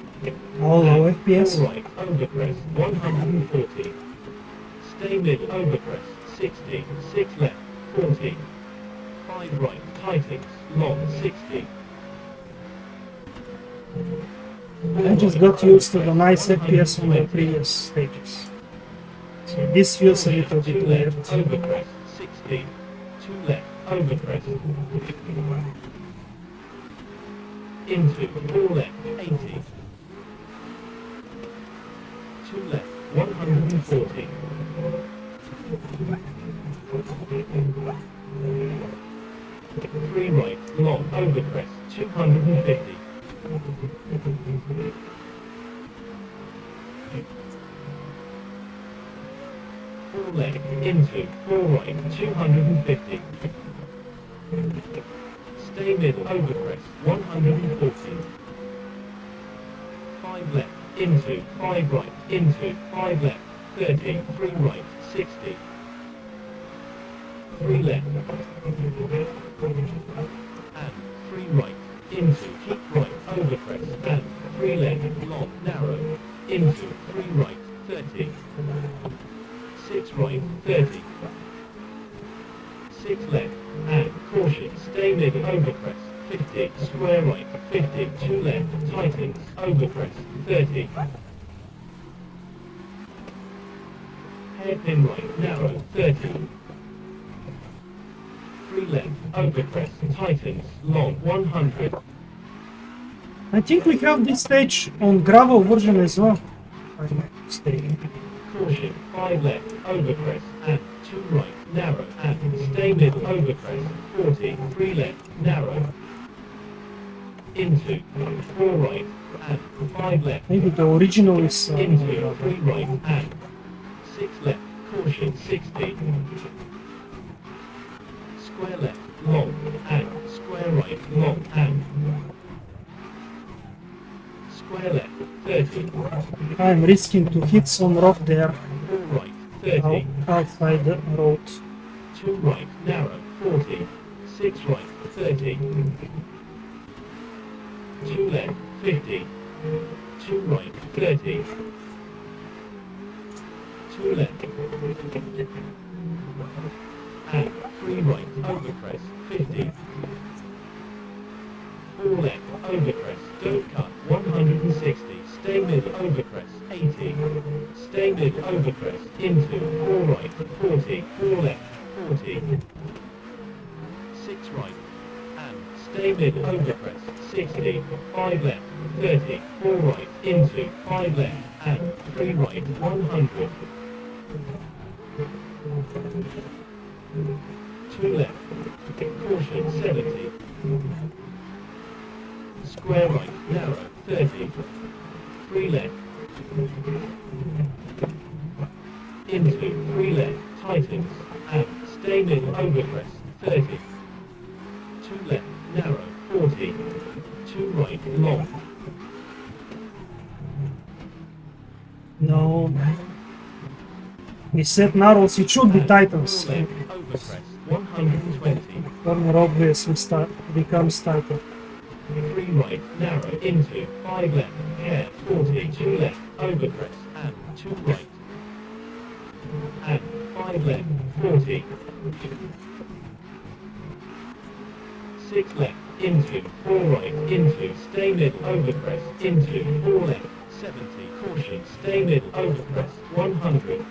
All low FPS. 4 right, overpress, 140. Stay middle, overpress, 60. 6 left, 40. 5 right, tightens, long, 60. I just got used to the nice FPS on the previous stages. So this feels a little bit weird. Overpress, 60. 2 left, overpress. Into, 4 left, 80. 2 left, 140. 3 right, long, overpress, 250. 4 left, into, 4 right, 250. Stay middle, overpress, 140. 5 left, into, 5 right, into, 5 left, 30, 3 right, 60. 3 left. And 3 right. Into keep right. Overpress. And 3 left. Long. Narrow. Into 3 right. 30. 6 right. 30. 6 left. And caution. Stay mid. Overpress. 50. Square right. 50. 2 left. Tightens. Overpress. 30. Hairpin right. Narrow. 30. 3 left. Overpress. Tightens. Long. 100. I think we have this stage on gravel version as well. Caution. 5 left. Overpress. And 2 right. Narrow. And stay mid. Overpress. 40. 3 left. Narrow. Into 4 right. And 5 left. Maybe the original is Into 3 right. And 6 left. Caution. 60. Square left. Long. And square right. Long. And square left. 30. I'm risking to hit some rock there 4 right. 30. outside the road. 2 right. Narrow. 40. 6 right. 30. 2 left. 50. 2 right. 30. 2 left. And 3 right. Overpress. 50. 4 left. Overpress. Don't cut. 160. Stay mid. Overpress. 80. Stay mid. Overpress. Into 4 right. 40. 4 left. 40. 6 right. And stay mid. Overpress. 60. 5 left. 30. 4 right. Into 5 left. And 3 right. 100. 2 left. Caution. 70. Square right. Narrow. 30. 3 left. Into 3 left. Tightens. And stay mid. Overpress. 30. 2 left. Narrow. 40. 2 right. Long. No. We set narrows, it should be tightens. 4 left. Overpress. 120. Corner obviously becomes tighter. 3 right. Narrow. Into 5 left. Hair. 40. 2 left. Overpress. And 2 right. And 5 left. 40. 6 left. Into 4 right. Into stay mid. Overpress. Into 4 left. 70. Caution. Stay mid. Overpress. 100.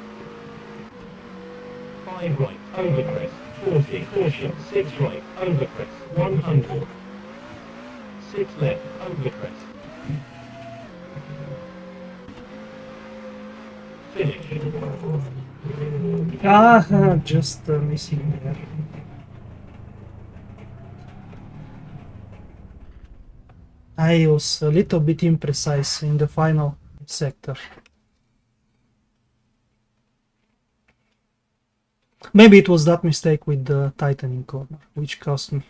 5 right. Overpress. 40. Caution. 6 right. Overpress. 100. 6 left. Overpress. Finish. Just missing there. I was a little bit imprecise in the final sector. Maybe it was that mistake with the tightening corner, which cost me.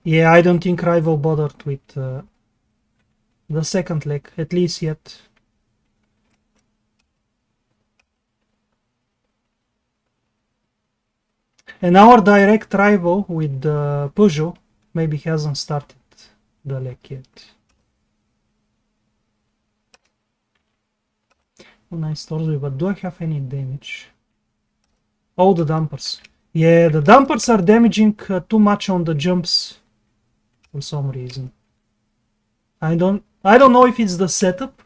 Yeah, I don't think Rival bothered with the second leg, at least yet. And our direct rival with Peugeot maybe hasn't started the leg yet. Oh, nice Torsby, but do I have any damage? Oh, the dampers. Yeah, the dampers are damaging too much on the jumps for some reason. I don't know if it's the setup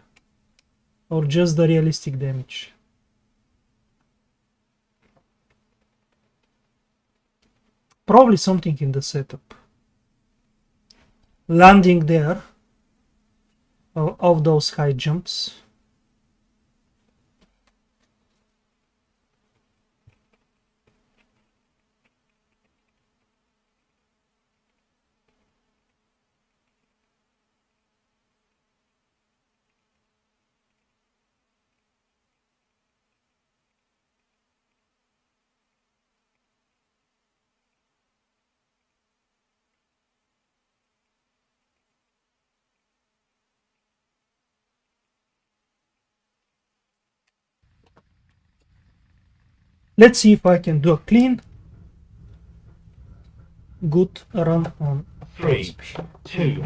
or just the realistic damage. Probably something in the setup. Landing there of those high jumps. Let's see if I can do a clean, good run on 3, 2,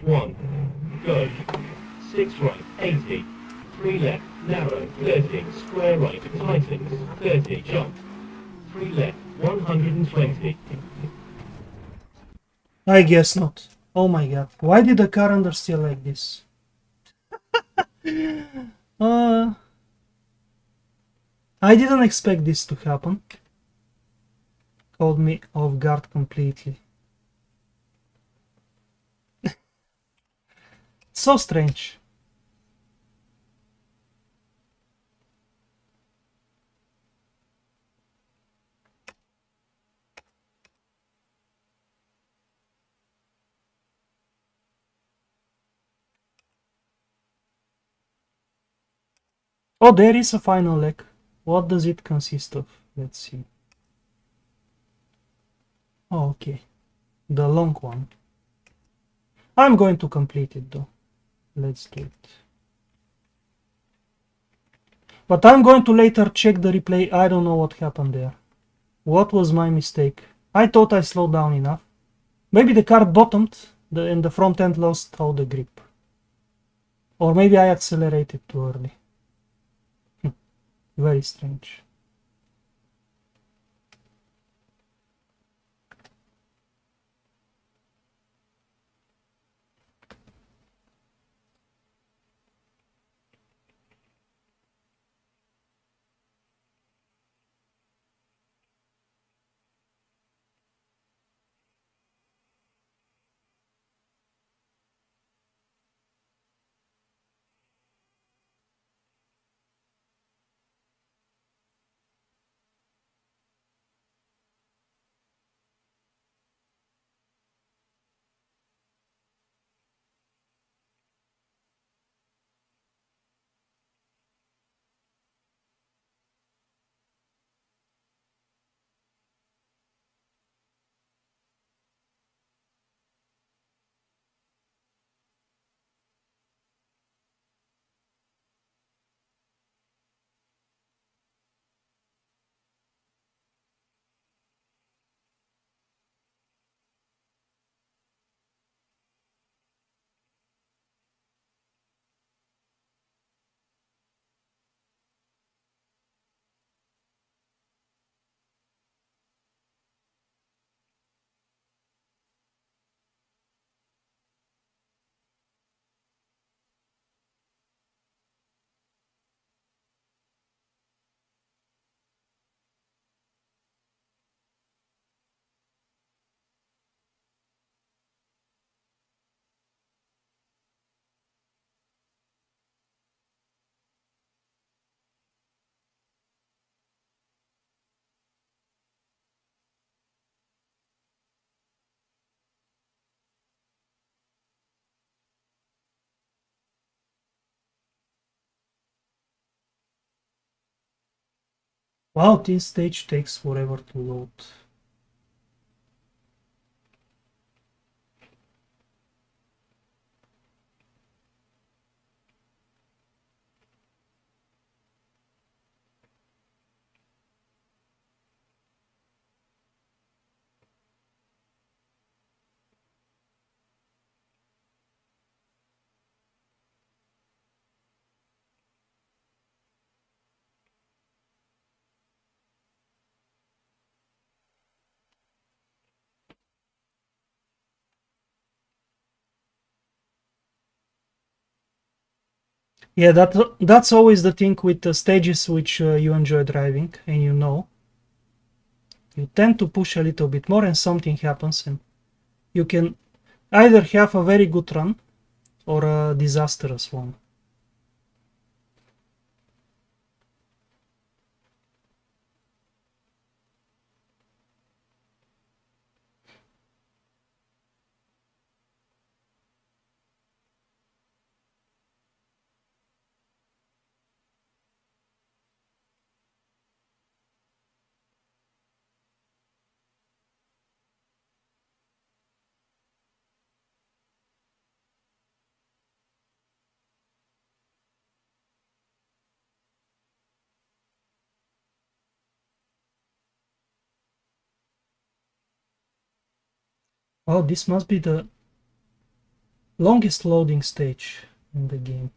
1, go. 6 right, 80. 3 left, narrow, 30. Square right, tightens, 30. Jump. 3 left, 120. I guess not. Oh my god, why did the car understeer like this? I didn't expect this to happen. Caught me off guard completely. So strange. Oh, there is a final leg. What does it consist of? Let's see. Oh, okay. The long one. I'm going to complete it though. Let's do it. But I'm going to later check the replay. I don't know what happened there. What was my mistake? I thought I slowed down enough. Maybe the car bottomed and the front end lost all the grip. Or maybe I accelerated too early. Very strange. Wow, this stage takes forever to load. Yeah, that's always the thing with the stages which you enjoy driving and you know. You tend to push a little bit more and something happens and you can either have a very good run or a disastrous one. Oh, this must be the longest loading stage in the game.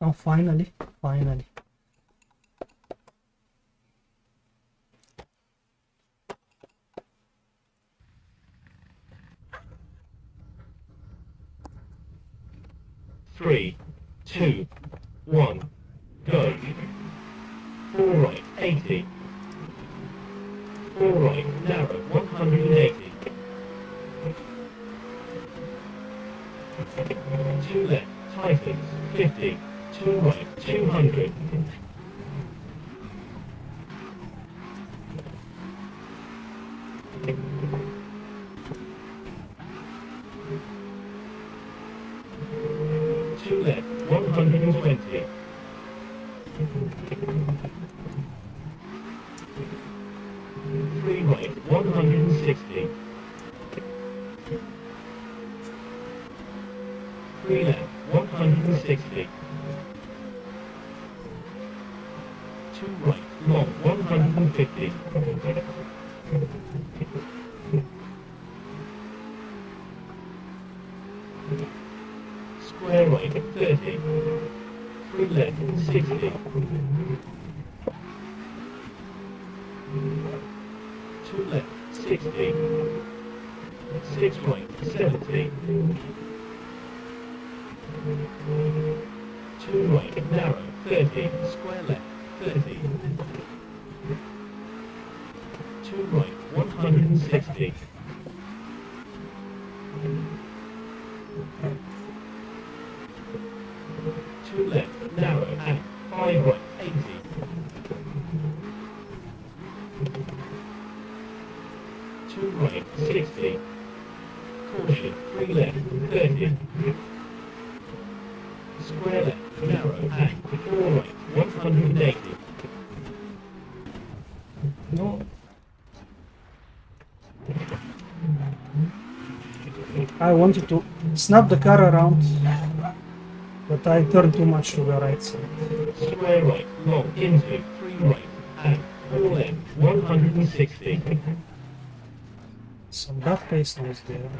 Oh, finally. 3, 2, 1, go. 4 right, 80. 4 right, narrow, 180. 2 left, tightens, 50. 2 right, 200. 2 left, 120. 3 right, 160. 3 left, 160. 2 right, long, 150. Square right, 30. 3 left, 60. 2 left, 60. 6 right, 70. 2 right, narrow, 30. Square left, 30. 2 right, 160. 2 left, narrow, and 5 right, 80. 2 right, 60. Caution, 3 left, 30. Square left, narrow, and 4 right, 180. No. I wanted to snap the car around, but I turned too much to the right side. Square right, long, into, 3 right, and 4 left, 160. Some bad pace noise there.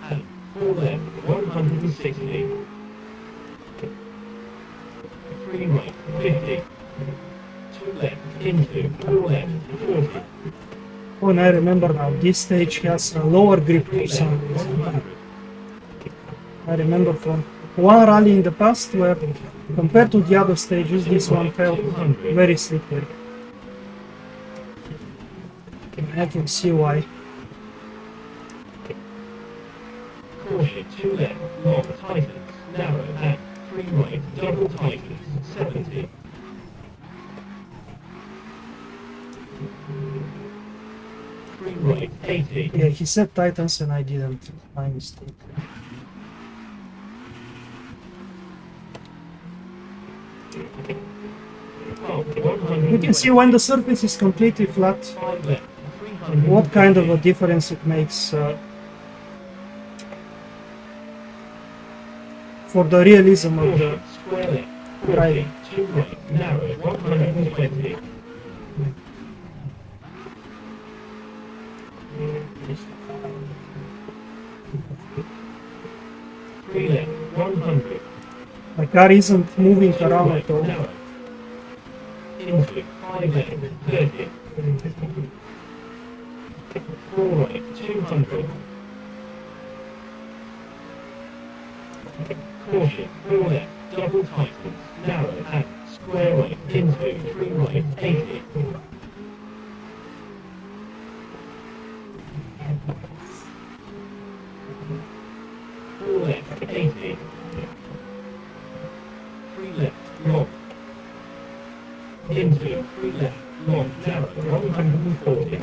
And 4 left, 160. 3 right, 50. 2 left, into, 4 left, 40. Oh, and I remember now, this stage has a lower grip 3 for some left, reason. 100. I remember from one rally in the past where, compared to the other stages, this one felt very slippery. I can see why. Caution, 2 left, long, tightens, narrow, and 3 right, double tightens, 70. 3 right, 80. Yeah, he said Titans and I didn't. My mistake. Oh, 100. You can see when the surface is completely flat, 5 left, 300. what kind of a difference it makes for the realism of the Square left, 40. riding. 2 right, narrow, 120. 3 left, 100. My car isn't moving around at all. Narrow. Into, 5 left, 30. 4 right, 200. Caution, 4 left, double tightens, narrow, and square right, into, 3 right, 80. 3 left, long. Into, 3 left, long, narrow, 140.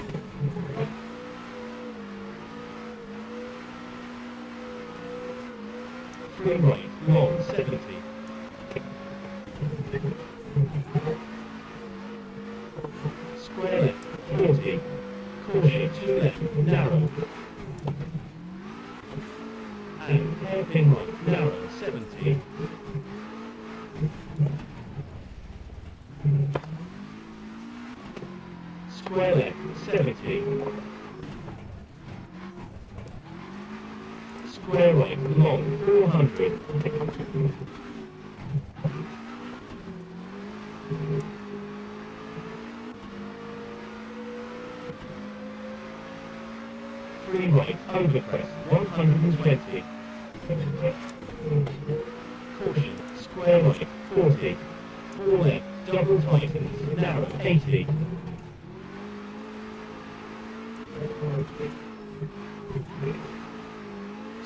3 right, long, 70. Square left, 40. Caution, 2 left, narrow. And hairpin right, narrow, 70. Square left, 70. Square right, long, 400. Three right, overcrest, 120. Caution, square right, 40. 4 left, double tightens, narrow, 80.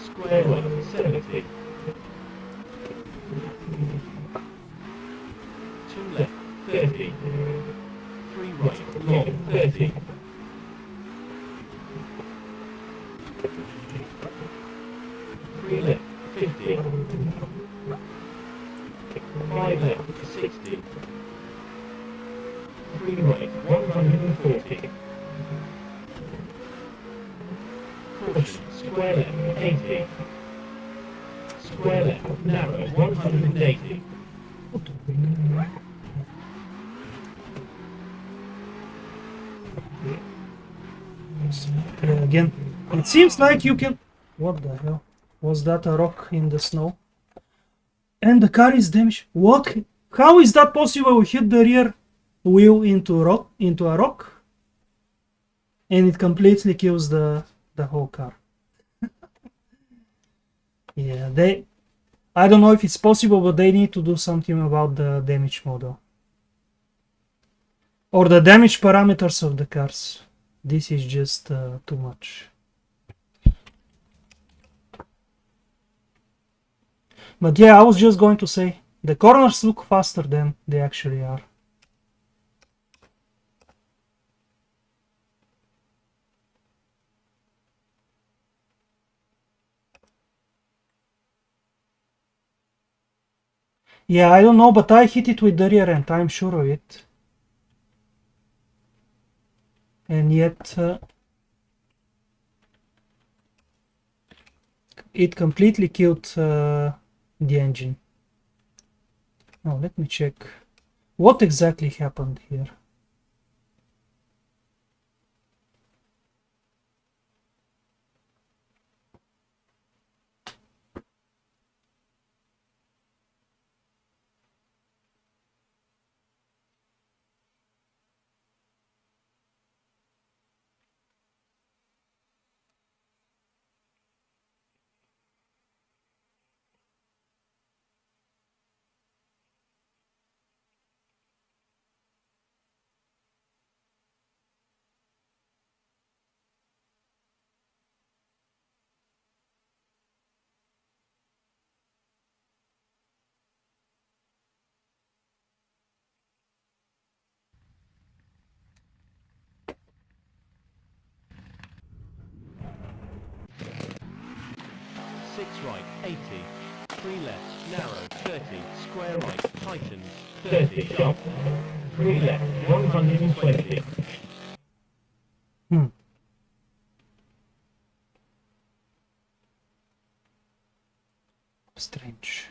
Square right, 70. 2 left, 30. 3 right, long, 30. 3 left, 50. 5 left, 60. 3 right, 140. Caution, square left, 80. Square left, narrow, 180. Again, it seems like you can... What the hell? Was that a rock in the snow? And the car is damaged. What? How is that possible? We hit the rear wheel into a rock, and it completely kills the whole car. Yeah, I don't know if it's possible, but they need to do something about the damage model or the damage parameters of the cars. This is just too much. But yeah, I was just going to say, the corners look faster than they actually are. Yeah, I don't know, but I hit it with the rear end, I'm sure of it. And yet it completely killed the engine. Now let me check what exactly happened here. Right, 80. 3 left, narrow, 30. Square right, tightens, 30. Jump. 3 left, 120. Strange.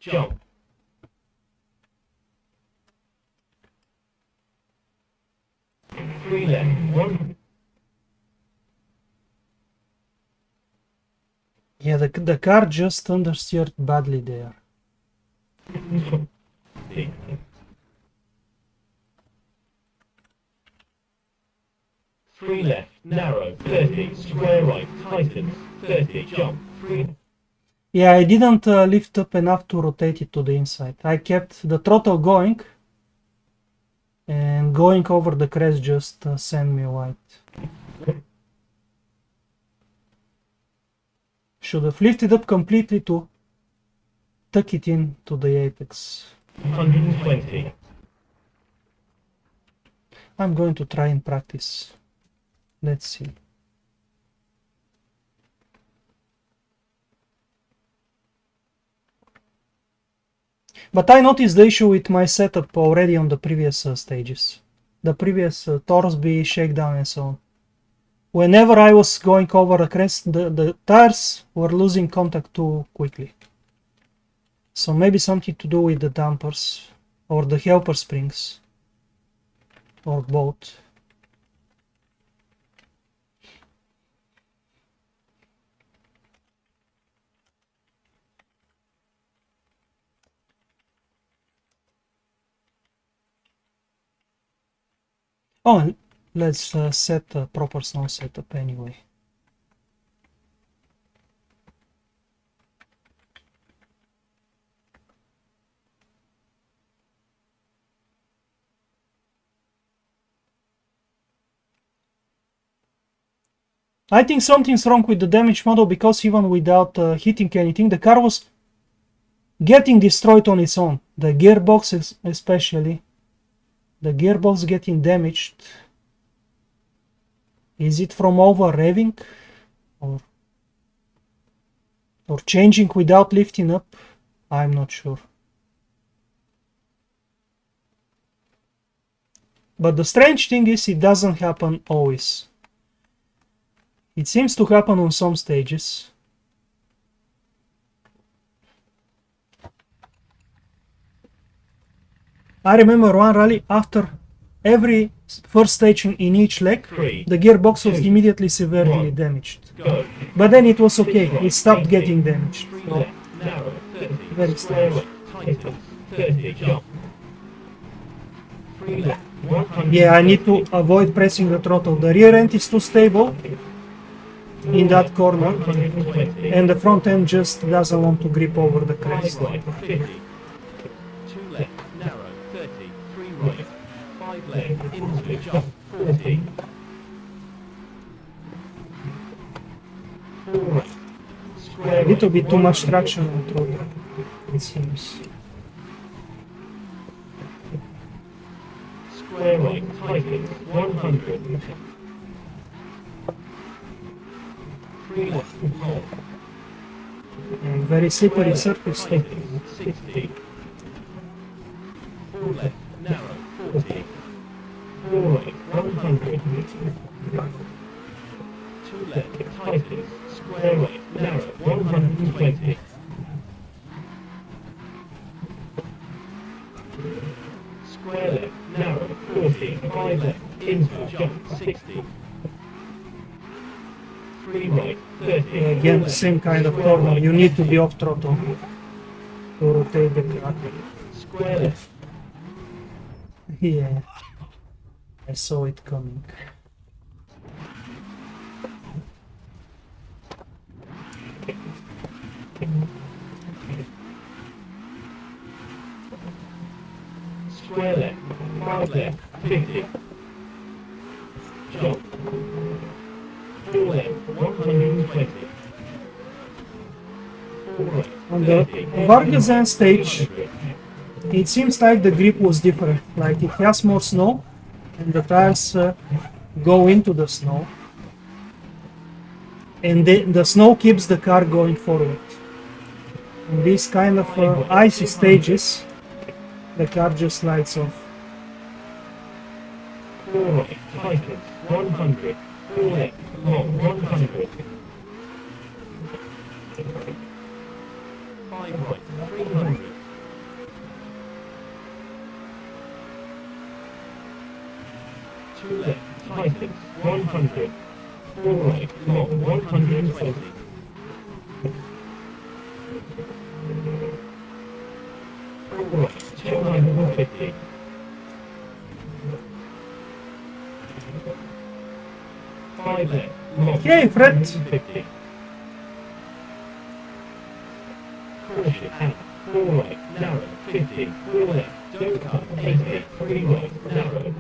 Jump. 3 left, 1. Yeah, the car just understeered badly there. 3 left, narrow, 30. Square right, tightens, 30. Jump. 3. Yeah, I didn't lift up enough to rotate it to the inside. I kept the throttle going, and going over the crest just sent me wide. Should have lifted up completely too. tuck it in to the apex. 120. I'm going to try and practice. Let's see. But I noticed the issue with my setup already on the previous stages. The previous Torsby, shakedown and so on. Whenever I was going over a crest, the tires were losing contact too quickly. So maybe something to do with the dampers or the helper springs or both. Oh, let's set a proper snow setup anyway. I think something's wrong with the damage model, because even without hitting anything, the car was getting destroyed on its own. The gearbox especially. The gearbox getting damaged. Is it from over revving? Or changing without lifting up? I'm not sure. But the strange thing is, it doesn't happen always. It seems to happen on some stages. I remember one rally, after every first stage in each leg, the gearbox was immediately severely damaged. But then it was okay, it stopped getting damaged. So, very strange. Yeah, I need to avoid pressing the throttle. The rear end is too stable in that corner, and the front end just doesn't want to grip over the crest. 2 left, narrow, 30, 3 right, 5 left, into jump, 40. 4 right, square A little bit too much traction on throttle, it seems. square right, tightens, 100. 3 left, long. And very slippery surface too. 60. 4 left, narrow, 40. 4 right, 100. 2 left, tightens, square right, narrow, 120. Square left, narrow, 40. 5 left, into jump, 60. 3 right, 30. Again, the same kind of corner, you need to be off throttle to rotate the car. Square left. Yeah, I saw it coming. Square left, 5 left, 50. Jump. 4 left, 120. 4 right, On the 30. Vargazan stage, it seems like the grip was different, like it has more snow and the tires go into the snow, and the snow keeps the car going forward. In these kind of icy stages, the car just slides off. 4 right, tightens, 100. 4 left, long, 100. 5 right, 300. 2 left, tightens, 100. 4 right, long, 120. 4 right, 250. 5 left, long, Okay, Fred. 150. Caution, out, 4 right, narrow, 50. 4 left, don't cut, 80. 3 right, narrow.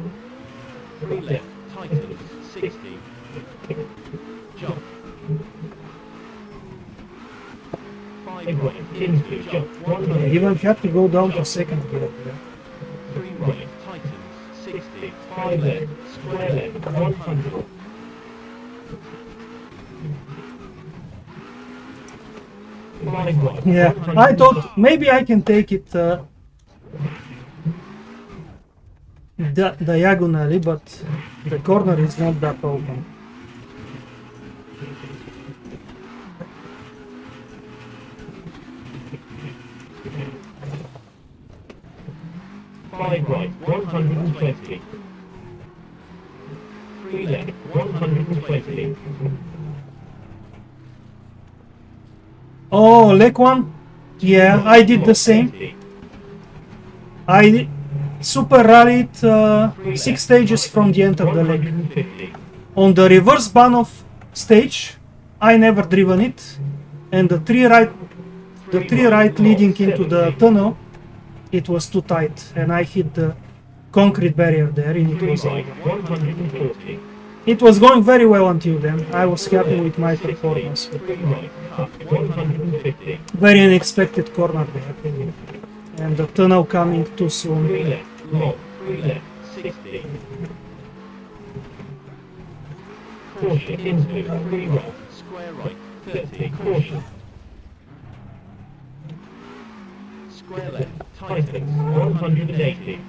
3 left, tightens, 60. Jump. 5 5 right into jump 100. Even have to go down to second gear. 3 right tightens 60. 5 left square left 100. Yeah, I thought maybe I can take it diagonally, but the corner is not that open. Five right, 120. 3 left, 120. Oh, leg one? Yeah, I did the same. I super rallied 6 stages from the end of the leg. On the reverse Banov stage, I never driven it, and the three right leading into the tunnel, it was too tight, and I hit the concrete barrier there, and it was over. It was going very well until then. I was happy with my performance. Very unexpected corner there, and the tunnel coming too soon. 3 left, long, 3 left, 60. Caution into 3 right, square right, 30. Caution. Square left, tightens 180.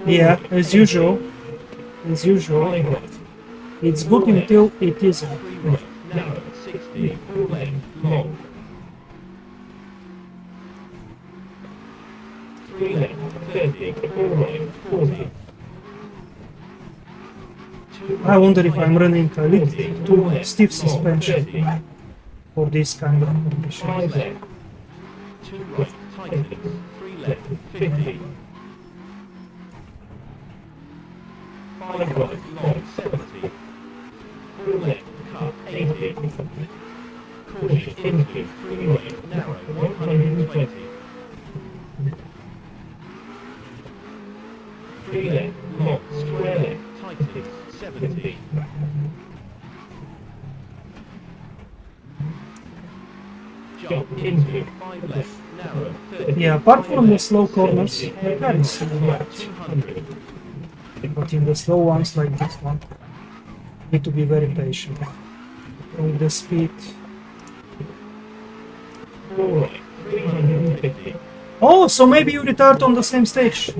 Yeah, as usual. It's good until it isn't. 3 right, narrow, 60. 4 left, long. 3 left, 30. 4 right, 40. I wonder if I'm running a little too stiff suspension for this kind of conditions. 5 left, 2 right, tightens 3 left, 50. 5 right, long, 70. 4 left, cut, 80. Caution into 3 right, narrow, 120. 3 left, long, square left, tightens 70. Jump into 5 left, narrow, 30. Yeah, apart from the slow corners, the car is slow. 200. But in the slow ones like this one, need to be very patient with the speed. 4 right, 350. Oh, so maybe you retired on the same stage.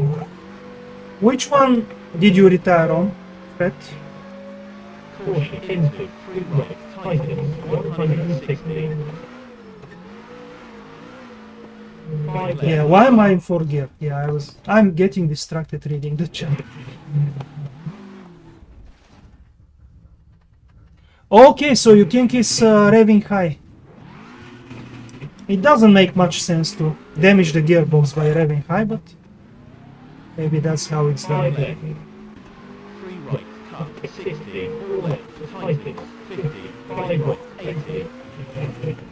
Which one did you retire on, Fred? Caution into 3 right, tightens 160. 5 left. Yeah, why am I in 4th gear? Yeah, I'm getting distracted reading the chat. Okay, so you think it's revving high. It doesn't make much sense to damage the gearbox by revving high, but maybe that's how it's 5 done. left. 3 right, cut, 60. 4 left, tightens 50. 5 right, 80.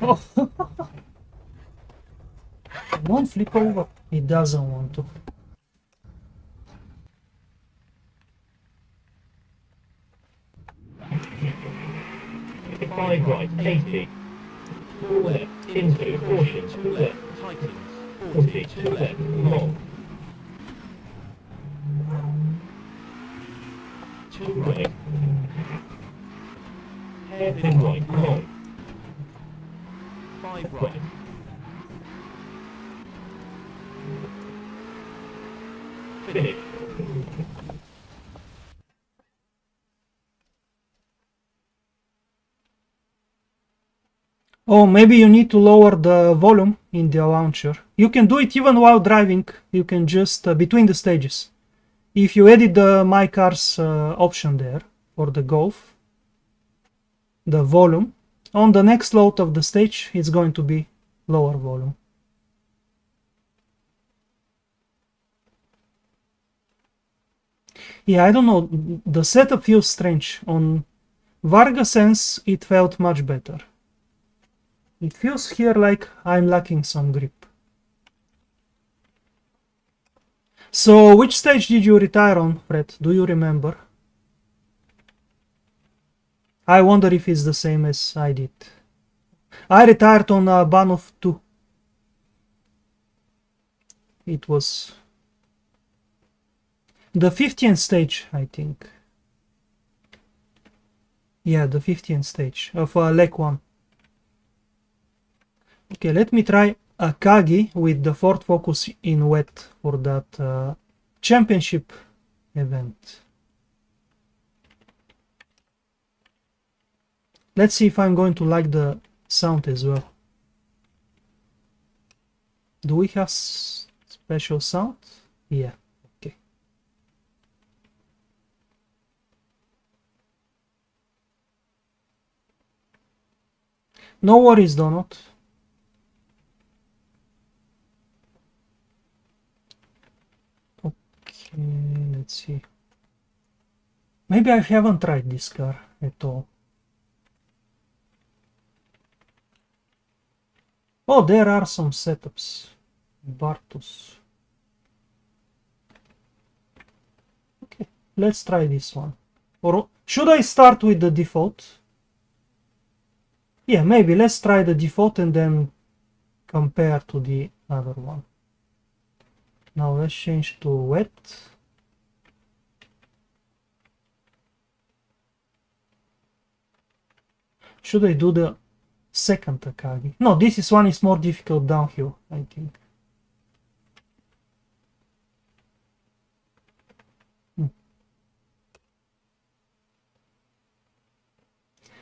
Oh. Won't flip over. It doesn't want to. Five right, 80. 4 left, into, caution, 2 left, tightens 40. 2 left, long. 2 right. Hairpin right, long. 5 right. Finish. Oh, maybe you need to lower the volume in the launcher. You can do it even while driving. You can just between the stages. If you edit the My Cars option there for the Golf, the volume, on the next load of the stage, it's going to be lower volume. Yeah, I don't know. The setup feels strange. On Varga Sense, it felt much better. It feels here like I'm lacking some grip. So, which stage did you retire on, Fred? Do you remember? I wonder if it's the same as I did. I retired on Ban of 2. It was the 15th stage, I think. Yeah, the 15th stage of leg 1. Okay, let me try a Kagi with the Ford Focus in wet for that championship event. Let's see if I'm going to like the sound as well. Do we have special sound? Yeah, okay. No worries, Donut. Okay, let's see. Maybe I haven't tried this car at all. Oh, there are some setups. Bartus. Okay, let's try this one. Or should I start with the default? Yeah, maybe let's try the default and then compare to the other one. Now let's change to wet. Should I do the second Takagi? No, this one is more difficult downhill, I think.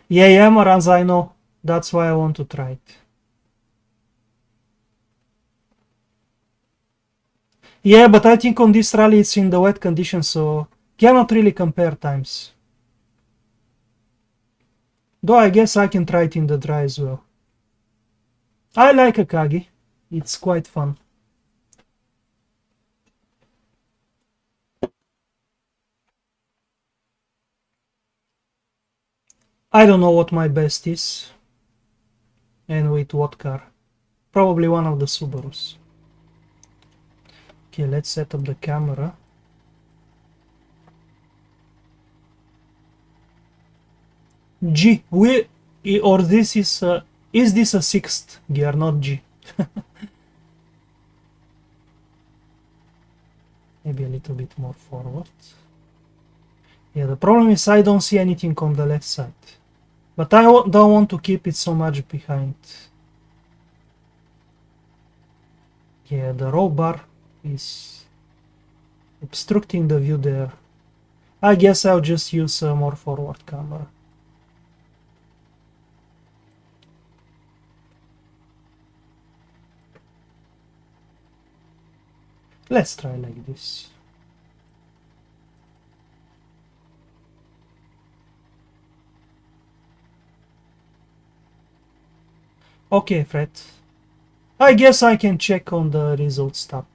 Yeah, Marans, I know. That's why I want to try it. Yeah, but I think on this rally it's in the wet conditions, so cannot really compare times. Though I guess I can try it in the dry as well. I like Akagi. It's quite fun. I don't know what my best is. And with what car. Probably one of the Subarus. Okay, let's set up the camera. G. Or this is this a sixth gear, not G? Maybe a little bit more forward. Yeah, the problem is I don't see anything on the left side. But I don't want to keep it so much behind. Yeah, the roll bar is obstructing the view there. I guess I'll just use a more forward camera. Let's try like this. Okay, Fred. I guess I can check on the results tab.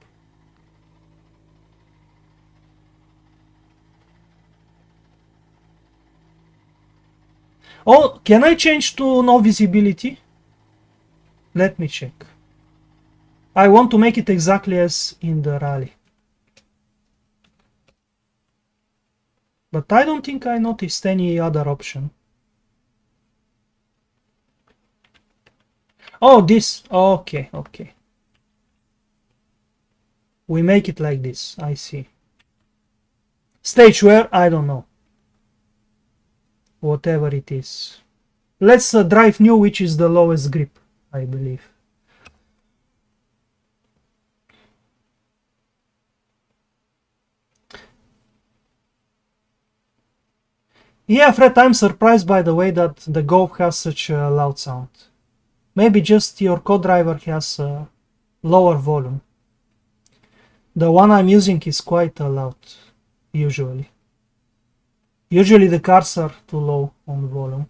Oh, can I change to no visibility? Let me check. I want to make it exactly as in the rally. But I don't think I noticed any other option. Oh, this. Okay, okay. We make it like this. I see. Stage where? I don't know. Whatever it is. Let's drive new, which is the lowest grip, I believe. Yeah, Fred, I'm surprised by the way that the Golf has such a loud sound. Maybe just your co-driver has a lower volume. The one I'm using is quite loud, usually. Usually the cars are too low on volume.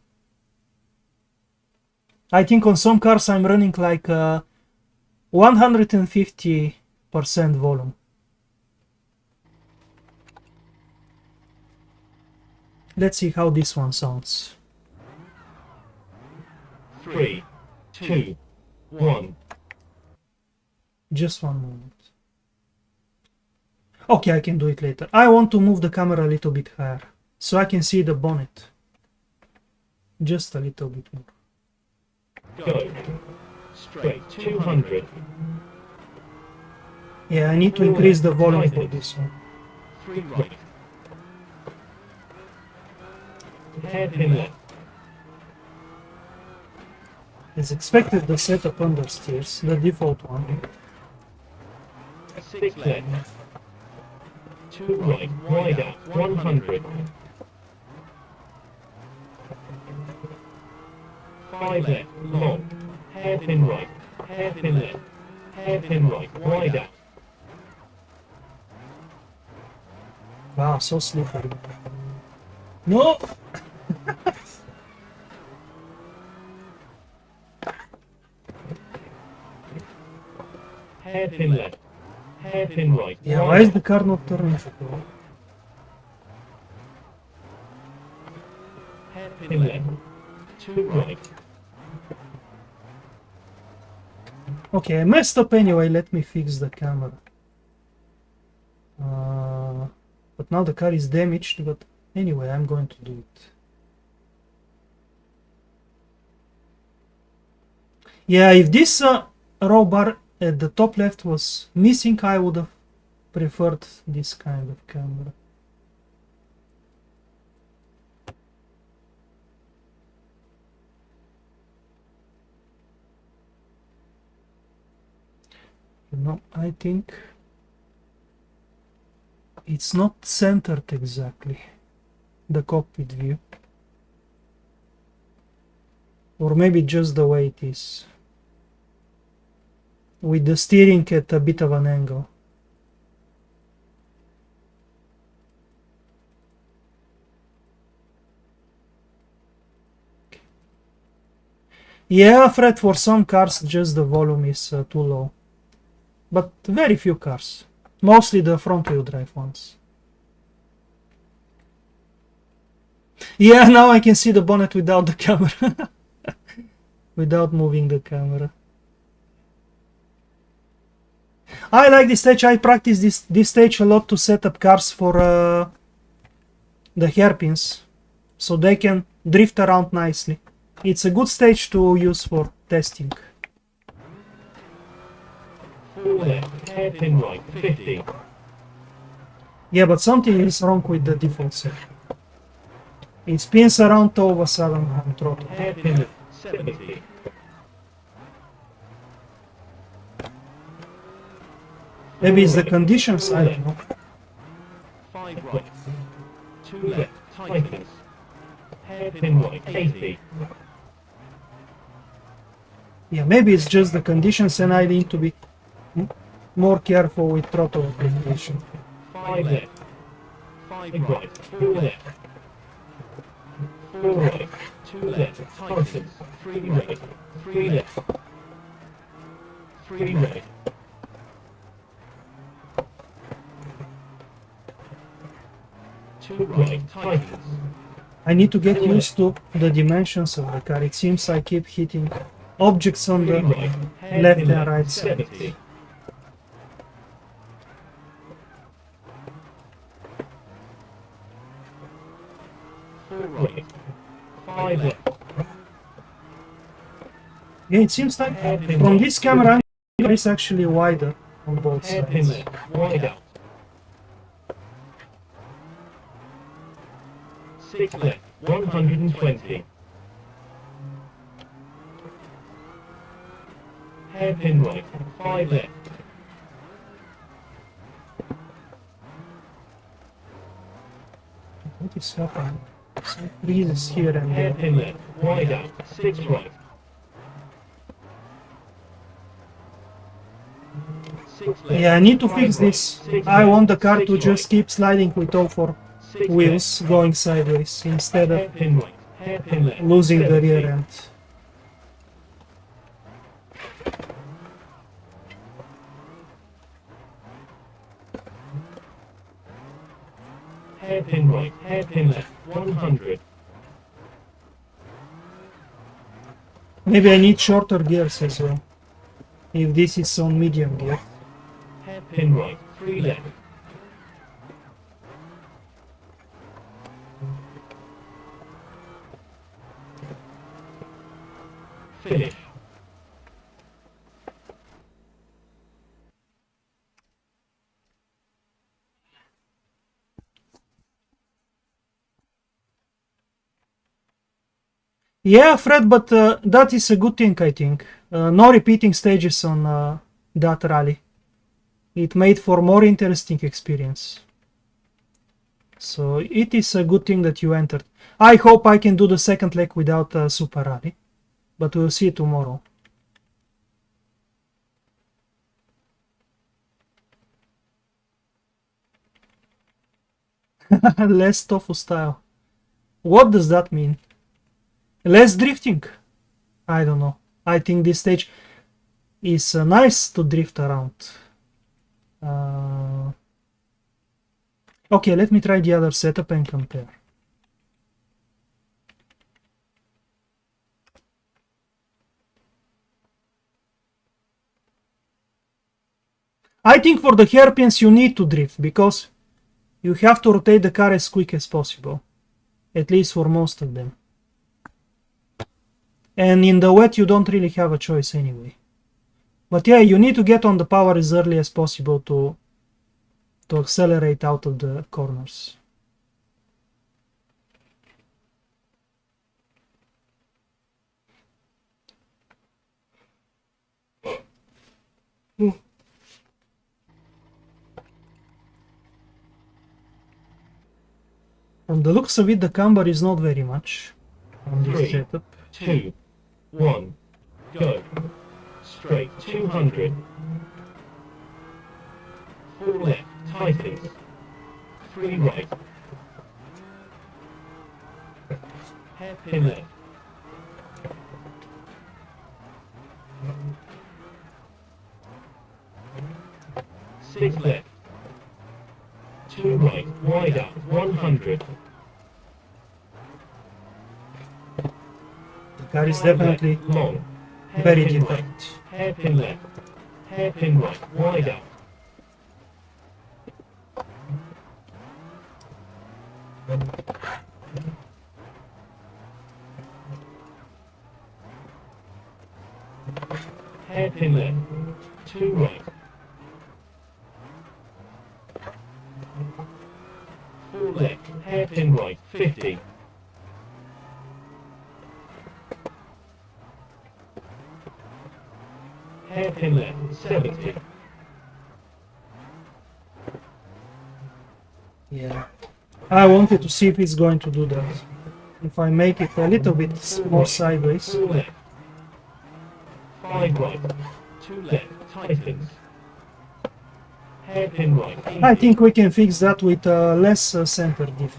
I think on some cars I'm running like 150% volume. Let's see how this one sounds. 3, 2, 1. Just one moment. Okay, I can do it later. I want to move the camera a little bit higher, so I can see the bonnet. Just a little bit more. Go. Straight 200. Yeah, I need to increase the volume for this one. 3 right. Hairpin left. As expected, the setup understeers, the default one. 6 left. 2 right. Wide out. 100. 5 left. Long. Hairpin right. Hairpin left. Hairpin right. Wide out. Wow, so slippery. No! Hairpin left. Hairpin right. Yeah, why is the car not turning? Hairpin left. 2 right. Okay, I messed up anyway, let me fix the camera. But now the car is damaged, but anyway, I'm going to do it. Yeah, if this row bar at the top left was missing, I would have preferred this kind of camera. You know, I think it's not centered exactly, the cockpit view. Or maybe just the way it is. With the steering at a bit of an angle. Yeah, Fred, for some cars just the volume is too low. But very few cars. Mostly the front-wheel drive ones. Yeah, now I can see the bonnet without the camera. Without moving the camera. I like this stage. I practice this stage a lot to set up cars for the hairpins, so they can drift around nicely. It's a good stage to use for testing. 4 left. Hairpin right. 50. Yeah, but something is wrong with the default set. It spins around all of a sudden on throttle. Hairpin left. 70. Maybe it's the conditions, I don't know. 5 right. 2 left. Tightens. Hairpin right. 80. Yeah, maybe it's just the conditions and I need to be more careful with throttle application. 5 left. 5 right. 4 left. 4 right. 2 left. Tightens. 3 right. 3 left. 3 right. 2 right. Tightens. I need to get used to the dimensions of the car. It seems I keep hitting objects on the 3 right. left and right side. 70. 4 right. 5 left. Yeah, it seems like from this camera it's actually wider on both Hairpin sides. left. Wide out. 6 left. 120. Hairpin right. 5 left. What is happening? Some breezes here and there. Hairpin left. Wide out. 6 right. 6 left. Yeah, I need to fix this. I want the car to just keep sliding with all four 6 wheels going sideways instead of Hairpin right. Hairpin left. losing the 70. rear end. Hairpin right. Hairpin left. 100. Maybe I need shorter gears as well. If this is on medium gear. Hairpin right. 3 left. Finish. Yeah, Fred, but that is a good thing, I think. No repeating stages on that rally. It made for more interesting experience. So it is a good thing that you entered. I hope I can do the second leg without Super Rally, but we'll see tomorrow. Less tofu style. What does that mean? Less drifting? I don't know. I think this stage is nice to drift around. Okay, let me try the other setup and compare. I think for the hairpins you need to drift because you have to rotate the car as quick as possible. At least for most of them. And in the wet you don't really have a choice anyway. But yeah, you need to get on the power as early as possible to accelerate out of the corners. From the looks of it, the camber is not very much on this 3, setup. 2, 1, go. Straight 200. 4 left, tightens. 3 right. Hairpin left. 6 left. 2 right, wide up, 100. The car is definitely long. very Hairpin different. right, hairpin left. Hairpin right, wide up. Hairpin left. 2 right. 4 left. Hairpin right. 50. Hairpin left. 70. Yeah. I wanted to see if it's going to do that. If I make it a little bit more sideways. 4 left. 5 right. 2 left. Tightens. Hairpin right. 80. I think we can fix that with less center diff.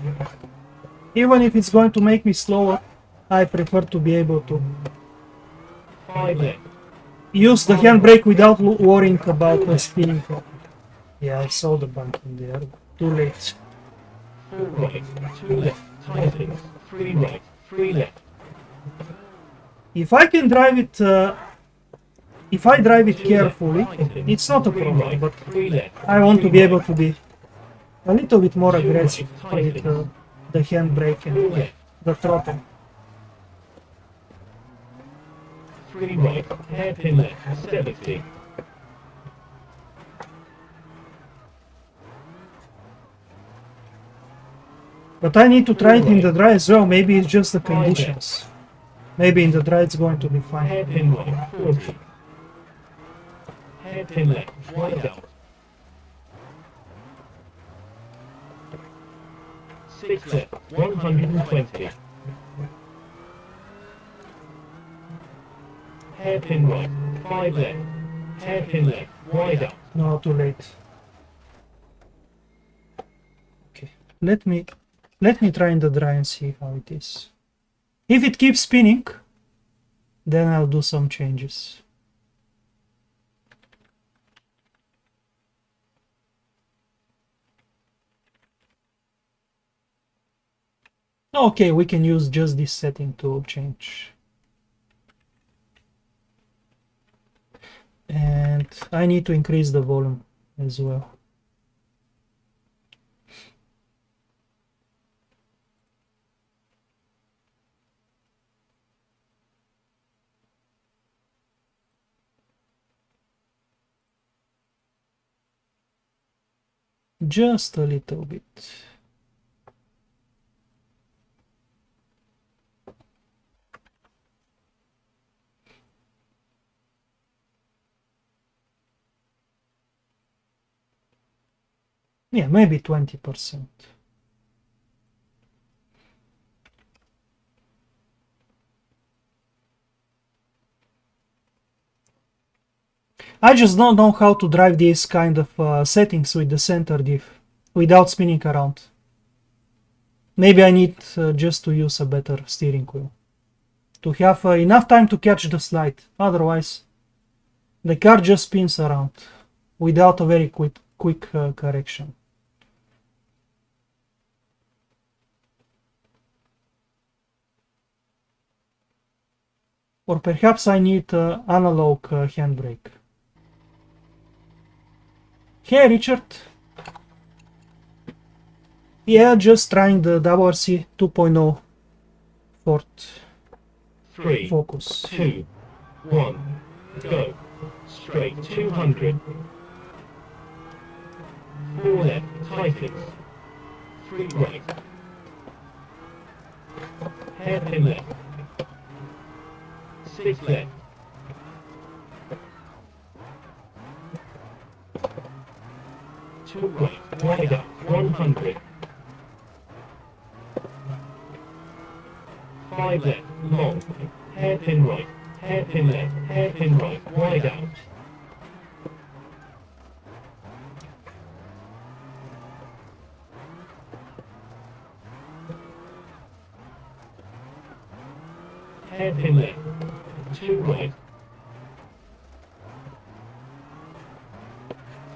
Even if it's going to make me slower, I prefer to be able to 5 left. use the handbrake without worrying about spinning. Yeah, I saw the bump in there. Too late. 4 right. 2 left. Tightens. 3 right. 3 left. If I can drive it, if I drive it carefully, it's not a problem, but 3 left. I want to be able to be a little bit more aggressive with the handbrake and the throttle. 3 right. Hairpin left. 70. But I need to try it in the dry as well. Maybe it's just the conditions. Maybe in the dry it's going to be fine. Hairpin right. 40. Hairpin left. Wide out. 6 left. 120. Hairpin right. 5 left. Hairpin left. Wide out. No, too late. Okay, let me try in the dry and see how it is. If it keeps spinning, then I'll do some changes. Okay, we can use just this setting to change. And I need to increase the volume as well. Just a little bit. Yeah, maybe 20%. I just don't know how to drive these kind of settings with the center diff without spinning around. Maybe I need just to use a better steering wheel to have enough time to catch the slide. Otherwise, the car just spins around without a very quick correction. Or perhaps I need analog handbrake. Hey Richard! Yeah, just trying the WRC 2.0 Ford 3, Focus. 2, 1, go. Straight 200. 4 left, tightens. 3 right. Hairpin left. 6 left. 2 right, wide up, 100. 5 left, long. Hairpin right, hairpin left, hairpin right, wide out. Hairpin left, 2 right.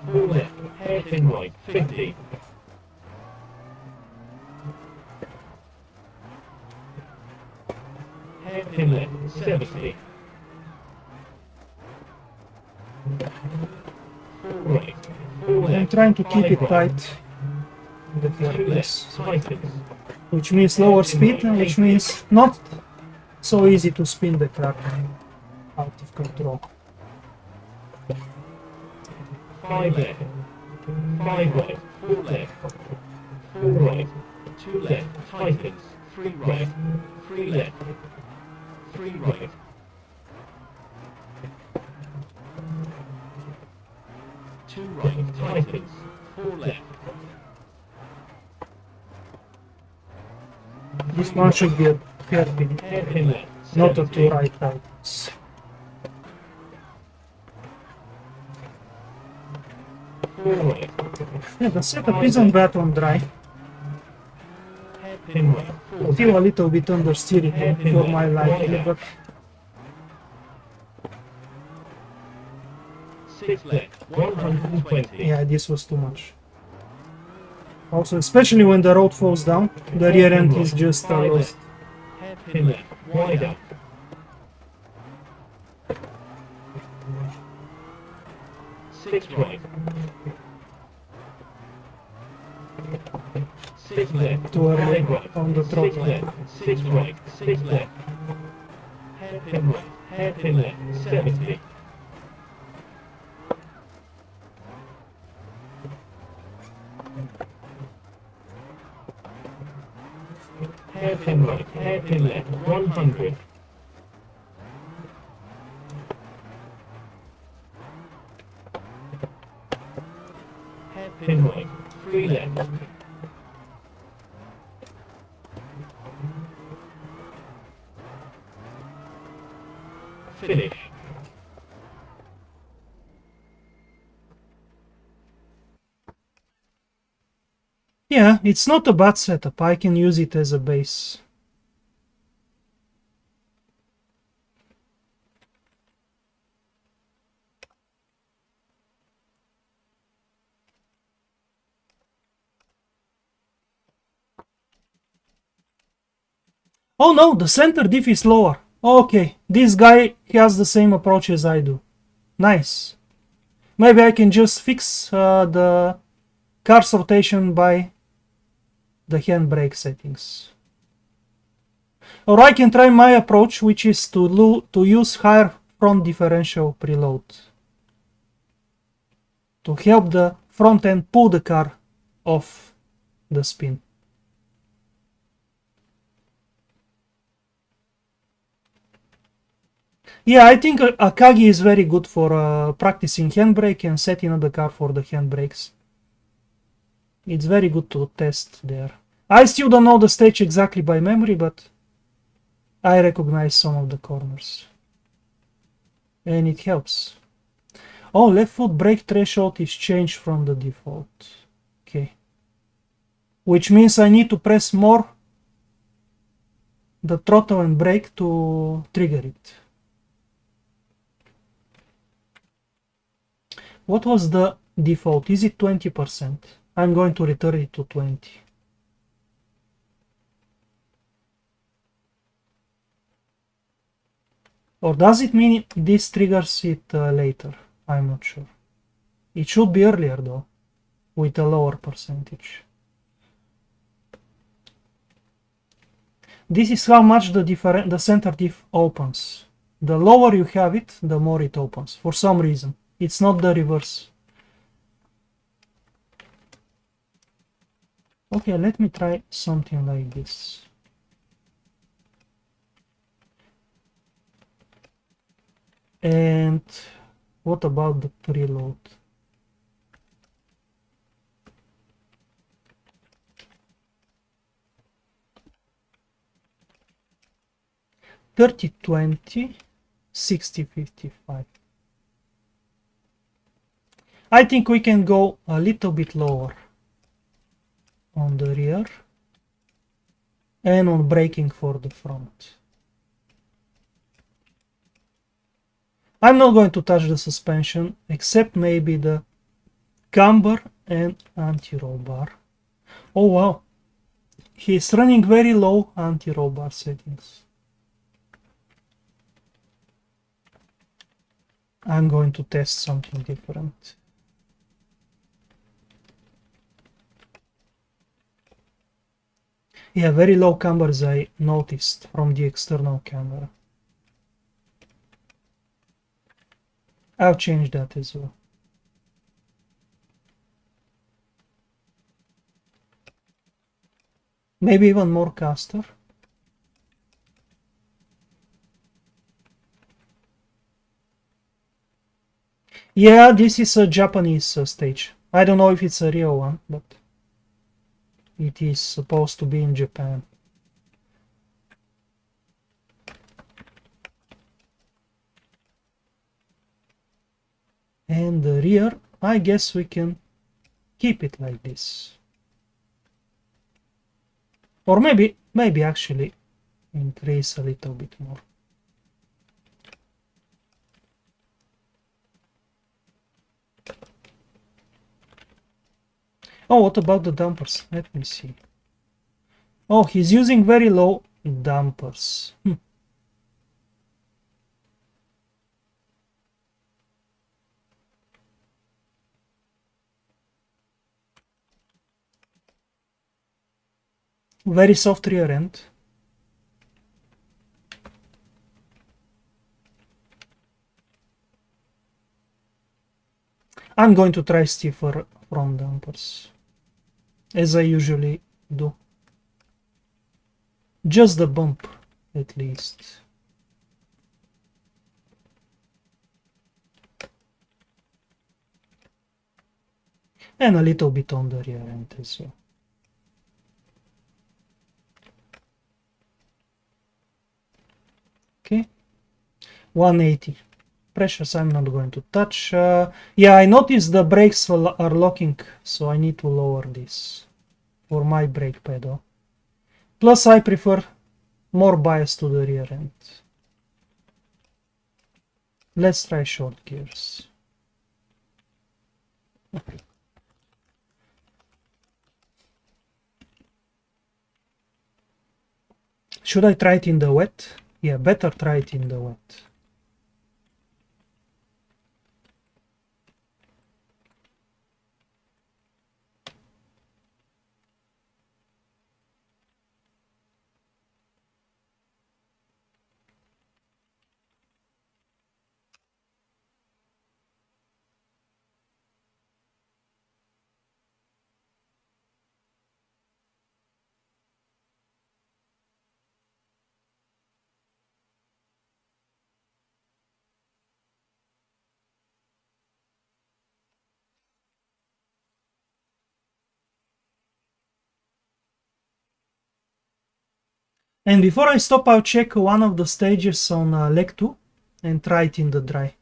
4 left, hairpin right, 50. Hairpin left, 70. 4 right, 4 left. I'm trying to keep it 5 tight right, in the 2 gearbox, left, tightens. which means lower speed, which means not so easy to spin the car out of control. 5 left, 5 right, 4 left, 4 right, 2 left, tightens, 3 right, 3 left, 3 right. 2 right, tightens, 4 left. This one should be a hairpin, Hairpin left, not a 70. 2 right tightens. 4 right, Yeah, the setup isn't bad on dry. hairpin right, 4 Still a little bit understeered for my liking, but 6 left, 120. yeah, this was too much. Also, especially when the road falls down, the rear end is just lost. Hairpin left, wide out. 6 right. 6 left, Too early 5 right, on the 6 throttle. left, 6 right, 6 left. Hairpin right, hairpin left, 70. Hairpin right, hairpin left, 100. Hairpin right, 3 left. Finish. Yeah, it's not a bad setup. I can use it as a base. Oh no, the center diff is lower. Okay, this guy has the same approach as I do. Nice. Maybe I can just fix the car's rotation by the handbrake settings. Or I can try my approach, which is to use higher front differential preload to help the front end pull the car off the spin. Yeah, I think Akagi is very good for practicing handbrake and setting up the car for the handbrakes. It's very good to test there. I still don't know the stage exactly by memory, but I recognize some of the corners. And it helps. Oh, left foot brake threshold is changed from the default. Okay. Which means I need to press more the throttle and brake to trigger it. What was the default? Is it 20%? I'm going to return it to 20. Or does it mean this triggers it later? I'm not sure. It should be earlier though, with a lower percentage. This is how much the center diff opens. The lower you have it, the more it opens, for some reason. It's not the reverse. Okay, let me try something like this. And what about the preload? Thirty 20, 60 55. I think we can go a little bit lower on the rear and on braking for the front. I'm not going to touch the suspension except maybe the camber and anti-roll bar. Oh wow, he's running very low anti-roll bar settings. I'm going to test something different. Yeah, very low cambers I noticed from the external camera. I'll change that as well. Maybe even more caster. Yeah, this is a Japanese stage. I don't know if it's a real one, but it is supposed to be in Japan. And the rear, I guess we can keep it like this. Or maybe actually increase a little bit more. Oh, what about the dampers? Let me see. Oh, he's using very low dampers. Very soft rear end. I'm going to try stiffer front dampers, as I usually do. Just the bump, at least. And a little bit on the rear end as well. Okay, 180. Pressures I'm not going to touch. Yeah, I noticed the brakes are locking, so I need to lower this for my brake pedal. Plus I prefer more bias to the rear end. Let's try short gears. Okay. Should I try it in the wet? Yeah, better try it in the wet. And before I stop, I'll check one of the stages on leg 2 and try it in the dry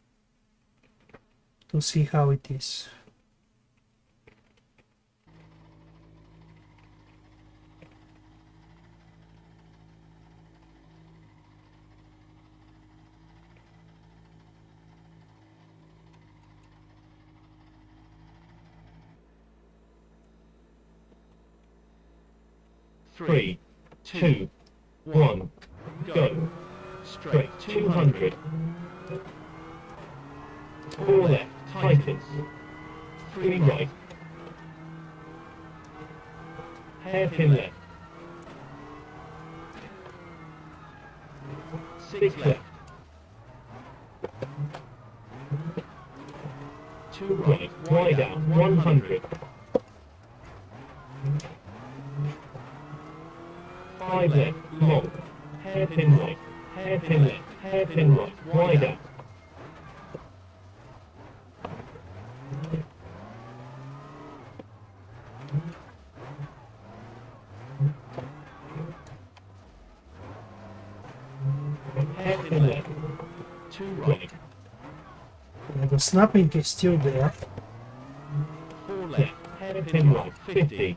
to see how it is. Three, two, one, go. Straight 200. 4 left, tightens. 3 right. Hairpin left. 6 left. 2 right, wide out, 100. 5 left, long. Hairpin right, hairpin left, hairpin right, wide out. Hairpin left, 2 right. Yeah, the snapping is still there. 4 left, hairpin right, 50.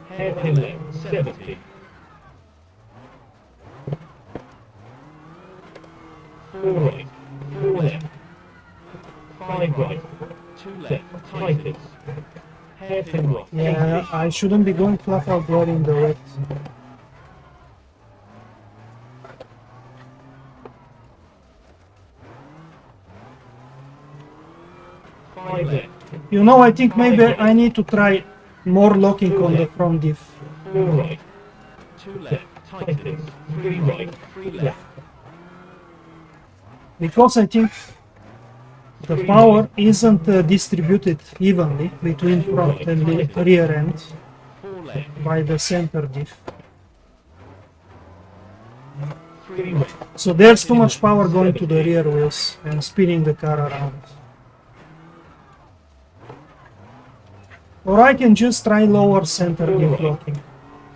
Hairpin left, 70. 4 right, 4 left. 5 right, 2 left, tightens. Hairpin right, Yeah, 80. I shouldn't be going flat out there in the wet. 5 left, You know, I think maybe I need to try more locking on the front diff. 4 right, 2 left, tightens. 3 right, 3 left. Because I think the power isn't distributed evenly between front and rear end 4 left, by the center diff. 3 right. So there's too much power going to the rear wheels and spinning the car around. Or I can just try lower center diff locking.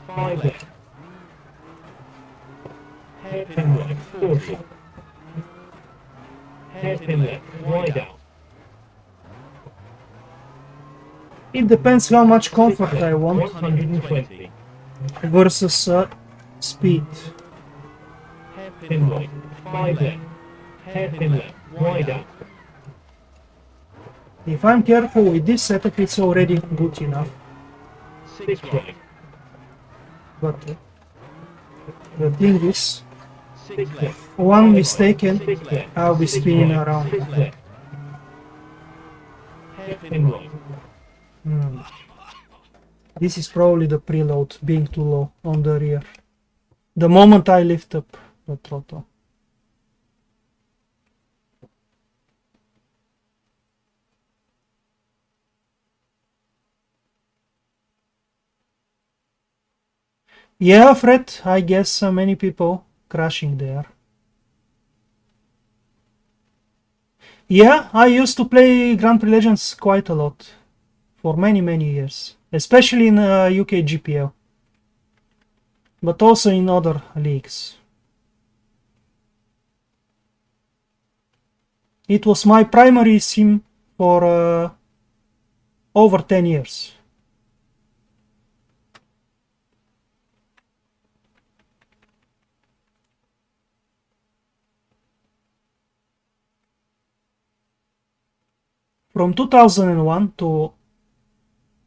5 left. Hairpin right, 40. Hairpin left, wide out. It depends how much comfort I want 120. versus speed. Hairpin right, 5 left. Hairpin left, wide out. If I'm careful with this setup, it's already good enough. 6 right, But the thing is, 6 left. one mistaken, 6 left. I'll be spinning around. 6 left. Hairpin right. This is probably the preload being too low on the rear. The moment I lift up the throttle. Yeah, Fred, I guess many people crashing there. Yeah, I used to play Grand Prix Legends quite a lot. For many years. Especially in UK GPL. But also in other leagues. It was my primary sim for over 10 years. From 2001 to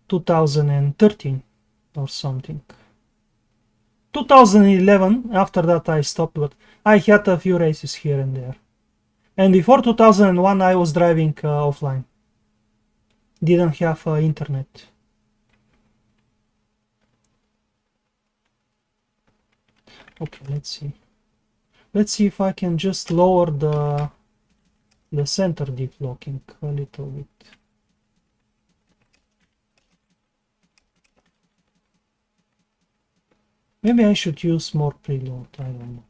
2013 or something. 2011, after that I stopped, but I had a few races here and there. And before 2001 I was driving offline. Didn't have internet. Okay, let's see. Let's see if I can just lower the center diff locking a little bit. Maybe I should use more preload, I don't know.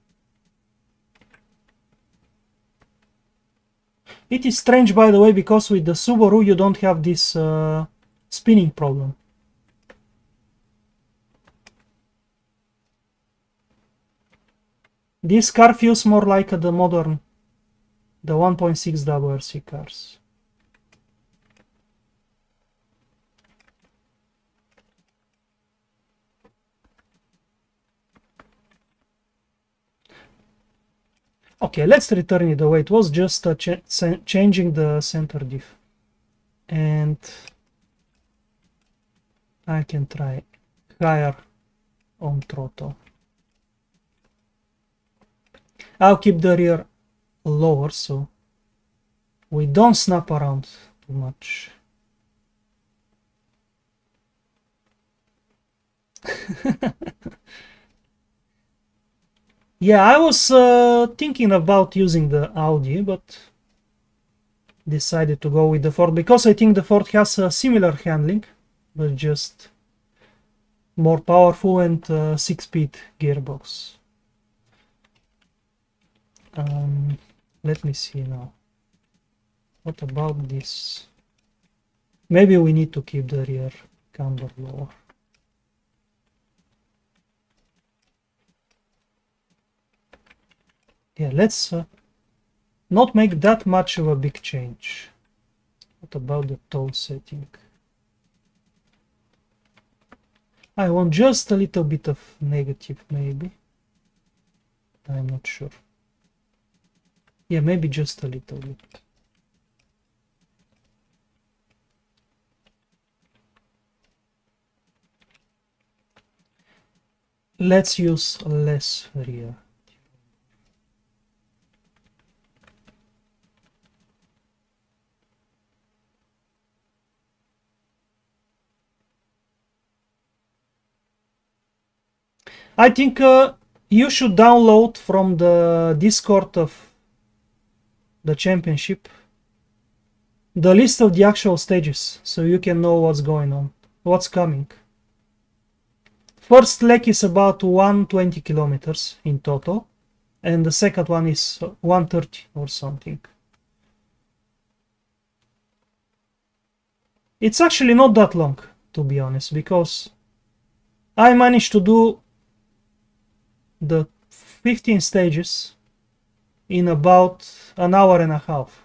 It is strange, by the way, because with the Subaru you don't have this spinning problem. This car feels more like the modern, the 1.6 WRC cars. Okay, let's return it the way it was, just changing the center diff. And I can try higher on throttle. I'll keep the rear lower so we don't snap around too much. Yeah, I was thinking about using the Audi, but decided to go with the Ford because I think the Ford has a similar handling, but just more powerful and 6-speed gearbox. Let me see now. What about this? Maybe we need to keep the rear camber lower. Yeah, let's not make that much of a big change. What about the toe setting? I want just a little bit of negative, maybe. I'm not sure. Yeah, maybe just a little bit. Let's use less rear. I think you should download from the Discord of the championship the list of the actual stages so you can know what's going on, what's coming. First leg is about 120 kilometers in total, and the second one is 130 or something. It's actually not that long, to be honest, because I managed to do the 15 stages in about an hour and a half.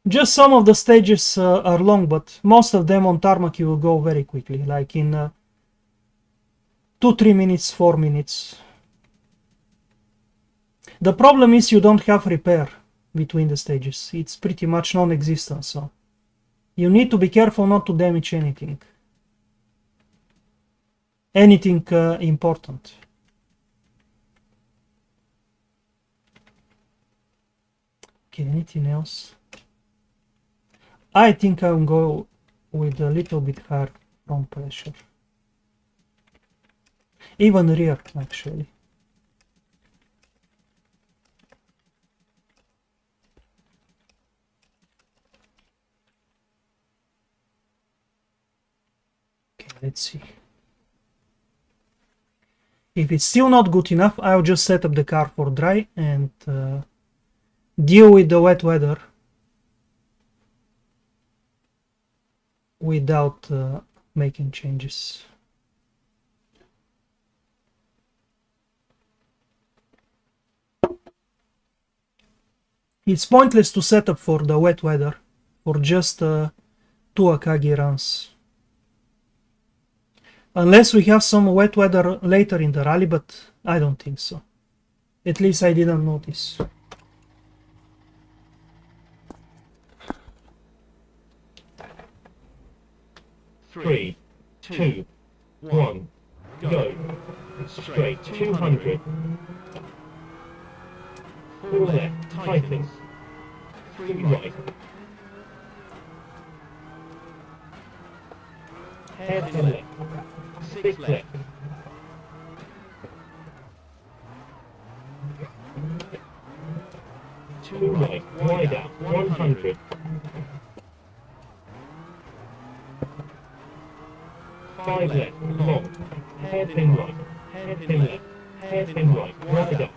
Just some of the stages are long, but most of them on tarmac you will go very quickly, like in 2-3 minutes, 4 minutes. The problem is you don't have repair between the stages. It's pretty much non-existent, so you need to be careful not to damage anything. Anything important. Okay, anything else? I think I'll go with a little bit higher front pressure. Even rear, actually. Okay, let's see. If it's still not good enough, I'll just set up the car for dry and deal with the wet weather without making changes. It's pointless to set up for the wet weather for just 2 Akagi runs. Unless we have some wet weather later in the rally, but I don't think so. At least I didn't notice. Three, two, one, go. Straight 200. Full left, tightens. 3 right. Hairpin left. 6 left. 2 right, wide out, 100. 5 left, long. Hairpin right, hairpin left, hairpin right, wide up.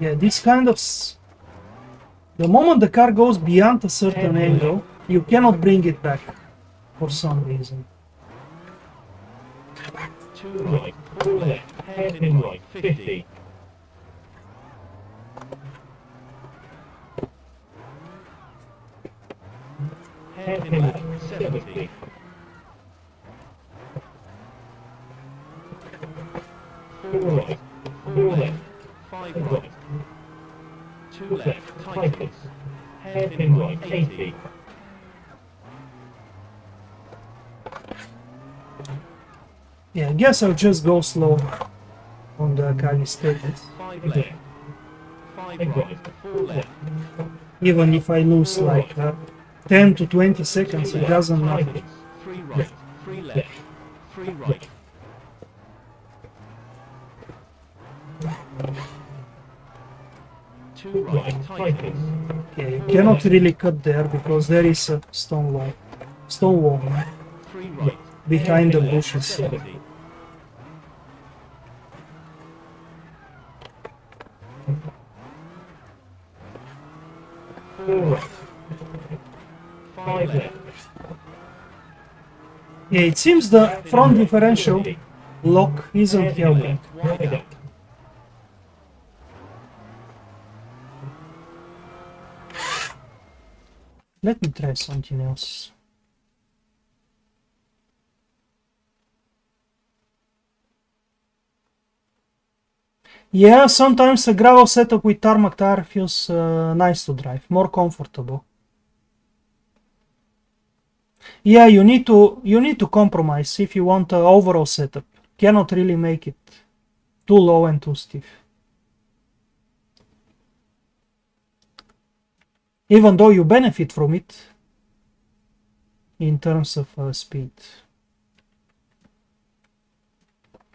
Yeah, this kind of... The moment the car goes beyond a certain angle, you cannot bring it back for some reason. 2 right, 4 left, hairpin right, 50. Hairpin left, 70. 4 right, 4 left, 5 right. 2 left, tightens. Hairpin right, 80. Yeah, I guess I'll just go slow on the calisthenics. 5 left, 5 right, 4 left. Even if I lose like 10 to 20 seconds, it doesn't matter. Tightens. 3 right, 3 left, 3 right. Two right, tightens. Okay, you cannot really cut there because there is a stone wall 3 right, behind the hairpin left, bushes. 70. Four right, 5 left. Yeah, it seems the front differential lock isn't Hairpin helping. left, wide up. Let me try something else. Yeah, sometimes a gravel setup with tarmac tire feels nice to drive, more comfortable. Yeah, you need to compromise if you want an overall setup. Cannot really make it too low and too stiff. Even though you benefit from it in terms of speed.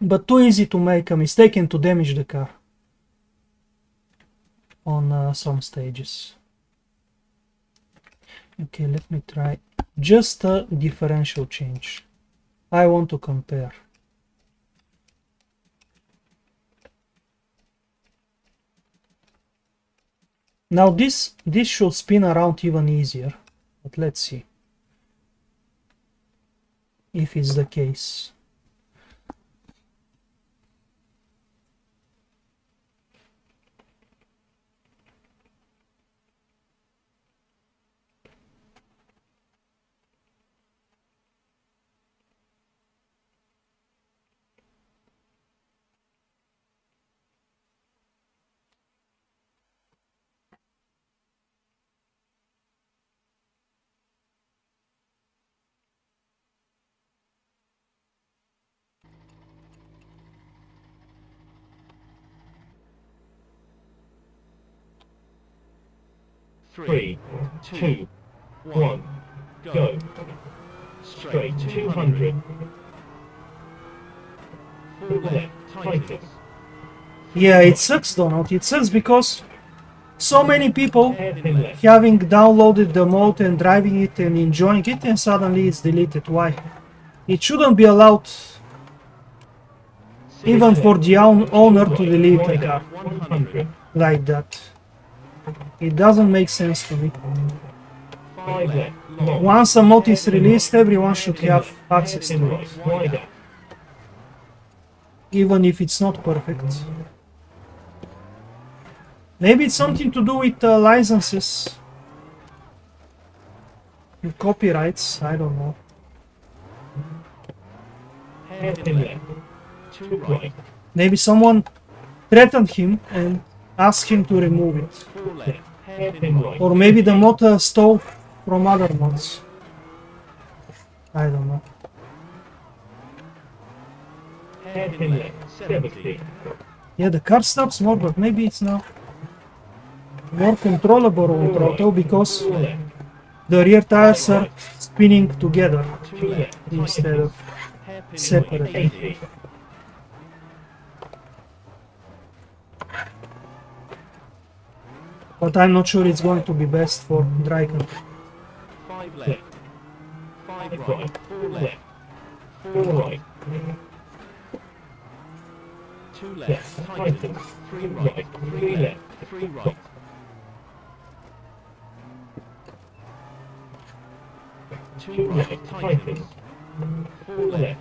But too easy to make a mistake and to damage the car on some stages. Okay, let me try just a differential change. I want to compare. Now this should spin around even easier, but let's see if it's the case. Three, two, one, go. Straight 200. 4 left, tightens. Yeah, it sucks, Donald. It sucks because so many people Hairpin left. having downloaded the mode and driving it and enjoying it, and suddenly it's deleted. Why? It shouldn't be allowed even for the owner to delete the car 100. like that. It doesn't make sense to me. 5 left, long. Once a mod is released, everyone should have access Hairpin to right, it, wide up. even if it's not perfect. Maybe it's something to do with licenses and copyrights, I don't know. Hairpin left. 2 right, Maybe someone threatened him and asked him to remove it. 4 left, hairpin right. Or maybe the mod stole from other mods. I don't know. Hairpin left, 70. Yeah, the car stops more, but maybe it's now more controllable on throttle because 4 left, the rear tires are spinning together 2 left, instead of hairpin separate. right, 80. But I'm not sure it's going to be best for dry country. 5 left, 5 right, 4 left, 4 right. 2 left, tightens. 3 right, 3 left. 3 right. 2 right, tightens. 4 left.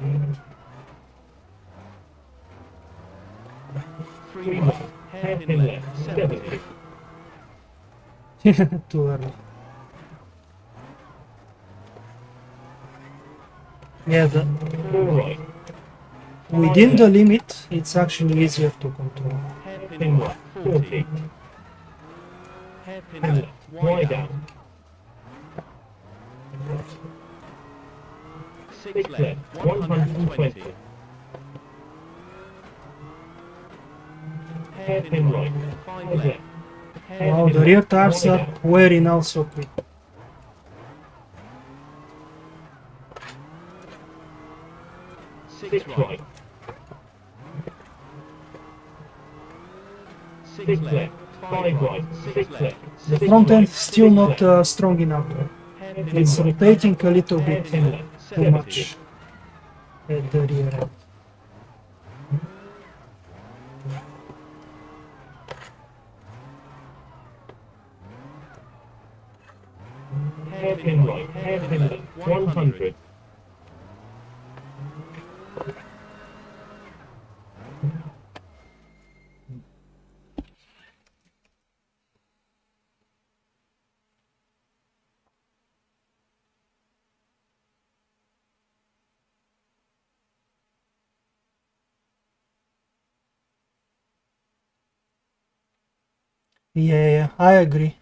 3 right, hairpin left, 70. Too early. Yeah, 4 right. within the limit, it's actually easier to control. Hairpin right, 40. Hairpin left, wide out. 6 left, 120. Hairpin right, 5 left. Wow, the rear tires are wearing out so quick. 6 right. 6 left, 5 right, 6 left. The front end is still not strong enough. It's rotating a little bit too much at the rear end. Hairpin right, hairpin left, 100. Yeah, I agree.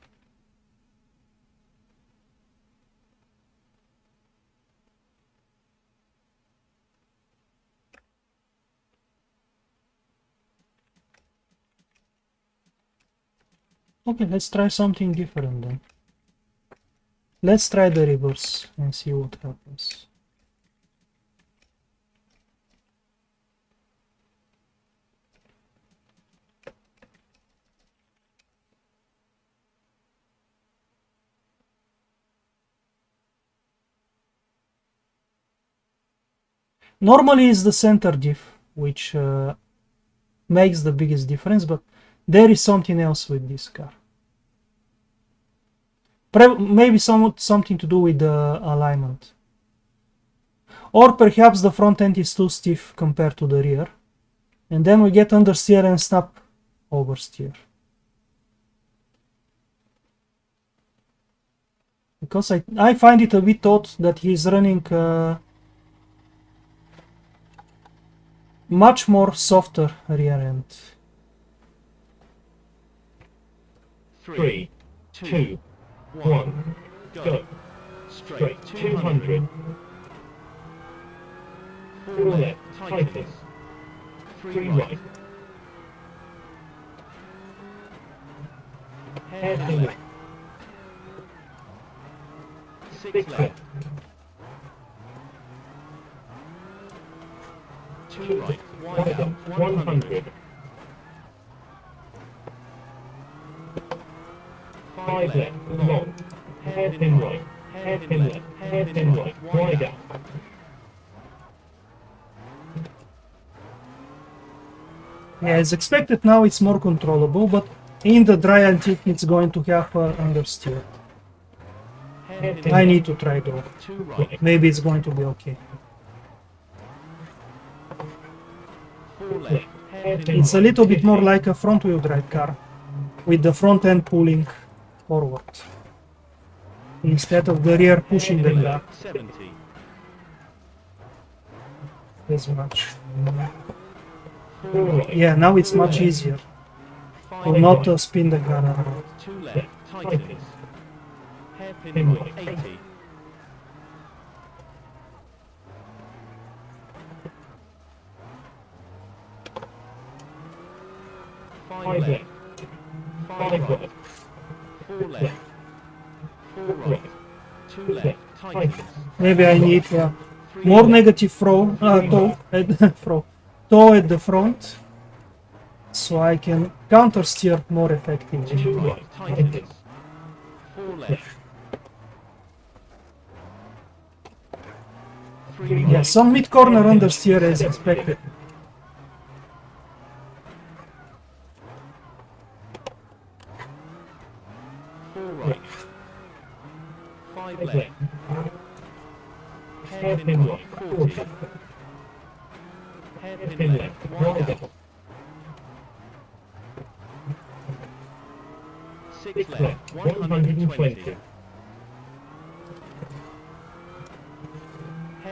Okay, let's try something different then. Let's try the reverse and see what happens. Normally it's the center diff which makes the biggest difference, but there is something else with this car. Maybe something to do with the alignment. Or perhaps the front end is too stiff compared to the rear. And then we get understeer and snap oversteer. Because I find it a bit odd that he's running much more softer rear end. 3, 2, 1, go. Straight, 200. 4 left, tightens. 3 right. Hairpin left. 6 left. 2 right, wide out, 100. 5 left, long. Hairpin right, hairpin left, hairpin right, wide out. Yeah, as expected now it's more controllable, but in the dry antique it's going to have understeer. I need to try though. Maybe it's going to be okay. 4 left, It's a little bit more like a front wheel drive car, with the front end pulling forward, instead of the rear pushing the car 70. as much. 4 right, Yeah, now it's much easier 5 to not right, spin the car around. 2 left, tightens. Hairpin right, 80. 5 left, 5 right, 4 left, 4 right, 2 left, tightens. Maybe I need more negative toe at the front, so I can counter steer more effectively. 2 right, tightens. 4 left. 3 Yeah, right, some mid corner understeer as expected. hairpin right 40, hairpin left wide out, 6 left 120,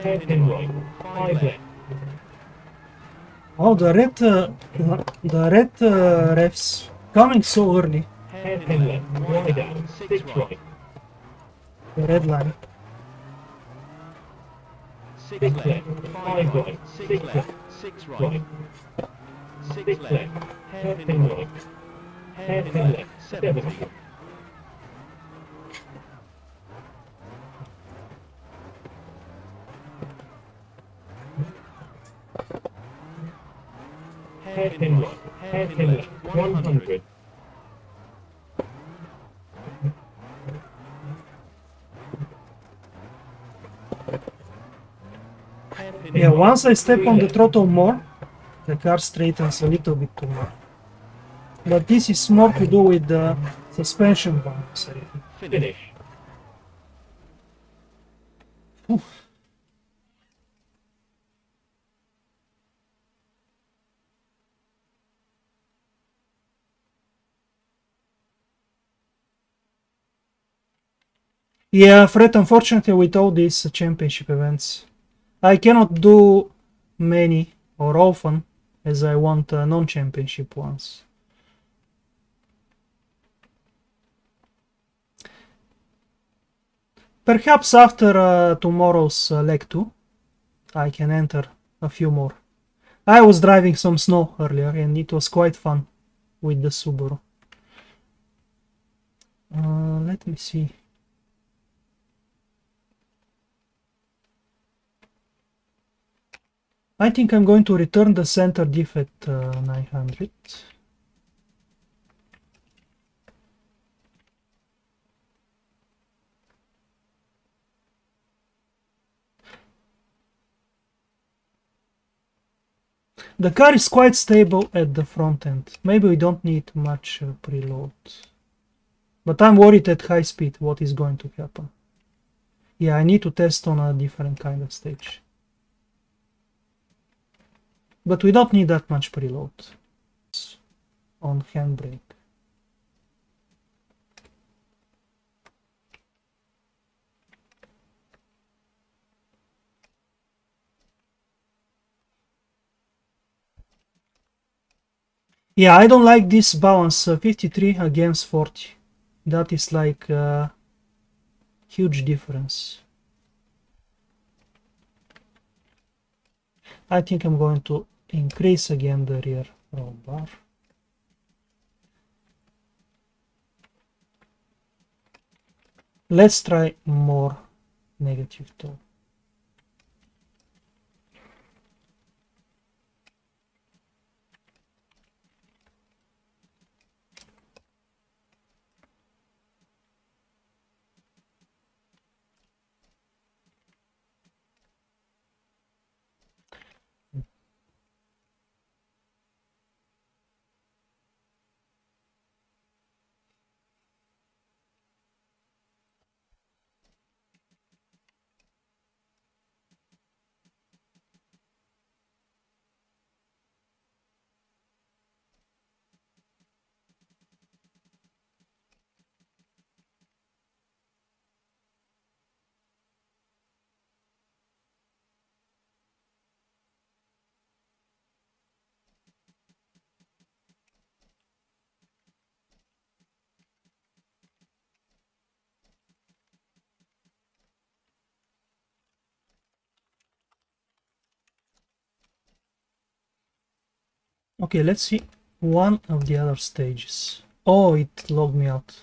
hairpin right 5 left, Oh, the red refs coming so early. hairpin left wide out, 6 right, The red line. 6 left 5 right, 6 left 6 right, 6 left, hairpin right, hairpin left 70, hairpin right, hairpin left 100, hairpin Yeah, right, once I step 3 on the left, throttle more, the car straightens a little bit too much. But this is more to do with the suspension bumps, I think. finish, Yeah, Fred, unfortunately with all these championship events, I cannot do many or often as I want non-championship ones. Perhaps after tomorrow's leg 2, I can enter a few more. I was driving some snow earlier and it was quite fun with the Subaru. Let me see. I think I'm going to return the center diff at 900. The car is quite stable at the front end. Maybe we don't need much preload. But I'm worried at high speed what is going to happen. Yeah, I need to test on a different kind of stage. But we don't need that much preload on handbrake. Yeah, I don't like this balance 53 against 40. That is like a huge difference. I think I'm going to increase again the rear roll bar. Let's try more negative toe. Okay, let's see one of the other stages. Oh, it logged me out.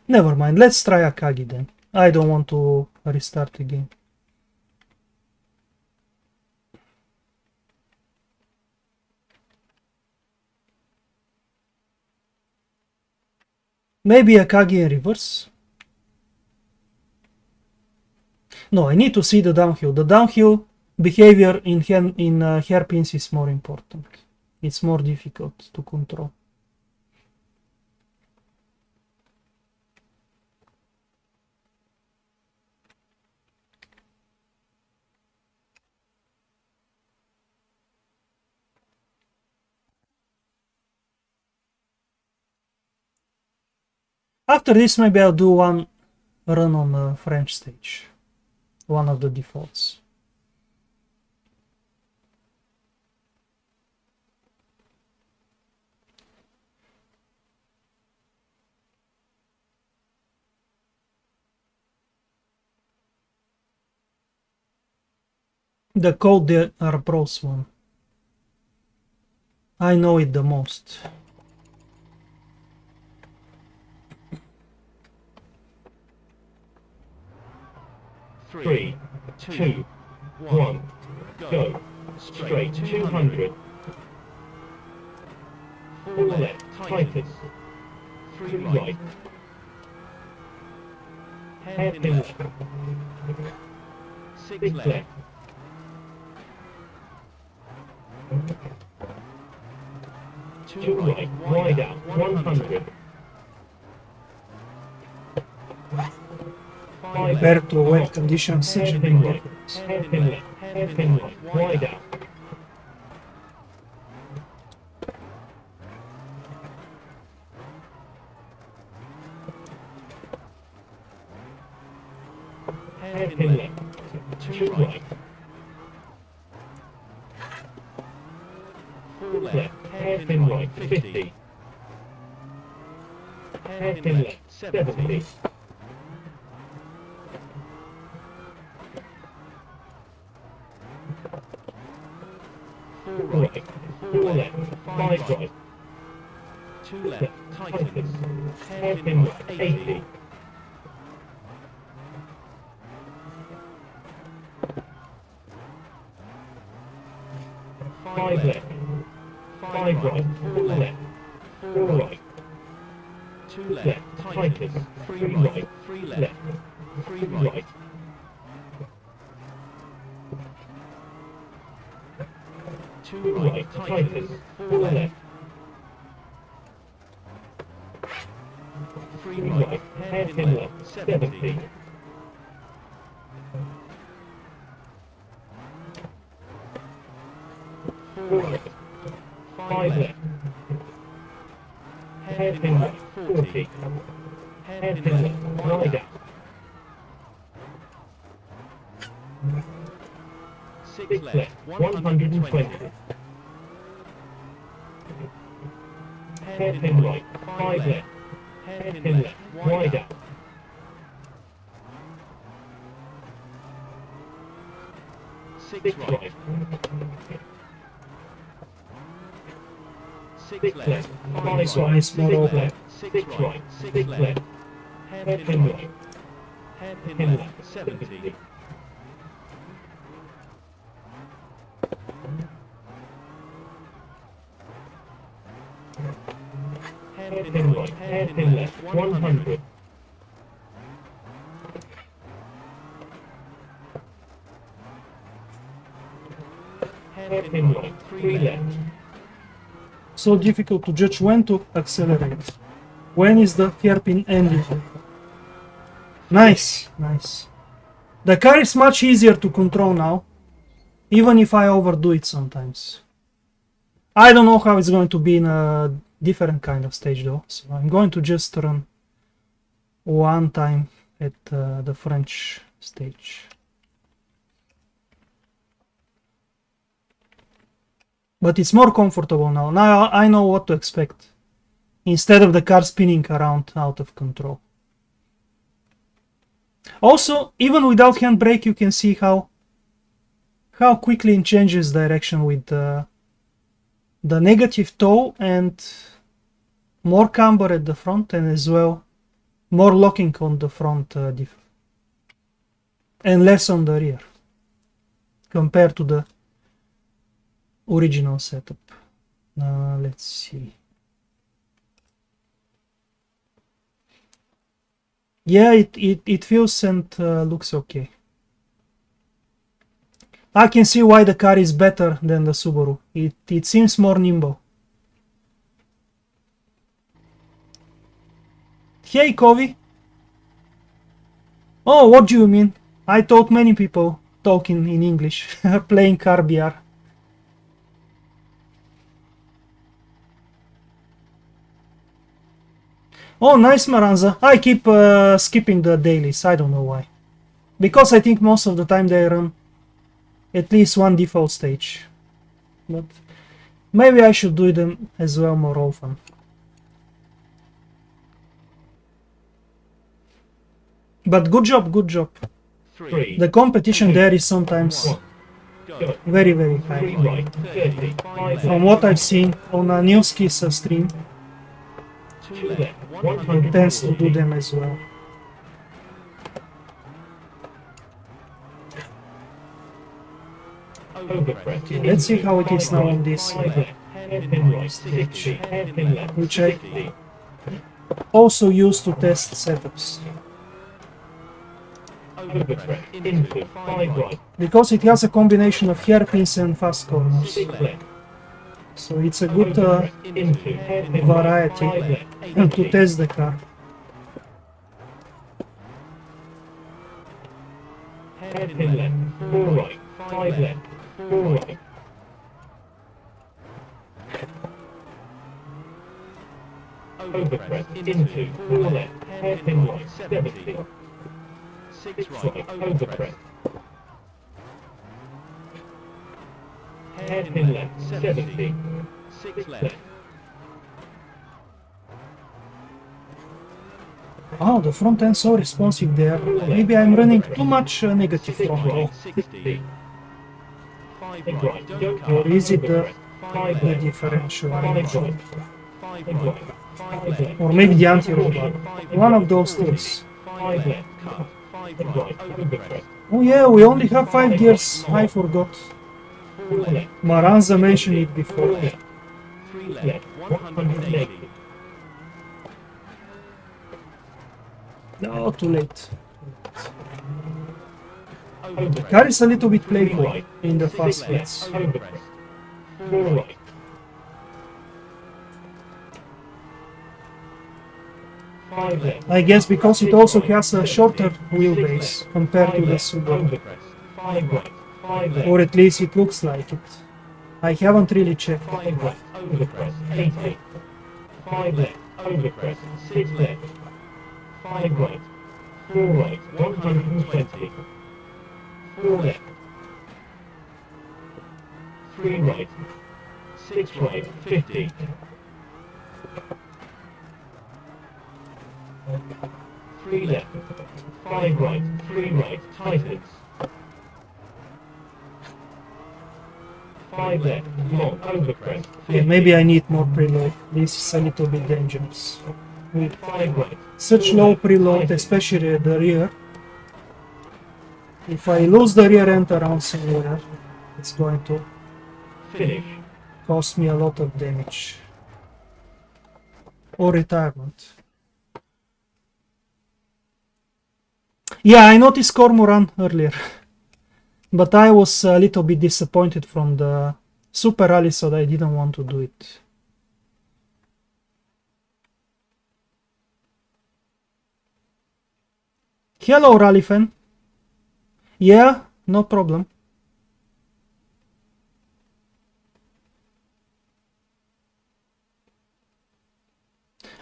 Never mind, let's try Akagi then. I don't want to restart the game. Maybe Akagi in reverse? No, I need to see the downhill. The downhill behavior in hairpins is more important. It's more difficult to control. After this, maybe I'll do one run on the French stage, one of the defaults. The code there are pros one. I know it the most. Three, two, one, go. Straight 200. Four left, tightens. Three right. Hairpin left. Six left. Two right, wide out, 100. Compared to wet conditions, such a big difference. Hairpin left, hairpin right, wide out. Hairpin left, two right. Four left, hairpin right, 50. Hairpin left, 70. Four right, four left, five right. Two left, tightens. Hairpin left, 80. Five left, five right, four left, four right. Two left, tightens. Three right, three left, three right. Two right, tightens. Four left. Three right, hairpin left, 70. Four right, five left. Hairpin left, 40. Hairpin left, wide out. Six left, 120. Hairpin right, five left. Hairpin left, wide out. Six right. Six left, This one is more open. six right, six left. Hairpin right. Hairpin left, 70. Hairpin right, hairpin left, 100. Hairpin right, three left. So difficult to judge when to accelerate. When is the hairpin ending? Nice, nice. The car is much easier to control now, even if I overdo it sometimes. I don't know how it's going to be in a different kind of stage though, so I'm going to just run one time at the French stage. But it's more comfortable now. Now I know what to expect, instead of the car spinning around out of control. Also, even without handbrake, you can see how quickly it changes direction with the negative toe and more camber at the front, and as well more locking on the front diff and less on the rear compared to the original setup. Let's see. Yeah, it feels and looks okay. I can see why the car is better than the Subaru. It seems more nimble. Hey, Kovi. Oh, what do you mean? I thought many people talking in English, playing RBR. Oh, nice Maranza. I keep skipping the dailies, I don't know why. Because I think most of the time they run at least one default stage. But maybe I should do them as well more often. But good job, good job. 3, The competition there is sometimes 1, go. very, very 3 high. right, 30, 5 From left, what I've seen on a Newski's stream, 2 left, it tends to 140. do them as well. Overpress. Okay, let's see how it is now on this, 5 left, hairpin right, 60, hairpin left, which I 60. also use to test setups. Overpress. Into 5 right, Because it has a combination of hairpins and fast corners. 6 left. So it's a good Into hairpin right, variety 5 left, to 80. test the car. Hairpin left, 4 right, 5 left, 4 right. Overpress. Into 4 left, hairpin right, 70. 6 right, overpress. Hairpin left, 70. 6 left. Oh, the front end so responsive there. Maybe I'm running too much negative 6 throttle. right, 60. 5 right, don't cut. Or is it the, 5 the left, differential? 5 I'm not right, sure. 5 right, 5 left. Or maybe the anti-roll bar. One of those things. 5 left, cut. 5 right, overpress. Oh yeah, we only have 5 gears. I forgot. 4 left, Maranza mentioned it before. 3 left, 180. No, too late. Overpress. Car is a little bit playful in the fast splits. Overpress. 4 right. Five left. I guess because it also has a shorter wheelbase compared to the Subaru. Overpress. 5 right, 5 left. Or at least it looks like it. I haven't really checked. 5 right, overpress, 80. 5 left, overpress, 6 left. 5 right, 4 right, 120. 4 left. 3 right, 6 right, 50. 3 left, 5 right, 3 right, tightens. 5 left, long, overpress, Yeah, maybe I need more preload. This is a little bit dangerous. With 5 right, such low preload, especially at the rear. If I lose the rear end around somewhere, it's going to finish. cost me a lot of damage. Or retirement. Yeah, I noticed Cormoran earlier. But I was a little bit disappointed from the Super Rally, so I didn't want to do it. Hello, Rally fan. Yeah, no problem.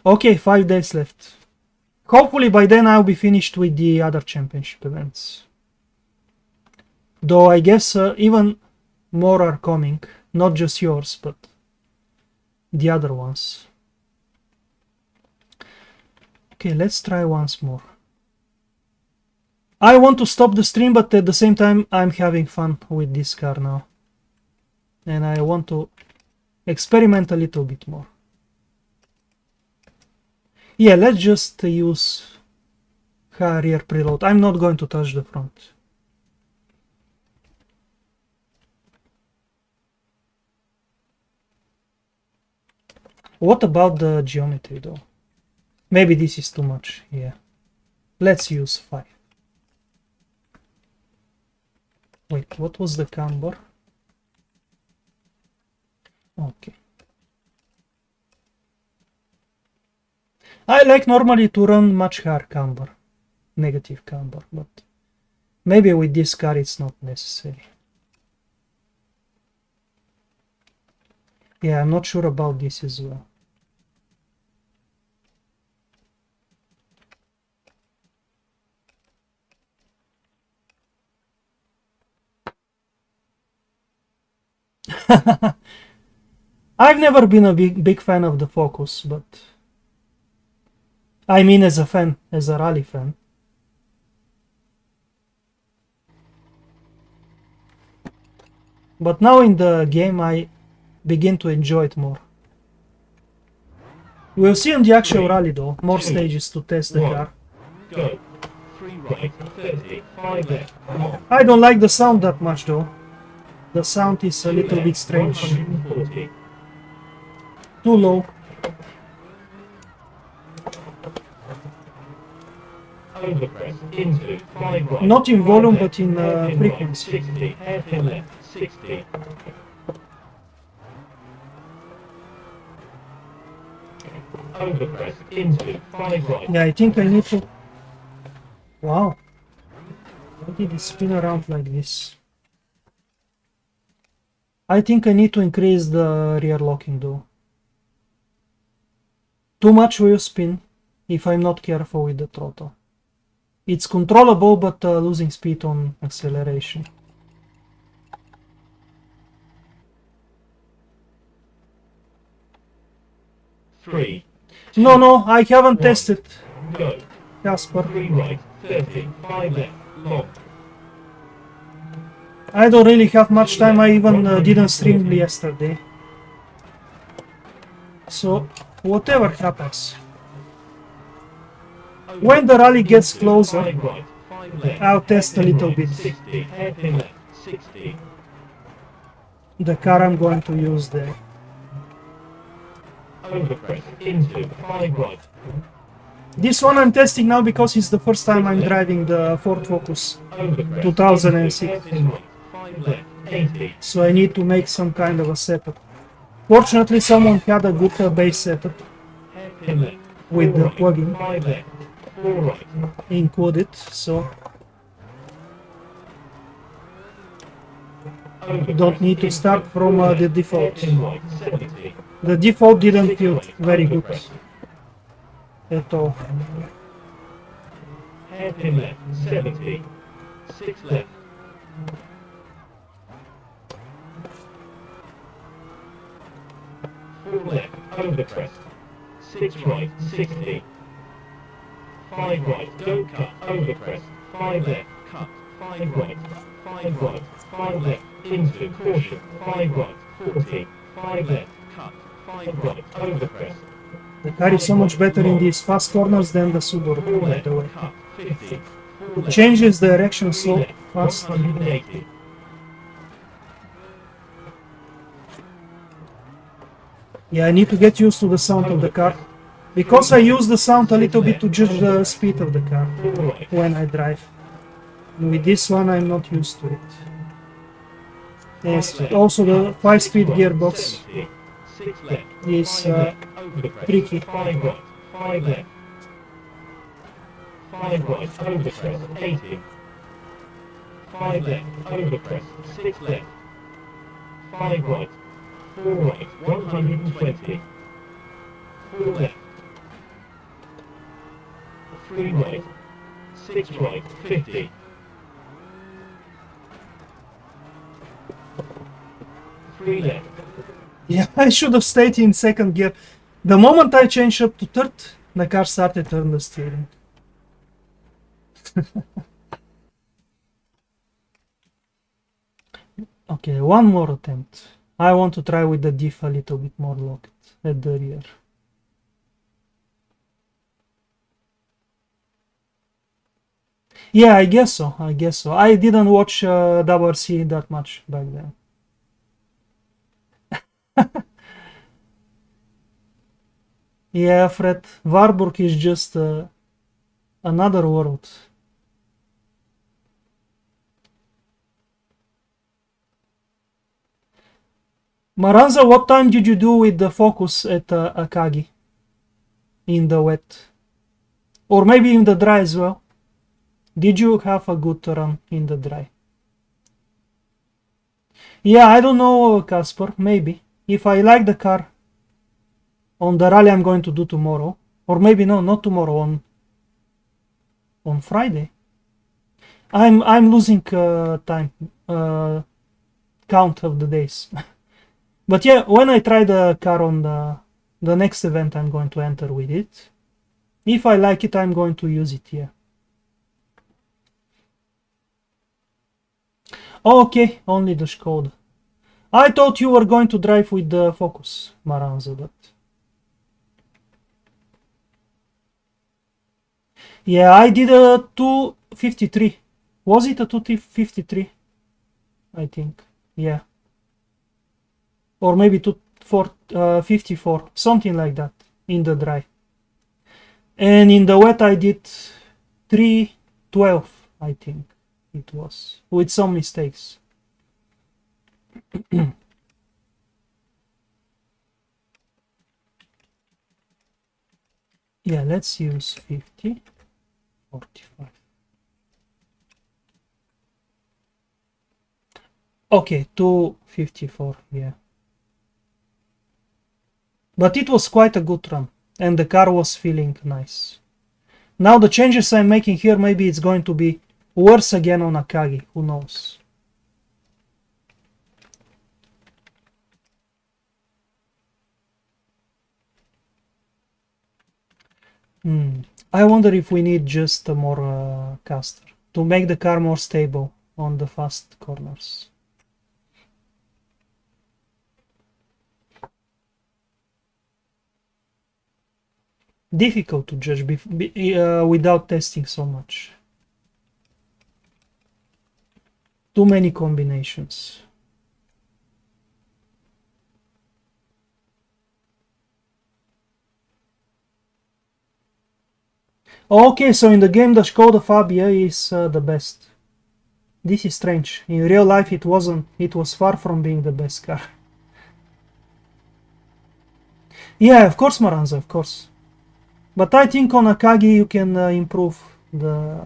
Okay, 5 days left. Hopefully by then I'll be finished with the other championship events. Though I guess even more are coming. Not just yours, but the other ones. Okay, let's try once more. I want to stop the stream, but at the same time I'm having fun with this car now. And I want to experiment a little bit more. Yeah, let's just use rear preload. I'm not going to touch the front. What about the geometry though? Maybe this is too much, yeah. Let's use 5. Wait, what was the camber? Okay. I like normally to run much higher camber, negative camber, but maybe with this car it's not necessary. Yeah, I'm not sure about this as well. I've never been a big fan of the Focus, but I mean as a fan, as a rally fan. But now in the game I begin to enjoy it more. We'll see on the actual rally though, more stages to test the car. Go. 3 right, 30, 5 left, I don't like the sound that much though. The sound is a little bit strange. 140. Too low. Overpress into 5 right. Not in 5 volume left, but in hairpin right, frequency. 60, hairpin left, 60. Overpress into 5 right. Yeah, I think I need to... Wow. Why did it spin around like this? I think I need to increase the rear locking though. Too much wheel spin if I'm not careful with the throttle. It's controllable but losing speed on acceleration. Three. No, I haven't tested, Go. Casper. 3 right, 30, 5 left, long. I don't really have much time, I even didn't stream yesterday. So, whatever happens. When the rally gets closer, 5 right, 5 left, I'll test a hairpin little right, bit 60, hairpin left, 60. the car I'm going to use there. Overpress into 5 right. This one I'm testing now because it's the first time I'm driving the Ford Focus Overpress 2006. into hairpin right, 5 left, 80. So I need to make some kind of a setup. Fortunately someone had a good base setup Hairpin left, with 4 the right, plugin 5 left, 4 right. included, so don't need to start from the default. Hairpin right, 70. The default didn't feel very good at all. Hairpin left, 70. 6 left. 4 left, overpress. 6 right, 60. 5 right, don't cut, overpress. 5 left, cut. 5 right, 5 right, 5 left, into, caution. 5 right, 40. 5 left, cut. 5 right, overpress. The car is so much better in these fast corners than the Subaru, 4 by left, the way. cut. 50. 4 It left, changes direction 3 so left, fast. 180. Yeah, I need to get used to the sound of the car. Because I use the sound a little bit to judge the speed of the car 4 right. when I drive. With this one I'm not used to it. Yes, also the 5-speed gearbox 70. 6 left, is 5 left, overpress. tricky. 5 right, 5 left. 5 right, overpress, 80. 5 left, overpress, 6 left. 5 right, 4 right, 120. 4 left. 3 right, 6 right, 50. 3 left. Yeah, I should have stayed in second gear. The moment I changed up to third, the car started to turn the steering. Okay, one more attempt. I want to try with the diff a little bit more locked at the rear. Yeah, I guess so. I didn't watch WRC that much back then. Yeah, Fred, Warburg is just another world. Maranza, what time did you do with the Focus at Akagi? In the wet? Or maybe in the dry as well? Did you have a good run in the dry? Yeah, I don't know, Casper, maybe. If I like the car on the rally I'm going to do tomorrow, or maybe no, not tomorrow, on Friday. I'm losing time, count of the days. But yeah, when I try the car on the next event, I'm going to enter with it. If I like it, I'm going to use it, yeah. Okay, only the Skoda. I thought you were going to drive with the Focus, Maranza, but... Yeah, I did a 253. Was it a 253? I think, yeah. Or maybe 54, something like that, in the dry. And in the wet I did 312, I think it was, with some mistakes. Yeah, let's use 50, 45. Okay, 254, yeah. But it was quite a good run, and the car was feeling nice. Now the changes I'm making here, maybe it's going to be worse again on Akagi, who knows. I wonder if we need just a more caster to make the car more stable on the fast corners. Difficult to judge without testing so much. Too many combinations. Okay, so in the game the Skoda Fabia is the best. This is strange. In real life it wasn't. It was far from being the best car. Yeah, of course, Maranza, of course. But I think on Akagi you can improve the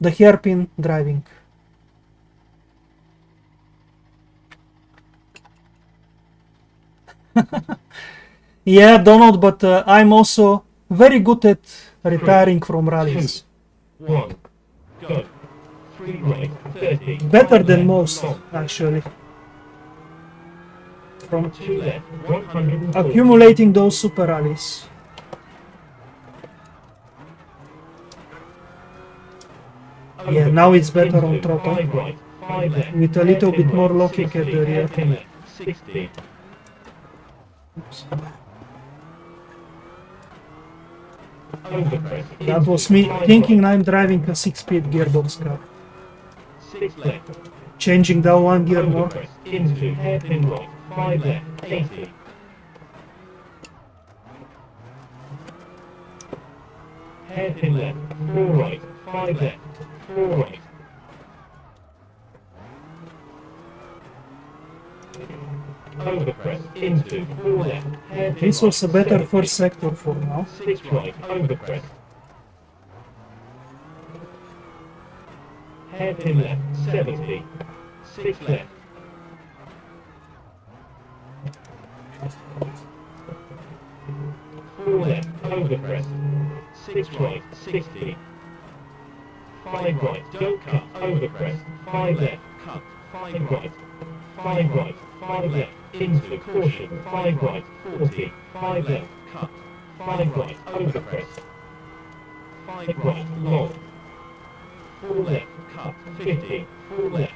hairpin driving. Yeah, Donald, but I'm also very good at retiring from rallies. 2, 1, go. 3 right, 30. Better than most, actually. From 2 left, 100. Accumulating those super rallies. Yeah, now it's better on throttle. 5 right, 5 left. With a little bit more locking at the rear. 60. Overpress. That was me thinking I'm driving a 6-speed gearbox car. 6 left. Changing down one gear more. Overpress. Into hairpin right. 5 left. 80. Hairpin left. 4 right. 5 left. 4 right. Overpress. Into 4 left. Hairpin This was a right, better 70. first sector for now. 6 right. Overpress. Hairpin left. 70. 6 left. Four left, overpress. 6 right, 60. 5 right, don't cut, overpress. 5 left, cut. 5 right. 5 right, 5 left, into caution. 5 right, 40. 5 left, cut. 5 right, overpress. 5 right, long. 4 left, cut. 50. 4 left.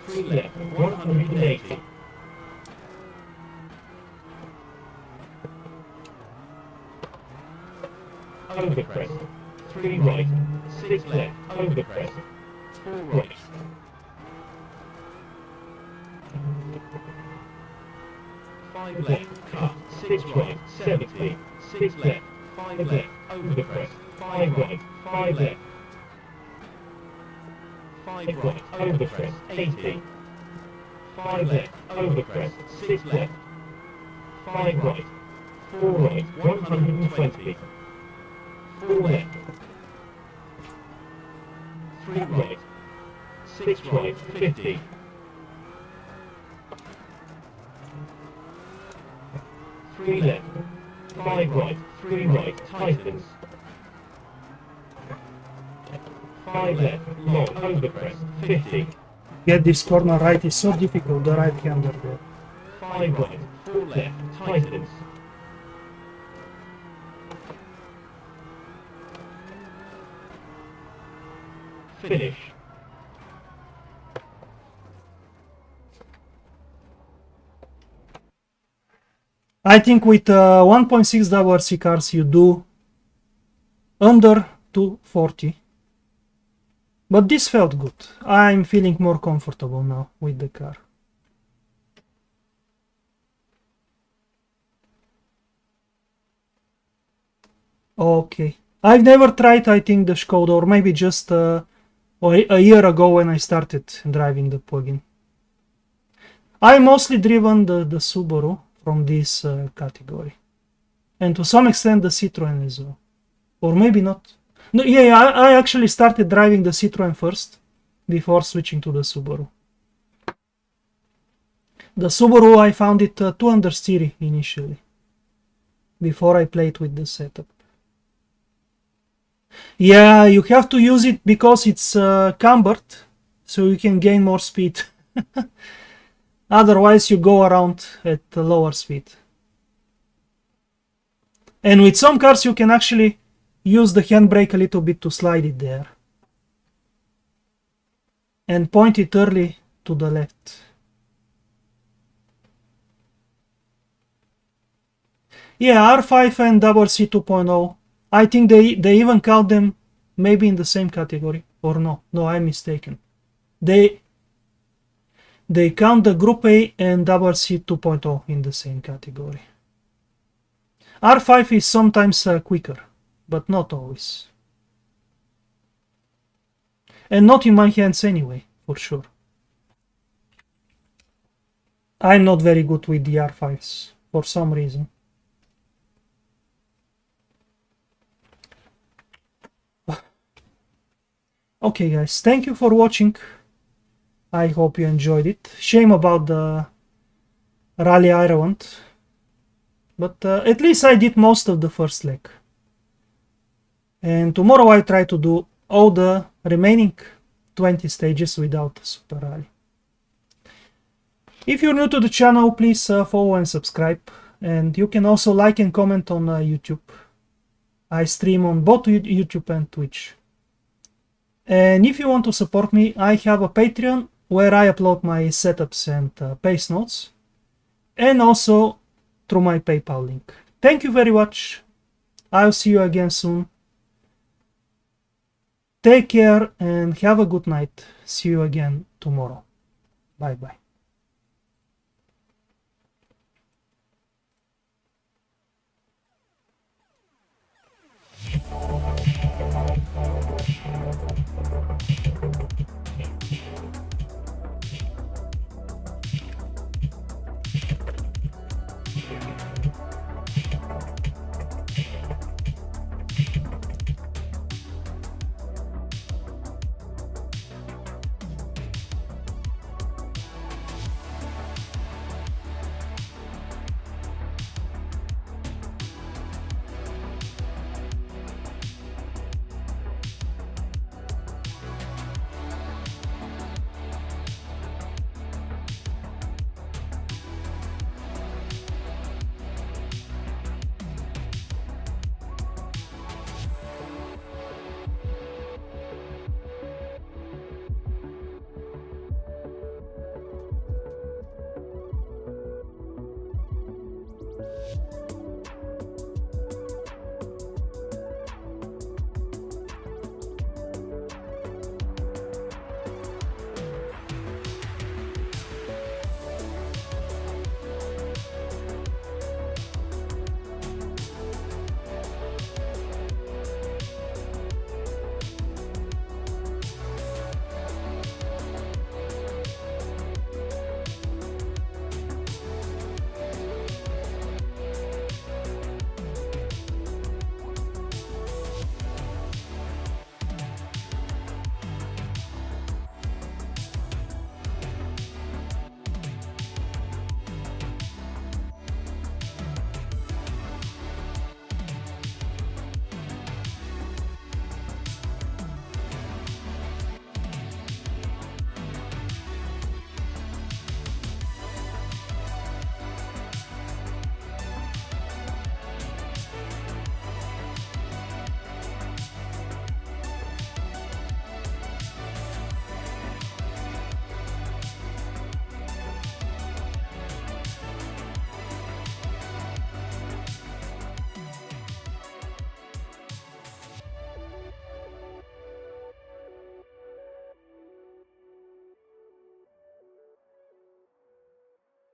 3 left, 180. Overpress. 3 right. 6 left. Overpress. 4 right. 5 left. Cut. 6 right. 70. 6 left. 5 left. Overpress. 5 right. 5 left. 5 right. Overpress. 80. 5 left. Overpress. 6 left. 5 right. 4 right. 120. 4 left. 3 right. 6 right. 50. 3 left. 5 right. 3 right. Tightens. 5 left. Long. Overpress. 50. Get this corner right is so difficult, the right hander there. 5 right. left, tightens. Finish. I think with 1.6 WRC cars you do under 240. But this felt good. I'm feeling more comfortable now with the car. Okay. I've never tried, I think, the Skoda, or maybe just a year ago when I started driving the plug-in. I mostly driven the Subaru from this category. And to some extent the Citroen as well. Or maybe not. No, yeah, I actually started driving the Citroen first, before switching to the Subaru. The Subaru, I found it too understeery initially, before I played with the setup. Yeah, you have to use it because it's cambered, so you can gain more speed. Otherwise you go around at a lower speed. And with some cars you can actually use the handbrake a little bit to slide it there. And point it early to the left. Yeah, R5 and WRC 2.0, I think they even count them maybe in the same category. Or no, I'm mistaken. They count the Group A and WRC 2.0 in the same category. R5 is sometimes quicker, but not always. And not in my hands anyway, for sure. I'm not very good with the R5s, for some reason. Okay guys, thank you for watching. I hope you enjoyed it. Shame about the Rally Ireland. But at least I did most of the first leg. And tomorrow I try to do all the remaining 20 stages without Super Rally. If you're new to the channel, please follow and subscribe. And you can also like and comment on YouTube. I stream on both YouTube and Twitch. And if you want to support me, I have a Patreon where I upload my setups and pace notes. And also through my PayPal link. Thank you very much. I'll see you again soon. Take care and have a good night. See you again tomorrow. Bye bye.